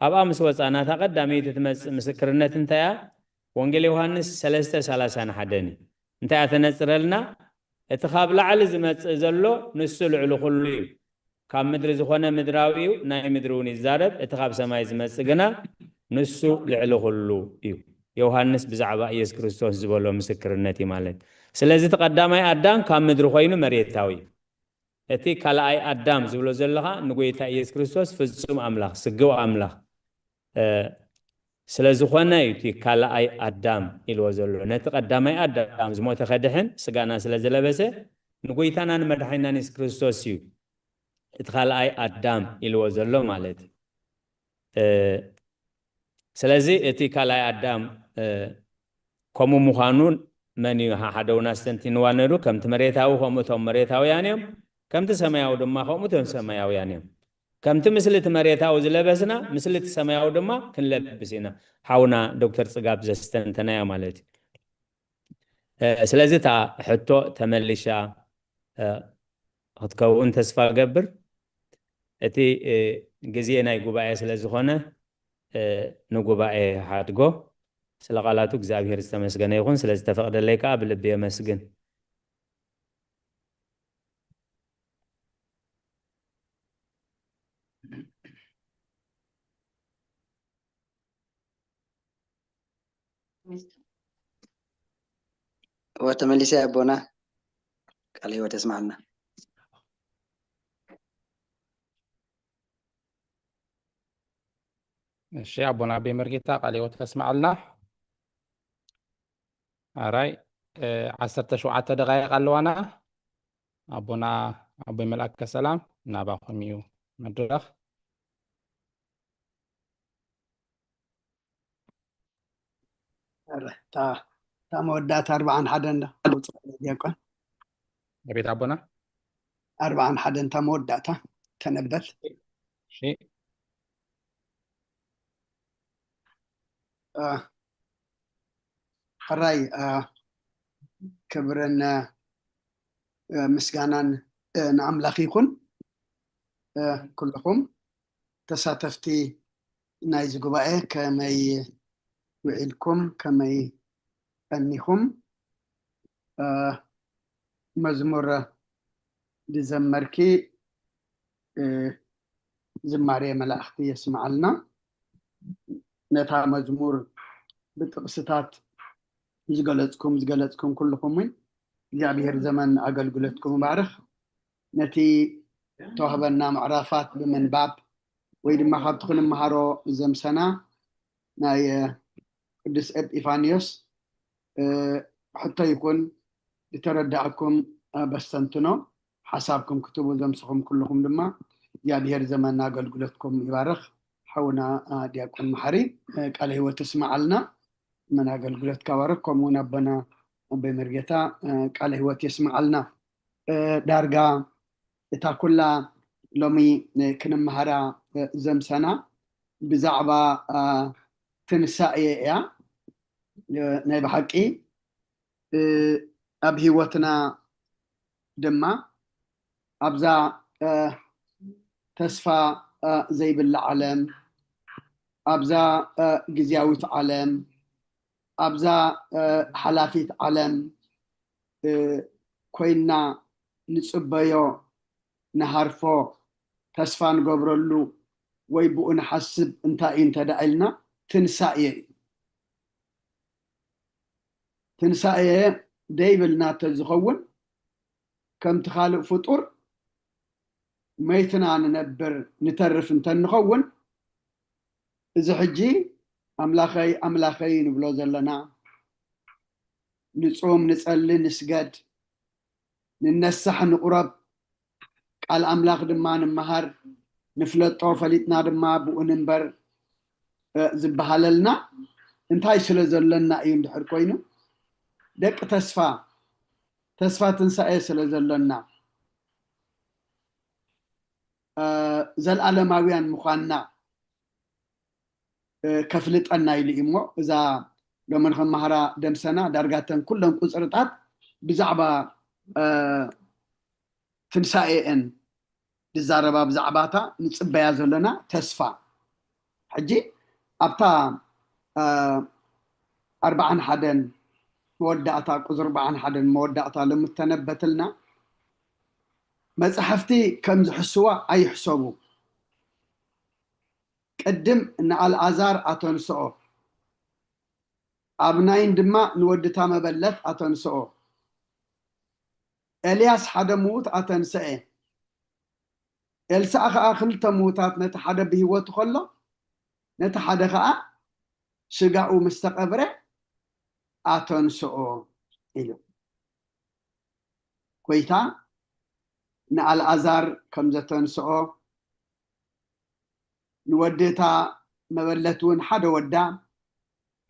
اب امس وصانا تقدامي تتمس مسكرነት انتيا ወንጌል ዮሐንስ 3:30 حدني انتيا تنصرلنا اتخاب لعل زمص ዘሎ ንሱ ልዕሉ ኩሉ ካብ ምድሪ ዝኾነ ምድራዊው ናይ ምድሩን ይዛረብ اتخاب ሰማይ ዝመጽ ግና ንሱ ልዕሉ ኩሉ እዩ ዮሐንስ ብዛዕባ ኢየሱስ ክርስቶስ ዝበሎ ምስክርነት ማለት ስለዚህ ተቀዳማይ አዳም ካብ ምድሪ ኮይኑ መሬታዊ እቲ ካልኣይ አዳም ዝብሎ ዘለኻ ንጎይታ ኢየሱስ ክርስቶስ ፍጹም አምላኽ ስግው አምላኽ ስለዝኾነ እቲ ካልኣይ አዳም ኢልዎ ዘሎ ነቲ ቀዳማይ አዳም ዝሞተ ከድሕን ስጋና ስለዝለበሰ ንጎይታና ንመድሓኒና ኢየሱስ ክርስቶስ እዩ እቲ ካልኣይ አዳም ኢልዎ ዘሎ ማለት ስለዚህ እቲ ካልኣይ አዳም كمو مخانون مني حدونا استنتين وانرو كم تمريتاو خمتهم مريتاويان يوم كم تسمياو دما خمتهم سمياويان يوم كم تمثل تمريتاو زلبسنا مثل تسمياو دما كنلبسينا حاونا دكتور صقاب زستنتنا يا مالتي سلازي تا حتو تمليشا هتكون تسفا قبر اتي جزينا يقوباء سلازخونه نقوباء حادقو سلقالاتو እግዚአብሔር ይመስገን ይሁን ስለዚህ ተፈቅደለይ ካ በልብ ይመስገን وتمليسي أبونا قال لي وتسمعنا الشيء أبونا بمرقيتا قال لي وتسمع لنا أراي 17 دقائق قالوا أبونا أبو ملك السلام ناباكم يو مدرخ تا مودات 40 حدن يقول بيت أبونا 40 حدن تا مودات تنبت شيء راي كبرنا مسجانا نعملاخ يكون كلكم تساتفتي نايز قبائي كما يوعلكم كما يأنيكم مزمور لزمركي زماري ملاختي يسمع لنا نتا مزمور بتقصتات زغلتكم كلكم من እግዚአብሔር ዘመን አገልግሎትኩም ባርኽ ነቲ ተዋህበና ምዕራፋት ብምንባብ ወይ ድማ ካብትኹን መሃሮ ዘምሰና ናይ ቅዱስ ኤጲፋንዮስ ሕቶ ይኩን ዝተረዳእኩም በስተንትኖ ሓሳብኩም ክትቡ ዘምስኹም ኩልኩም ድማ እግዚአብሔር ዘመን አገልግሎትኩም ይባርኽ حونا دياكون محري قال هو تسمع لنا من أقلقلت كواركم ونبنا بمرجتا قال هو تسمع لنا دارجا تاكلا لومي كنا مهرا زمسنا بزعبا تنسائية نايب حقي أب هيوتنا دما أبزا تسفى زي بالعالم أبزا جزياوت عالم أبزا حلافيت عالم كوينا نصبيو نهارفو تسفى نقبرلو ويبقو نحسب انت دعيلنا تنسائي دايبلنا تزغون كم تخالق فطور ميتنا ننبر نترف انت نخون إذا حجي أملاخي نبلو زلنا نصوم نسألي نسجد ننسح نقرب قال أملاخ دمان مهر نفلت طوفلتنا دما بو ننبر زبهاللنا انتهي سلزلنا ايون دحر كوينو دق تسفى تنسائي سلزلنا زل علماويان مخانا كفلت أنا إلي إمو إذا لمن خم مهرا دمسنا درجاتن كلهم قصرتات بزعبا تنسائي إن بالزاربا بزعباتا نصبيا زلنا تسفى حجي أبتا 4 حدن مودعتا قزر 4 حدن مودعتا لمتنبتلنا مصحفتي كم زحسوا أي حسابو قدم إن على العزار أتنسؤ أبناين دما نودتا مبلت أتنسؤ إلياس حدا موت أتنسئ إلسا آخر تموتات نتحدى بهوت خلا نتحدى خاء شجعوا مستقبره أتنسؤ إلو كويتا نعل أزار كم زتنسؤ نوديتا مبلتون حدا ودا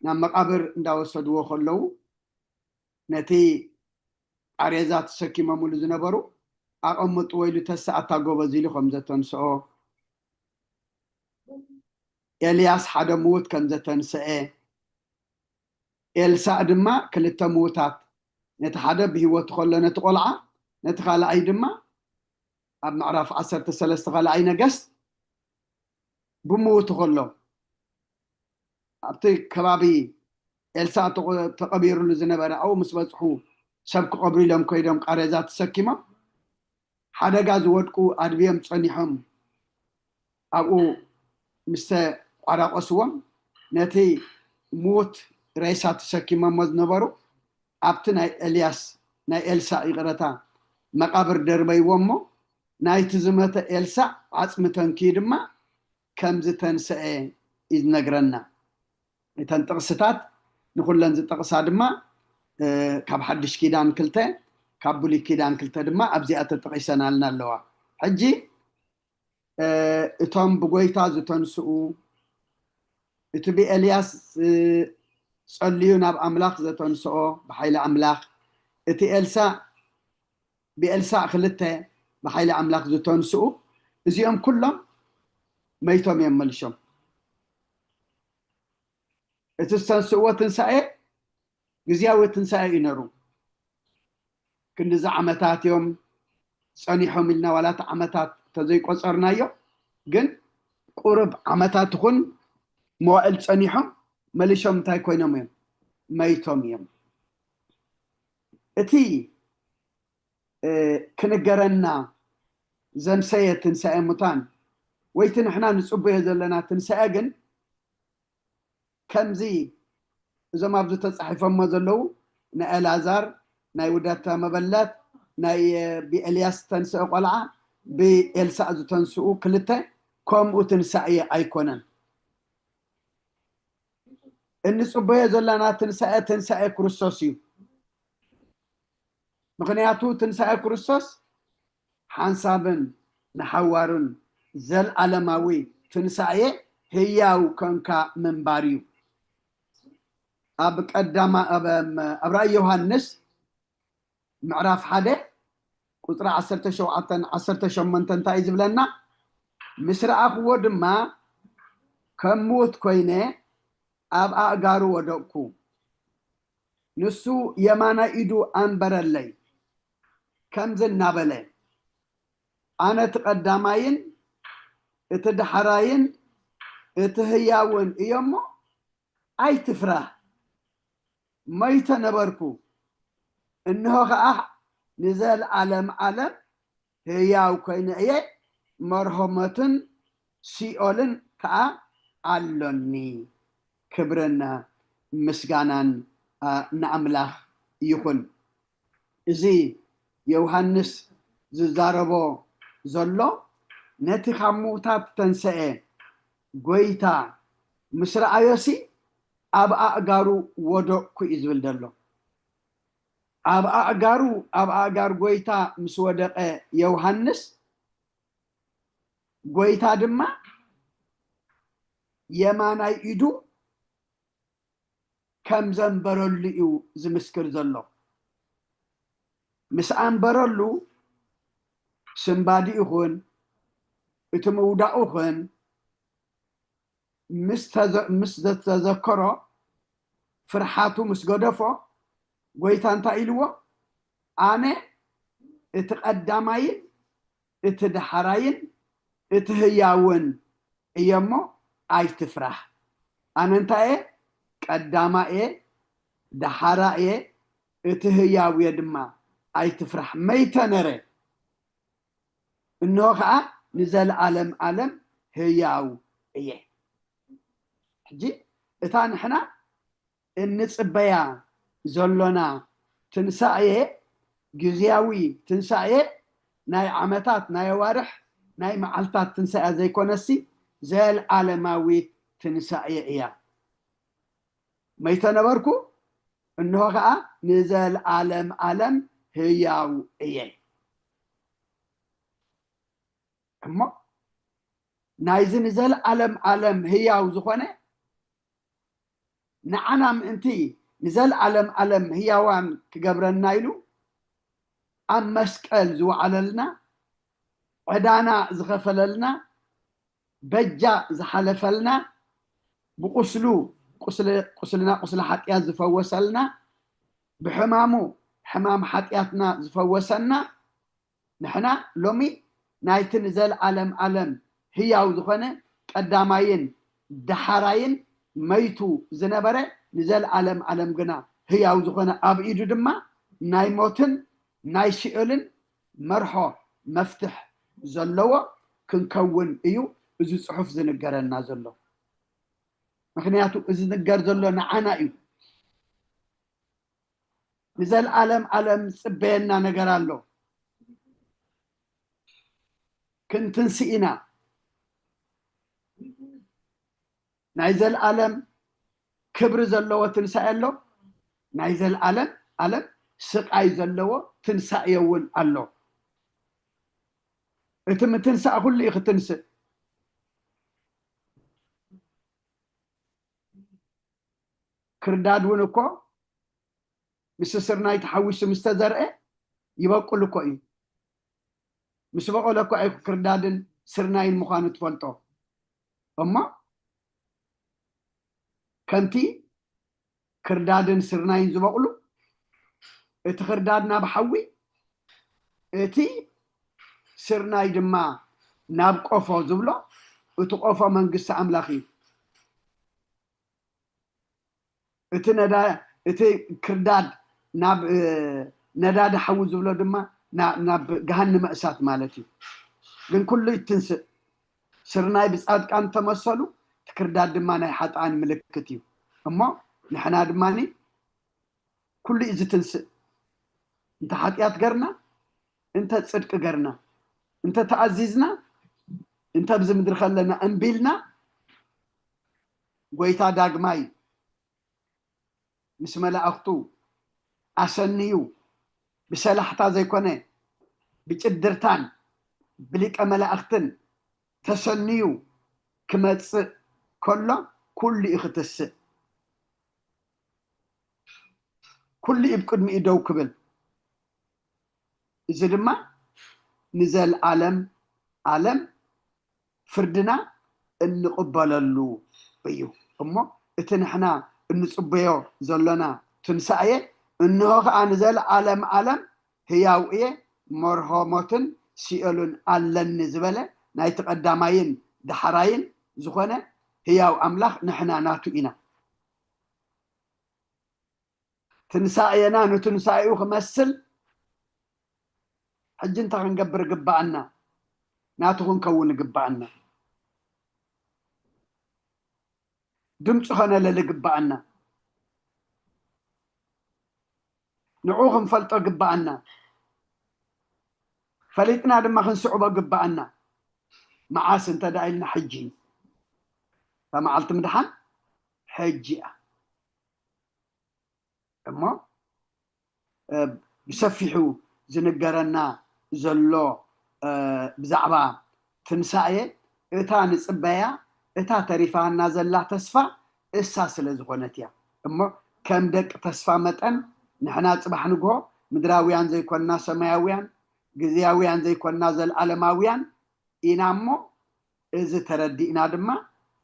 نعم مقابر نداو صدوه خلو نتي عريزات سكيمة مولو زنبرو أقمت ويلو تسعة قوبزيلو خمزة تنسعو إلياس حدا موت كمزة تنسعي إلسا دما كلتا موتات نتحدا بهوت خلو نتقلعا نتخالع أي دما أب معرف 13 خالعي نقست بموت خلو أبتي كبابي إلسا تقبير لزنبرا أو مسبصحو سبك قبري لهم كيدهم قريزات سكيمة حدا غاز ودكو أدبيهم تصنيحهم أو مستا عراقسوهم نتي موت رئيسات سكيمة مزنبرو أبتنا إلياس ناي إلسا إغرتا مقابر دربي ومو ناي تزمت إلسا عصمتن كيدما كمز تنسئي إذ نقرنا تنتقصتات نقول لنز تقصا دما كاب حدش كيدان كلته كاب بولي كيدان كلته دما أبزيئة تقيسنا لنا اللواء حجي اتهم بقويتا زتنسؤو اتبي إلياس صليون اب أملاخ زتنسؤو بحيل أملاخ اتي إلسا بإلسا خلته بحيل أملاخ زتنسؤو ازيهم كلهم ميتهم يملشهم اتستنسؤو تنسائي جزياوة تنسائي ينرو كنز عمتات يوم صنيحهم لنا ولا عمتات تزيق وصرنا يوم جن قرب عمتات تكون موائل صنيحهم مليشهم تاي كوينهم يوم ميتهم يوم اتي كنقرنا زمسية تنسائي متان ويتن احنا نصبه زلنا تنسائي جن كمزي إذا ما بدو تصحيف ما زلوا نا العزار نا ودات مبلات نا بإلياس تنسأ قلعة بإلسا زو تنسأ كلته كم وتنسأي أيقونا النسبة زلنا تنسأ كريستوسيو مغنياتو تنسأ كريستوس حنسابن نحوارن زل علماوي تنسأي هياو كنكا منباريو أب قدام أب رأي يوحنس معرف حدا قطرة 10 من تنتايز بلنا مصر أخو دما كموت كوينة أب أقارو ودوكو نسو يمانا إيدو أنبر اللي كمزل نابلي أنا تقدامين اتدحراين اتهياون إيامو أي تفرح ما يتنبركو إنه خاح نزال عالم هياو كوين إيه مرحمتن سيولن كا علوني كبرنا مسجانان نعمله يكون زي يوحنس زاربو زلو نتخموتات تنسئ قويتا مصر آيوسي أب أقارو ودو كو إزبل دلو أب أقار قويتا مسودق يوحنس قويتا دما يمانا يدو كم زنبرلو زمسكر زلو مسعان برلو سنبادي أخون اتمودا أخون مستذكرة فرحاتو مسقدفو قويتان تايلو أنا اتقدامين اتدحراين اتهياون إيامو أي تفرح أنا انتاي قداماي دحراي اتهياو يدما أي تفرح ميتنري إنه خا نزل عالم هياو إيه حجي إتان حنا النصبيا زلنا تنساعي جزياوي تنساعي ناي عمتات ناي وارح ناي معلتات تنساعي زي كونسي زي العالماوي تنساعي إياه ما يتنبركو إنه خا نزل عالم هياو إيه أما نايزن نزل عالم هياو زخونة نعنام انتي نزل عالم هياوان كقبرنا يلو أم مسكال زو عللنا عدانا زغفللنا بجا زحلفلنا بقسلو قسل حقيات زفوسلنا بحمامو حمام حقياتنا زفوسلنا نحنا لومي نايتن نزل عالم هياو زخونة قداماين دحراين ميتو زنبره نزل عالم جنا هياو زخونة أب إيدو دما ناي موتن ناي شئلن مرحو مفتح زلوة كنكون إيو إذو صحف زنقرنا زلو مخنياتو إذو نقر زلو نعنا إيو نزل عالم سبينا نقرالو كنتنسئنا نايزل عالم كبر زلوة تنسألو نايزل عالم سقاي زلوة تنسأيون ألو اتم تنسأ كل إخ تنسأ كرداد ونكو مسسرنا يتحوش مستزرقه يبقى لكو إيه مش بقول لكو أي كردادن سرناين مخانو تفلتو أما كنتي كردادن سرناين زبقلو اتخردادنا بحوي اتي سرناي دما ناب قفو زبلو اتقفو منقص أملاخي اتي كرداد ناب نداد حوي زبلو دما ناب جهنم أسات مالتي لأن كله يتنسى سرناي بسعاد كان تمثلوا تكرداد دماني حتى عن ملكتي أما نحنا دماني كل إذا تنسى أنت حتيات قرنا أنت تصدق قرنا أنت تعززنا أنت بزمدر خلنا أنبيلنا قويتا داق ماي مسملا أختو أسنيو بسلاحتا زي كونه بجدرتان بليك أملا أختن تسنيو كمتس كله كل يختس كل يبقد ميدو كبل إذا لما نزل عالم فردنا إن قبل اللو بيو أما إتنحنا إن صبيو زلنا تنسعي إنه نزل عالم هياوية مرهماتن سيئلون علن نزبله نايت قدامين دحراين زخنة هياو أملاخ نحنا ناتوئنا تنسعينا نتنسعيو خمسل حجن تغن قبر قبعنا ناتغن كون قبعنا دمت خنا للقبعنا نعوهم فلطة قبعنا فليتنا لما خنسعوبة قبعنا معاس انت دايلنا حجين فما علت مدحان حجية اما بسفحو زنقرنا زلو بزعبا تنساية اتا نصبايا اتا تريفانا زلا تسفا اساس لزغونتيا اما كم دك تسفا متن نحنا صباح نغو مدراويان زي كنا سماويان غزياويان زي كنا زل علماويان إنامو إذا تردينا دما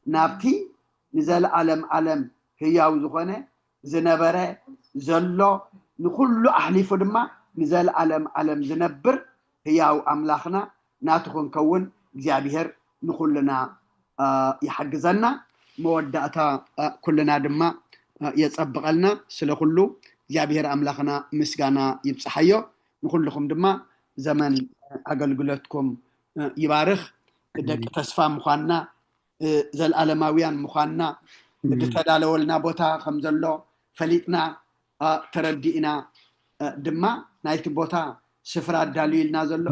نابتي نزل علم هياو زغونه زنبره زلو نخلو أحلف دما نزل علم زنبر هياو أملاخنا ناتخون كون جابير نخلنا يحجزنا مودعتا كلنا دما يتصبقلنا سلخلو جابير أملاخنا مسجانا يبصحيو نخلكم دما زمن أقلقلتكم يبارخ دك تسفى مخانا زل علماويان مخانا تدالولنا بوتا خمزلو فليتنا تردينا دما نايت بوتا سفرات دليلنا زلو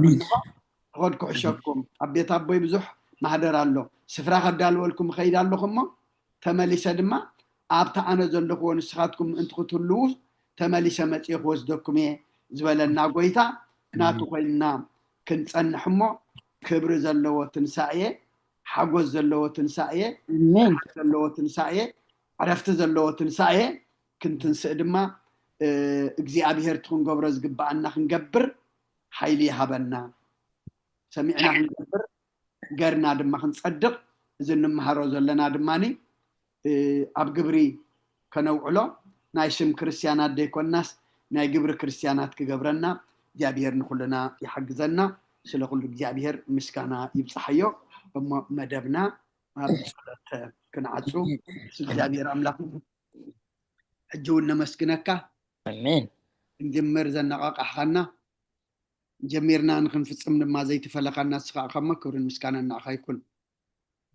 خد كحشكم أبيت أبوي بزح ما هدر الله سفرا خدالولكم خير الله خمو تمليس دما أبتا أنا زلو ونسخاتكم انت قتلوز تمليس متيخ وزدكم زبلنا قويتا ناتو قلنا كنت أنحمو كبر زلو تنساعيه حقوز زلو تنساعيه زلو تنساعيه عرفت زلو تنساعيه كنت نسقدما اجزيابير تكون قبرز قبعنا خنقبر حيلي هبنا سمعنا خنقبر قرنا دما خنصدق زن مهارو زلنا دماني اب قبري كنوعلو نايشم كريستيانات ديكوناس ناي قبر كريستيانات كقبرنا جابير نخلنا يحجزنا سلخل جابير مسكانا يبصحيو اما مدبنا بصلت كنعصو جابير املاك حجونا مسكنكا امين نجمر زنقاق حنا جميرنا نخن فصم ما زي تفلقنا سقا خما كبر مسكانا ناخا يكون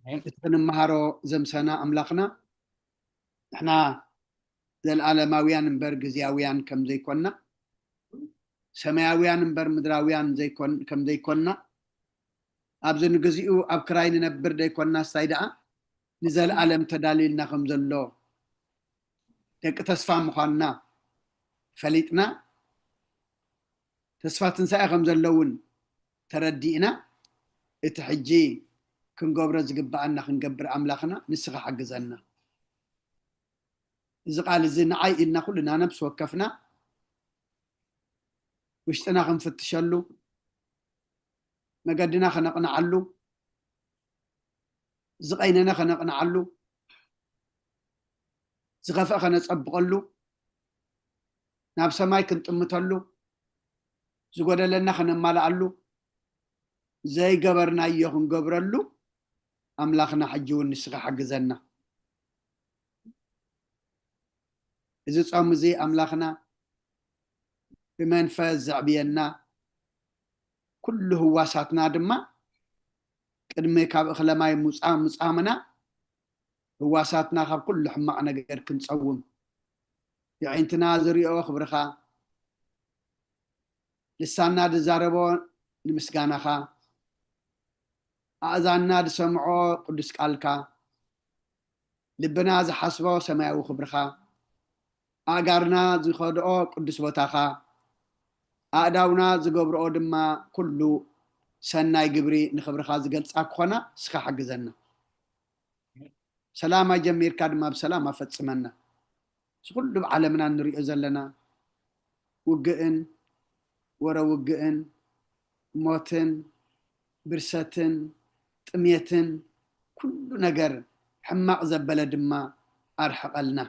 اتن مهارو زمسنا املاكنا احنا زالعالماويان برغزياويان كم زي كنا سماويان بر مدراويان زي كم زي كنا ابزن غزيو اب كراين نبر دي كنا سايدا نزل عالم تداليلنا خمزلو دك تسفا مخانا فليتنا تسفا تنساء خمزلون تردينا اتحجي كنقبر زقبعنا خنقبر املاخنا نسخ حقزنا اذا قال زين عاي إلنا كلنا نفس وكفنا وشتنا خنفتشلو مقدنا خنقنا علو زقيننا خنقنا علو زغفا خنصبقلو ناب سماي كنطمتلو زغدلنا خنمالعلو زي قبرنا يخن قبرلو املاخنا حجون نسخ حقزنا إذا صام زي املاخنا بمنفذ زعبينا كل هواساتنا دما قدمي كاب اخلماي مصامنا هواساتنا خاب كل حماق نغير كنصوم يعينتنا زريو خبرخا لسانا دزاربو نمسغانخا اذاننا دسمعو قدس قالكا لبنا زحسبو سماوي خبرخا اغارنا زخدو قدس بوتاخا أداونا زقبرو دما كله سناي قبري نخبر خاز قلت أكونا سخا حق زنا سلام جمير كادم بسلام أفتسمنا كل بعالمنا نريء زلنا وقئن ورا وقئن موتن برستن تميتن كل نجر حماق زبل دما أرحق لنا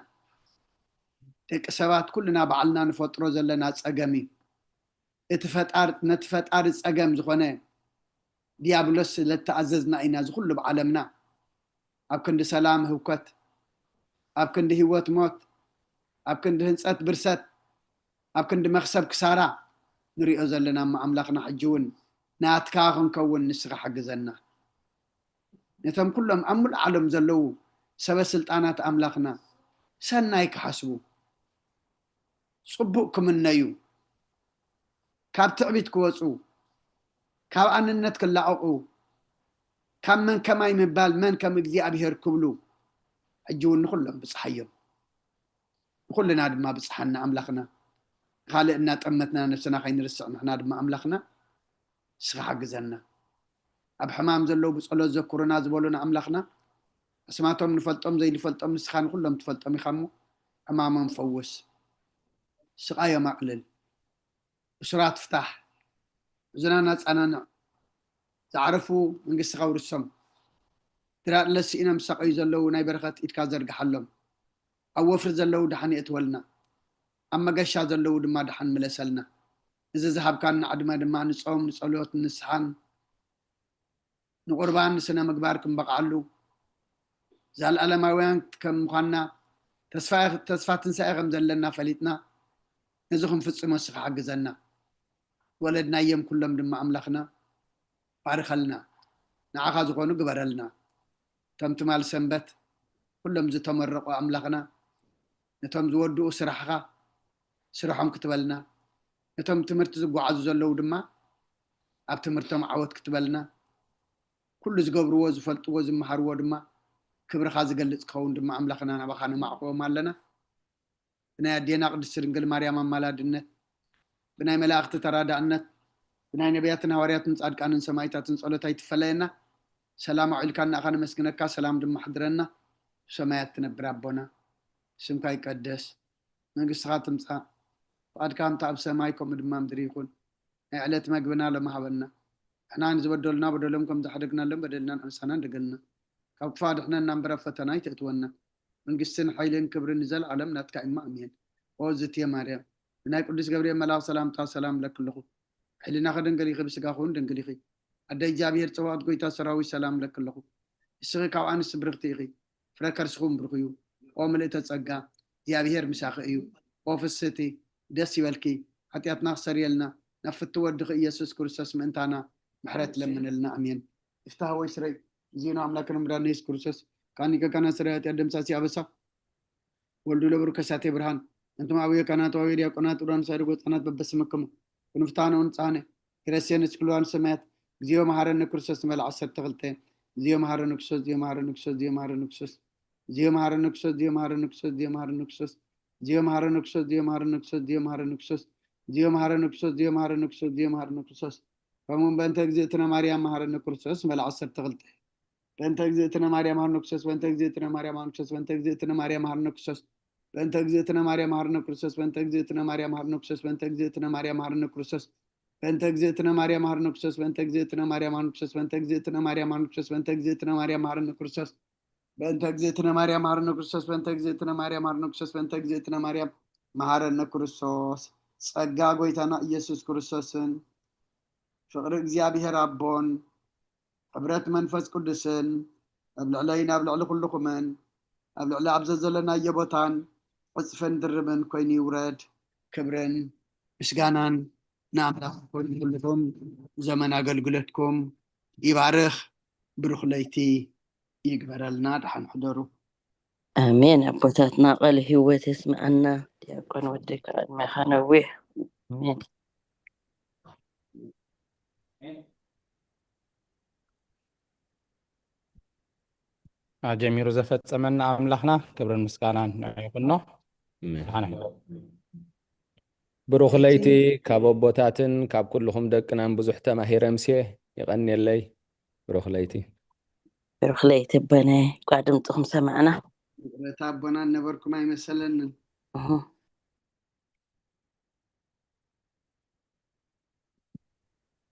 سبات كلنا بعلنا نفطرو زلنا تسقمي نتفتار تسقم زخونه ديابلوس لتعززنا إنا زخل بعالمنا أبكند سلام هوكت أبكند هوت موت أبكند هنسات برسات أبكند مخسب كسارة نريء زلنا مع أملاخنا حجون ناتكاغن كون نسخ حق زلنا نتم كلهم أمل عالم زلو سبا سلطانات أملاخنا سنايك حسبو صبوكم النيو كاب تعبيت كوصو كاب أننت كلاعقو كم من كما يمبال من كم يجزي أبيهر كبلو حجون كلهم بصحيهم كلنا ما بصحنا أملاخنا خالقنا تأمتنا نفسنا خين رسعنا احنا ما أملاخنا سخ حق زلنا أب حمام زلو بسألو ذكرنا زبولنا أملاخنا اسمعتهم نفلتهم زي نفلتهم نسخان كلهم تفلتهم يخمو حمام مفوس سقايا مقلل أسرات فتح زنانا أنا تعرفوا من قصة غور السم ترى لسينا مسقي زلو ناي برخات إتكازر قحلهم أو وفر زلو دحني اتولنا أما قشا زلو دما دحن ملسلنا إذا ذهب كان عدما دما نصوم نصلوت نسحان نقربان سنة مقباركم بقعلو زال ألماوين كم مخانا تسفات نسائغم زلنا فليتنا نزخم في السما سخ حق زلنا ولدنا أيام كلهم دما أملاخنا بارخلنا نعاقا زقونو قبرلنا تمتمال سنبت كلهم زي تمرقوا أملاخنا نتم زودو سرحها سرحهم كتبلنا نتم تمرت زقو عزو زلو دما أب تمرتم عوت كتبلنا كل زقبرو وزفلت وزمحرو دما كبر خاز قلت كون دما أملاخنا نبخانا معقوة مالنا بناي دينا قد السرنقل مريم مالادنة بناي ملاقت ترادعنت بناي نبياتنا ورياتنا صادق أن سمايتات صلوتاي تفلينا سلام عليكنا أخانا مسكنك سلام دم حضرنا سماياتنا بربنا سمكا يقدس نقص خاتمتا بعد كان تعب سمايكم دم مدريكون علت مقبنا لما حبلنا احنا نزبدلنا بدلمكم تحدقنا لهم بدلنا انسانا دقلنا كفاد احنا نمبر فتناي تتونا من قسن حيلين كبر نزل علمنا تكاين امين وزت يا مريم بناي قدس جبريل ملاك سلام لك كلكم حلنا خدن قلي خبس غاخون دنقلي خي ادي جابير صوات قويتا سراوي سلام لك كلكم اسغي كاو انس برختي خي فركر سخوم برخيو وملئت تصقا جابير مساخيو وفستي دس يبلكي حتياتنا خسر يلنا نفت ودخ يسوع كريستوس من تانا محرت لمن لنا امين افتح ويسري زينا املاكنا مدان يسوع كريستوس كان سريات يدم ساسي ابسا ولدو لبركساتي برهان انتم اوي كانت اوي دياقونات وران سارغو صنات ببسمكم ونفتانا ونصانه كريستيان سكلوان سمات زيو مهارن كريستوس مال 10 تغلتين زيو مهارن كريستوس زيو مهارن كريستوس زيو مهارن كريستوس زيو مهارن كريستوس زيو مهارن كريستوس زيو مهارن كريستوس زيو مهارن كريستوس زيو مهارن كريستوس زيو مهارن كريستوس زيو مهارن كريستوس زيو مهارن كريستوس زيو مهارن كريستوس فمن بنت اجزيتنا مريم مهارن كريستوس مال 10 تغلتين بنت اجزيتنا مريم مهارن كريستوس بنت اجزيتنا مريم مهارن كريستوس بنت اجزيتنا مريم مهارن كريستوس بنت اجزيتنا مريم مهارن كريستوس بنت اجزيتنا مريم مهارن كريستوس بنت اجزيتنا مريم مهارن كريستوس بنت اجزيتنا مريم مهارن كريستوس بنت اجزيتنا مريم مهارن كريستوس بنت اجزيتنا مريم مهارن كريستوس بنت اجزيتنا مريم مهارن كريستوس بنت اجزيتنا مريم مهارن كريستوس بنت اجزيتنا مريم مهارن كريستوس بنت اجزيتنا مريم مهارن كريستوس ጸጋ ጎይታና ኢየሱስ ክርስቶስን ፍቅሪ እግዚአብሔር አቦን ሕብረት መንፈስ ቅዱስን ኣብ ልዕለይና ኣብ ልዕሊ ኩልኩምን ኣብ ልዕሊ ኣብ ዘለናዮ ቦታን ቅፅፍን ድርብን ኮይኑ ይውረድ ክብርን ምስጋናን ንኣምላኽ ኮይኑ ኩልኩም ዘመን ኣገልግሎትኩም ይባርኽ ብሩኽ ለይቲ ይግበረልና ድሓን ሕደሩ آمين أبوتاتنا قال هو تسمعنا ديكون ودك ما خنويه آمين جميل زفت سمنا أملاخنا كبر المسكانان يقولنا بروخ ليتي كابو بوتاتن كاب كلهم دكنا بزحت ما هي رمسيه يغني اللي بروخ ليتي برخليت بنا قادم تخم سمعنا رتابنا نبركم أي مثلا